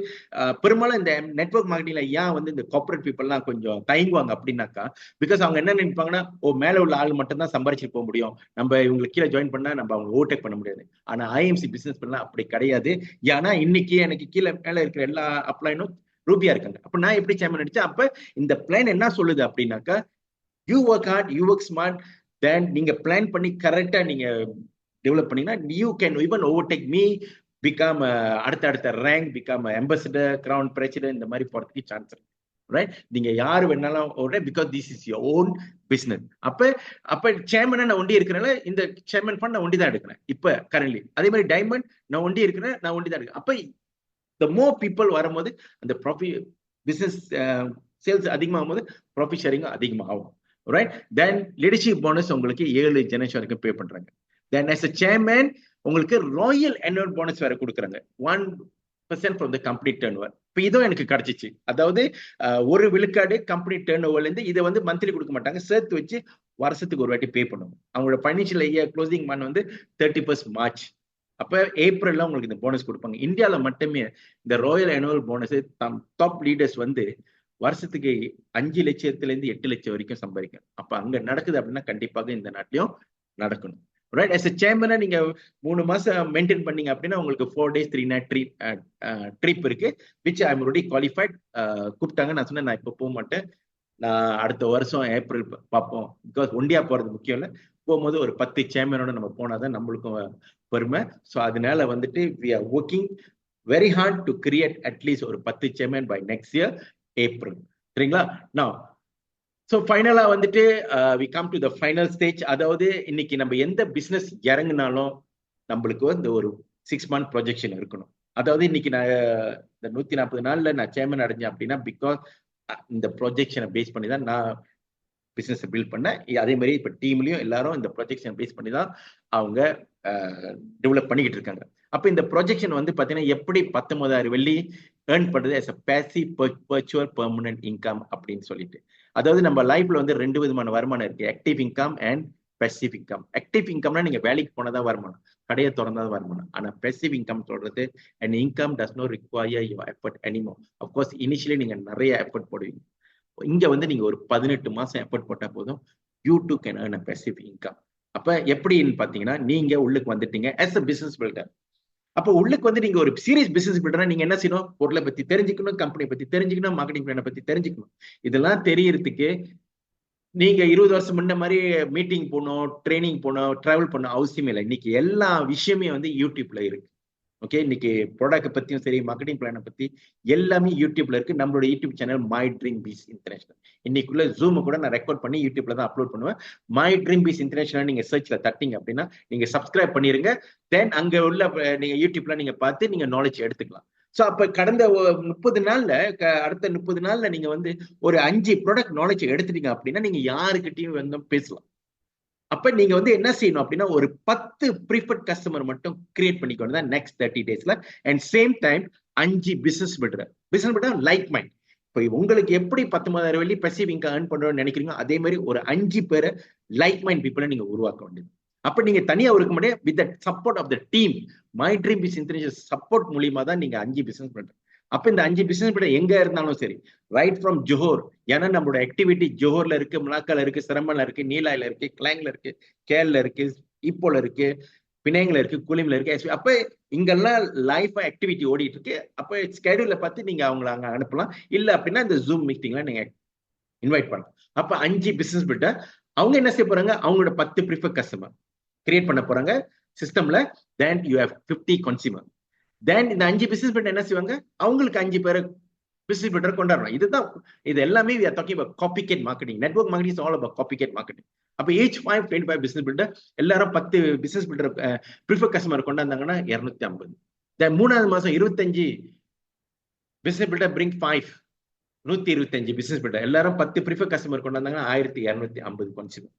பெரும்பாலும் இந்த நெட்வொர்க் மார்க்கெட்டிங்ல ஏன் வந்து இந்த கார்பரேட் பீப்புள்லாம் கொஞ்சம் தயங்குவாங்க அப்படின்னாக்கா, பிகாஸ் அவங்க என்ன நினைப்பாங்கன்னா, மேல உள்ள ஆள் மட்டும் தான் சம்பாரிச்சு போக முடியும், நம்ம இவங்களுக்கு கீழே ஜாயின் பண்ணா நம்ம அவங்க ஓவர்டேக் பண்ண முடியாது. ஆனா ஐஎம்சி பிசினஸ் பண்ணலாம் அப்படி கிடையாது. ஏன்னா இன்னைக்கு எனக்கு கீழே மேல இருக்கிற எல்லா அப்ளைனும் ரூபியா இருக்காங்க. அப்ப நான் எப்படி சேர்மன் அடிச்சேன்? அப்ப இந்த பிளான் என்ன சொல்லுது அப்படின்னாக்கா, you work hard, you work smart, then நீங்க பிளான் பண்ணி கரெக்டா நீங்க டெவலப் பண்ணீங்கன்னா you can even overtake me, become அடுத்த rank, become ambassador, crown president, இந்த மாதிரி போறதுக்கு சான்ஸ் இருக்கு. ரைட். நீங்க யாரு வேணாலும் because this is your own business. அப்ப சேர்மனா நான் ஒண்டி இருக்கிறனால இந்த சேர்மன் ஃபண்ட் நான் ஒண்டி தான் எடுக்கிறேன் இப்ப கரண்ட்லி. அதே மாதிரி டைமண்ட் நான் ஒண்டி இருக்கிறேன், நான் ஒண்டி தான் எடுக்கிறேன். அப்ப the more people வரும்போது அந்த ப்ராஃபிட் பிசினஸ் சேல்ஸ் அதிகமாகும் போது ப்ராஃபிட் ஷேரிங் அதிகமாகும். ரைட். தென் லீடர்ஷிப் போனஸ் உங்களுக்கு 7 ஜெனரேஷன் வரைக்கும் பே பண்றாங்க. Then as a chairman உங்களுக்கு ராயல் annual போனஸ் வேற கொடுக்குறாங்க 1% from the company turnover. இப்போ இதுவும் எனக்கு கிடைச்சிச்சு. அதாவது 1 விழுக்காடு கம்பெனி டர்ன் ஓவர்ல இருந்து இதை வந்து மந்த்லி கொடுக்க மாட்டாங்க, சேர்த்து வச்சு வருஷத்துக்கு ஒரு வாட்டி பே பண்ணுவாங்க. அவங்களோட ஃபைனான்சியல் இயர் க்ளோசிங் மந்த் வந்து 31 மார்ச். அப்ப ஏப்ரல்ல உங்களுக்கு இந்த போனஸ் கொடுப்பாங்க. இந்தியாவில மட்டுமே இந்த Royal annual bonus top leaders வந்து வருஷத்துக்கு 5 லட்சத்துல இருந்து 8 லட்சம் வரைக்கும் சம்பாதிக்கும். அப்ப அங்க நடக்குது அப்படின்னா கண்டிப்பாக இந்த நாட்டிலையும் நடக்கணும். ரைட். as a chairman நீங்க 3 மாசம் மெயின்டைன் பண்ணீங்க அப்படின்னா உங்களுக்கு 4 days 3 night ட்ரிப் இருக்கு, which I am already qualified. கூப்பிட்டாங்க, நான் சொன்னேன் நான் இப்ப போக மாட்டேன், நான் அடுத்த வருஷம் ஏப்ரல் பார்ப்போம். பிகாஸ் ஒண்டியா போறது முக்கியம் இல்லை, போகும்போது ஒரு 10 சேர்மனோட நம்ம போனாதான் நம்மளுக்கும் பெருமை. ஸோ அதனால வந்துட்டு we are working very hard to create at least ஒரு 10 chairman by next year April. சரிங்களா? Now ஸோ ஃபைனலா வந்துட்டு we come to the final stage. அதாவது இன்னைக்கு நம்ம எந்த பிசினஸ் இறங்கினாலும் நம்மளுக்கு வந்து ஒரு 6 month ப்ரொஜெக்ஷன் இருக்கணும். அதாவது இன்னைக்கு நான் இந்த 140 நாள்ல நான் சேர்மன் அடைஞ்சேன் அப்படின்னா பிகாஸ் இந்த ப்ரொஜெக்ஷனை பேஸ் பண்ணி தான் நான் பிசினஸ் பில்ட் பண்ணேன். அதே மாதிரி இப்ப டீம்லயும் எல்லாரும் இந்த ப்ரொஜெக்ஷன் பேஸ் பண்ணி தான் அவங்க டெவலப் பண்ணிக்கிட்டு இருக்காங்க. அப்ப இந்த ப்ரொஜெக்ஷன் வந்து பாத்தீங்கன்னா எப்படி 19,000 வெள்ளி ஏர்ன் பண்றது as a passive virtual permanent income அப்படின்னு சொல்லிட்டு. அதாவது நம்ம லைஃப்ல வந்து 2 விதமான வருமானம் இருக்கு, active income and passive income. Active இன்கம்னா நீங்க வேலைக்கு போனதான் வருமானம், கடையை திறந்தாதான் வருமானம். ஆனா பேசிவ் இன்கம் சொல்றது an income does not require your effort anymore. of course initially நீங்க நிறைய எஃபர்ட் போடுவீங்க. இங்க வந்து நீங்க ஒரு 18 மாசம் எஃபர்ட் போட்டா போதும், you too can earn a passive income. அப்ப எப்படின்னு பாத்தீங்கன்னா நீங்க உள்ளுக்கு வந்துட்டீங்க as a business builder. அப்ப உள்ளுக்கு வந்து நீங்க ஒரு சீரியஸ் பிசினஸ் பில்டரா நீங்க என்ன செய்யணும், பொருளை பத்தி தெரிஞ்சுக்கணும், கம்பெனி பத்தி தெரிஞ்சுக்கணும், மார்க்கெட்டிங் பிளானை பத்தி தெரிஞ்சுக்கணும். இதெல்லாம் தெரியறதுக்கு நீங்க 20 வருஷம் முன்ன மாதிரி மீட்டிங் போகணும், ட்ரைனிங் போகணும், டிராவல் பண்ண அவசியமே இல்லை. இன்னைக்கு எல்லா விஷயமே வந்து யூடியூப்ல இருக்கு. ஓகே, இன்னைக்கு ப்ராடக்ட் பத்தியும் சரி, மார்க்கெட்டிங் பிளானை பத்தி எல்லாமே யூடியூப்ல இருக்கு. நம்மளோட YouTube channel my dream peace international. இன்னைக்குள்ள ஜூம் கூட நான் ரெக்கார்ட் பண்ணி யூடியூப்ல தான் அப்லோட் பண்ணுவேன். மை ட்ரீம் பீஸ் இன்டர்நேஷனல் நீங்க சர்ச்ல தட்டிங்க அப்படின்னா நீங்க சப்ஸ்கிரைப் பண்ணிருங்க. தென் அங்க உள்ள நீங்க யூடியூப்ல நீங்க பார்த்து நீங்க நாலேஜ் எடுத்துக்கலாம். ஸோ அப்ப கடந்த 30 நாள்ல அடுத்த 30 நாள்ல நீங்க வந்து ஒரு 5 ப்ராடக்ட் நாலேஜ் எடுத்துட்டீங்க அப்படின்னா நீங்க யாருக்கிட்டையும் வந்து பேசலாம். அப்ப நீங்க வந்து என்ன செய்யணும் அப்படின்னா ஒரு 10 ப்ரீஃபர்ட் கஸ்டமர் மட்டும் கிரியேட் பண்ணிக்கணும் தான் நெக்ஸ்ட் 30 daysல. And same time 5 business builder like mind. இப்போ உங்களுக்கு எப்படி 19,000 வெள்ளி பேசிவ் இன்கம் ஏர்ன் பண்றோம்னு நினைக்கிறீங்க, அதே மாதிரி ஒரு 5 பேரை லைக் மைண்ட் பீப்புளை நீங்க உருவாக்க வேண்டியது. அப்ப நீங்க தனியா இருக்க முடியாது, with the support of the team my dream business international support மூலியமா தான் நீங்க 5 பிசினஸ் பண்றீங்க. அப்ப இந்த 5 பிசினஸ் பில்டர் எங்க இருந்தாலும் சரி, ரைட் ஃப்ரம் ஜோஹர், ஏன்னா நம்மளோட ஆக்டிவிட்டி ஜோஹர்ல இருக்கு, மலாக்கால இருக்கு, சிரமன்ல இருக்கு, நீலாயில இருக்கு, கிளாங்ல இருக்கு, கேரள இருக்கு, இப்போல இருக்கு, பினாங்ல இருக்கு, குலிம்ல இருக்கு. அப்ப இங்கெல்லாம் லைஃப் ஆக்டிவிட்டி ஓடிட்டு இருக்கு. அப்ப ஸ்கெடியூல பார்த்து நீங்க அவங்களை அங்க அனுப்பலாம். இல்ல அப்படின்னா இந்த ஜூம் மீட்டிங்ல நீங்க இன்வைட் பண்ணலாம். அப்ப 5 பிசினஸ் பில்டர் அவங்க என்ன செய்ய போறாங்க, அவங்களோட 10 ப்ரிஃபர் கஸ்டமர் கிரியேட் பண்ண போறாங்க சிஸ்டம்ல. Then you have 50 consumer. Then இந்த 5 பிசினஸ் பில்டர் என்ன செய்வாங்க, அவங்களுக்கு 5 பேரை பிசினஸ் பில்டர் கொண்டாடுறோம். இதுதான் இது எல்லாமே we are talking about copycat marketing. Network marketing is all about copycat marketing. அப்ப each 5-25 பிசினஸ் பில்டர் எல்லாரும் 10 பிசினஸ் பில்டர் ப்ரிஃபர் கஸ்டமர் கொண்டாந்தாங்கன்னா 250. தென் 3வது மாசம் 25 business builder bring 5, 125 business builder எல்லாரும் 10 ப்ரிஃபர் கஸ்டமர் கொண்டாந்தாங்கன்னா 1250 கன்சியூமர்.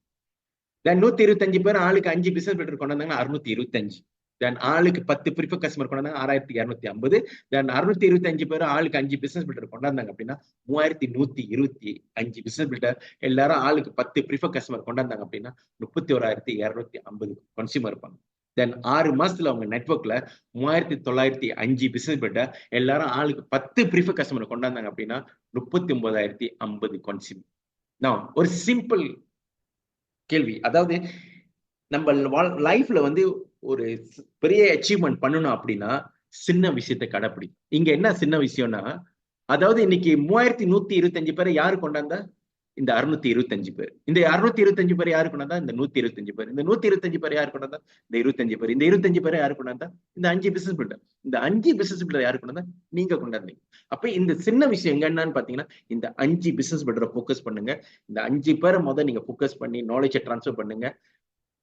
தென் 125 பேர் ஆளுக்கு 5 பிசினஸ் பில்டர் கொண்டாந்தாங்கன்னா 625. தென் ஆளுக்கு 10 ப்ரிஃபர் கஸ்டமர் கொண்டாந்தாங்க 6250. தென் 625 பேர் ஆளுக்கு 5 பிசினஸ் பில்டர் கொண்டாந்தாங்க அப்படின்னா 3125 பிசினஸ் பில்டர் எல்லாரும் ஆளுக்கு 10 ப்ரிஃபர் கஸ்டமர் கொண்டாந்தாங்க அப்படின்னா 31,250 கன்சியூமர் இருப்பாங்க. தென் 6 மாசத்துல அவங்க நெட்வொர்க்ல 3905 பிசினஸ் பில்டர் எல்லாரும் ஆளுக்கு 10 ப்ரிஃபர் கஸ்டமர் கொண்டாந்தாங்க அப்படின்னா 39,050 கன்சியூமர். நான் ஒரு சிம்பிள் கேள்வி, அதாவது நம்ம லைஃப்ல வந்து ஒரு பெரிய அச்சீவ்மெண்ட் பண்ணணும் அப்படின்னா சின்ன விஷயத்தை கடைப்பிடி. இங்க என்ன சின்ன விஷயம்னா, அதாவது இன்னைக்கு 3125 பேரை யாரு கொண்டாந்தா, இந்த 625 பேர். இந்த 625 பேர் யாரு கொண்டாந்தா, இந்த 125 பேர். இந்த 125 பேர் யாரு கொண்டாந்தா, இந்த 25 பேர். இந்த 25 பேரை யாரு கொண்டாந்தா, இந்த 5 பிசினஸ் பில்டர். இந்த 5 பிசினஸ் பில்டர் யாரு கொண்டாந்தா, நீங்க கொண்டாந்தீங்க. அப்ப இந்த சின்ன விஷயம் எங்க என்னன்னு பாத்தீங்கன்னா, இந்த 5 பிசினஸ் பில்டரை போக்கஸ் பண்ணுங்க. இந்த 5 பேரை முதல்ல நீங்க போக்கஸ் பண்ணி நாலேஜை டிரான்ஸ்ஃபர் பண்ணுங்க.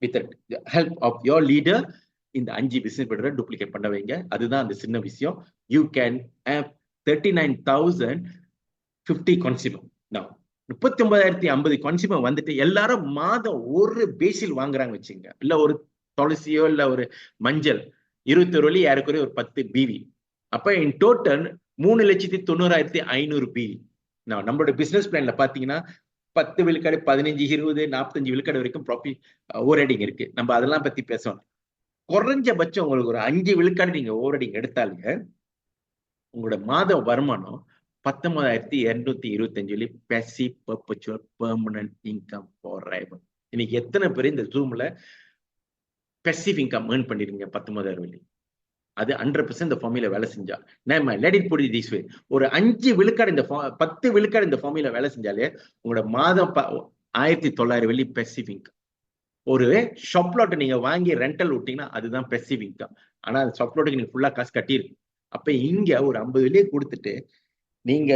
with the help of your leader இந்த 5 பிசினஸ் பில்டரை டூப்ளிகேட் பண்ண வைங்க. அதுதான் அந்த சின்ன விஷயம். you can have 39,050 consumer. now 39,050 consumer வந்துட்டு எல்லாரும் மாதம் ஒரு பேசில் வாங்குறாங்க வச்சுங்க, இல்ல ஒரு துளசியோ இல்ல ஒரு மஞ்சள் 21 வழி யாருக்குரிய ஒரு 10 பிவி. அப்ப இன் டோட்டல் 3,90,500 பிவி. நம்மளோட பிசினஸ் பிளான்ல பாத்தீங்கன்னா 10 விழுக்காடு, 15, 20, 45 விழுக்காடு வரைக்கும் ப்ராஃபிட் ஓவர்ரைடிங் இருக்கு. நம்ம அதெல்லாம் பத்தி பேசணும். குறைஞ்சபட்சம் உங்களுக்கு ஒரு 5 விழுக்காடு நீங்க ஓவர்ரைடிங் எடுத்தாலுங்க உங்களோட மாத வருமானம் 19,225 passive perpetual permanent income forever. இன்னைக்கு எத்தனை பேர் இந்த ஜூம்ல பேசிவ் இன்கம் ஏர்ன் பண்ணிருக்கீங்க 19,000 வெள்ளி? அது 100% இந்த ஃபார்முலா வேலை செஞ்சா, நம்ம let it put it this way, ஒரு 5 விழுக்காடு இந்த 10 விழுக்காடு இந்த ஃபார்முலா வேலை செஞ்சாலே உங்களோட மாதம் 1,900 வெள்ளி பேசிவ் இன்கம். ஒரு ஷாப் பிளாட் நீங்க வாங்கி ரெண்டல் விட்டீங்கன்னா அதுதான் பேசிவ் இன்கம். ஆனா அந்த ஷாப் பிளாட்டுக்கு நீங்க ஃபுல்லா காசு கட்டியிருக்கு. அப்ப இங்க ஒரு 50 வெள்ளியை கொடுத்துட்டு நீங்க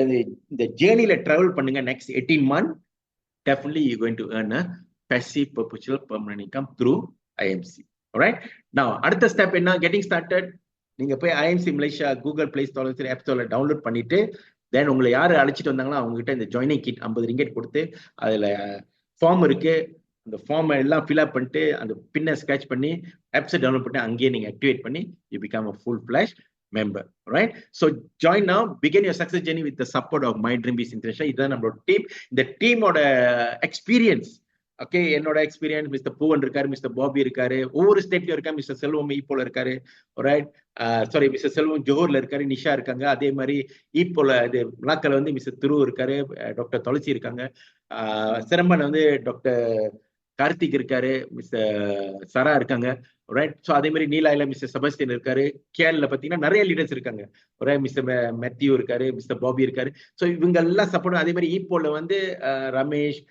இந்த ஜேர்னில டிராவல் பண்ணுங்க. Next 18 months definitely you're going to earn a passive perpetual permanent income through IMC. alright now அடுத்த ஸ்டெப் என்ன getting started நீங்க போய் IMC மலேசியா கூகுள் பிளே ஸ்டோர்ல சரி ஆப் ஸ்டோர்ல டவுன்லோட் பண்ணிட்டு தென் உங்களை யாரு அழைச்சிட்டு வந்தாங்களோ அவங்க கிட்ட இந்த ஜாயினிங் கிட் 50 ரிங்கெட் கொடுத்து அதுல ஃபார்ம் இருக்கு அந்த ஃபார்ம் எல்லாம் ஃபில் அப் பண்ணிட்டு அந்த பின்னை ஸ்கெட்ச் பண்ணி ஆப்ஸ் டவுன்லோட் பண்ணி அங்கேயே நீங்க ஆக்டிவேட் பண்ணி you become a full fledged member right so join now begin your success journey with the support of My Dream Biz International இதுதான் நம்மளோட டீம் இந்த டீமோட எக்ஸ்பீரியன்ஸ் ஓகே என்னோட எக்ஸ்பீரியன்ஸ் மிஸ்டர் பூவன் இருக்காரு மிஸ்டர் பாபி இருக்காரு ஒவ்வொரு ஸ்டேட்லயும் இருக்காரு மிஸ்டர் செல்வம் ஈப்போல இருக்காரு ரைட் சாரி மிஸ்டர் செல்வம் ஜோஹர்ல இருக்காரு நிஷா இருக்காங்க அதே மாதிரி ஈப்போல இது மலாக்கல வந்து மிஸ்டர் திரு இருக்காரு டாக்டர் துளசி இருக்காங்க சிரம்பன் வந்து டாக்டர் கார்த்திக் இருக்காரு மிஸ்டர் சரா இருக்காங்க ரைட் ஸோ அதே மாதிரி நீலாயில மிஸ்டர் செபஸ்டியன் இருக்காரு கேரள பாத்தீங்கன்னா நிறைய லீடர்ஸ் இருக்காங்க மிஸ்டர் மேத்யூ இருக்காரு மிஸ்டர் பாபி இருக்காரு ஸோ இவங்க எல்லாம் சப்போர்ட் அதே மாதிரி ஈப்போல வந்து ரமேஷ்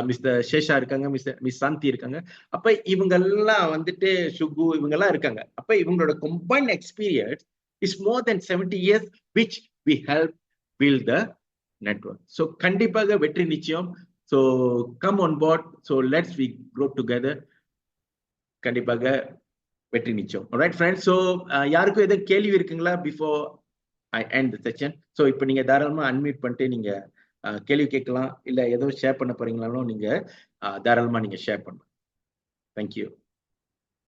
மிஸ்டர் சேஷா இருக்காங்க மிஸ் சாந்தி இருக்காங்க அப்ப இவங்க எல்லாம் வந்துட்டு சுகு இவங்க எல்லாம் இருக்காங்க அப்ப இவங்களோட combined experience is more then 70 years which we help build the network so கண்டிப்பாக வெற்றி நிச்சயம் so come on board so let's we grow together கண்டிப்பாக வெற்றி நிச்சயம் alright friends so யாருக்கும் ஏதாவது கேள்வி இருக்குங்களா before I end the session so இப்போ நீங்க தாராளமா அன்மியூட் பண்ணிட்டு நீங்க கேள்வி கேட்கலாம் இல்ல ஏதோ ஷேர் பண்ண போறீங்களாலும் நீங்க தாராளமா நீங்க ஷேர் பண்ணலாம். Thank you.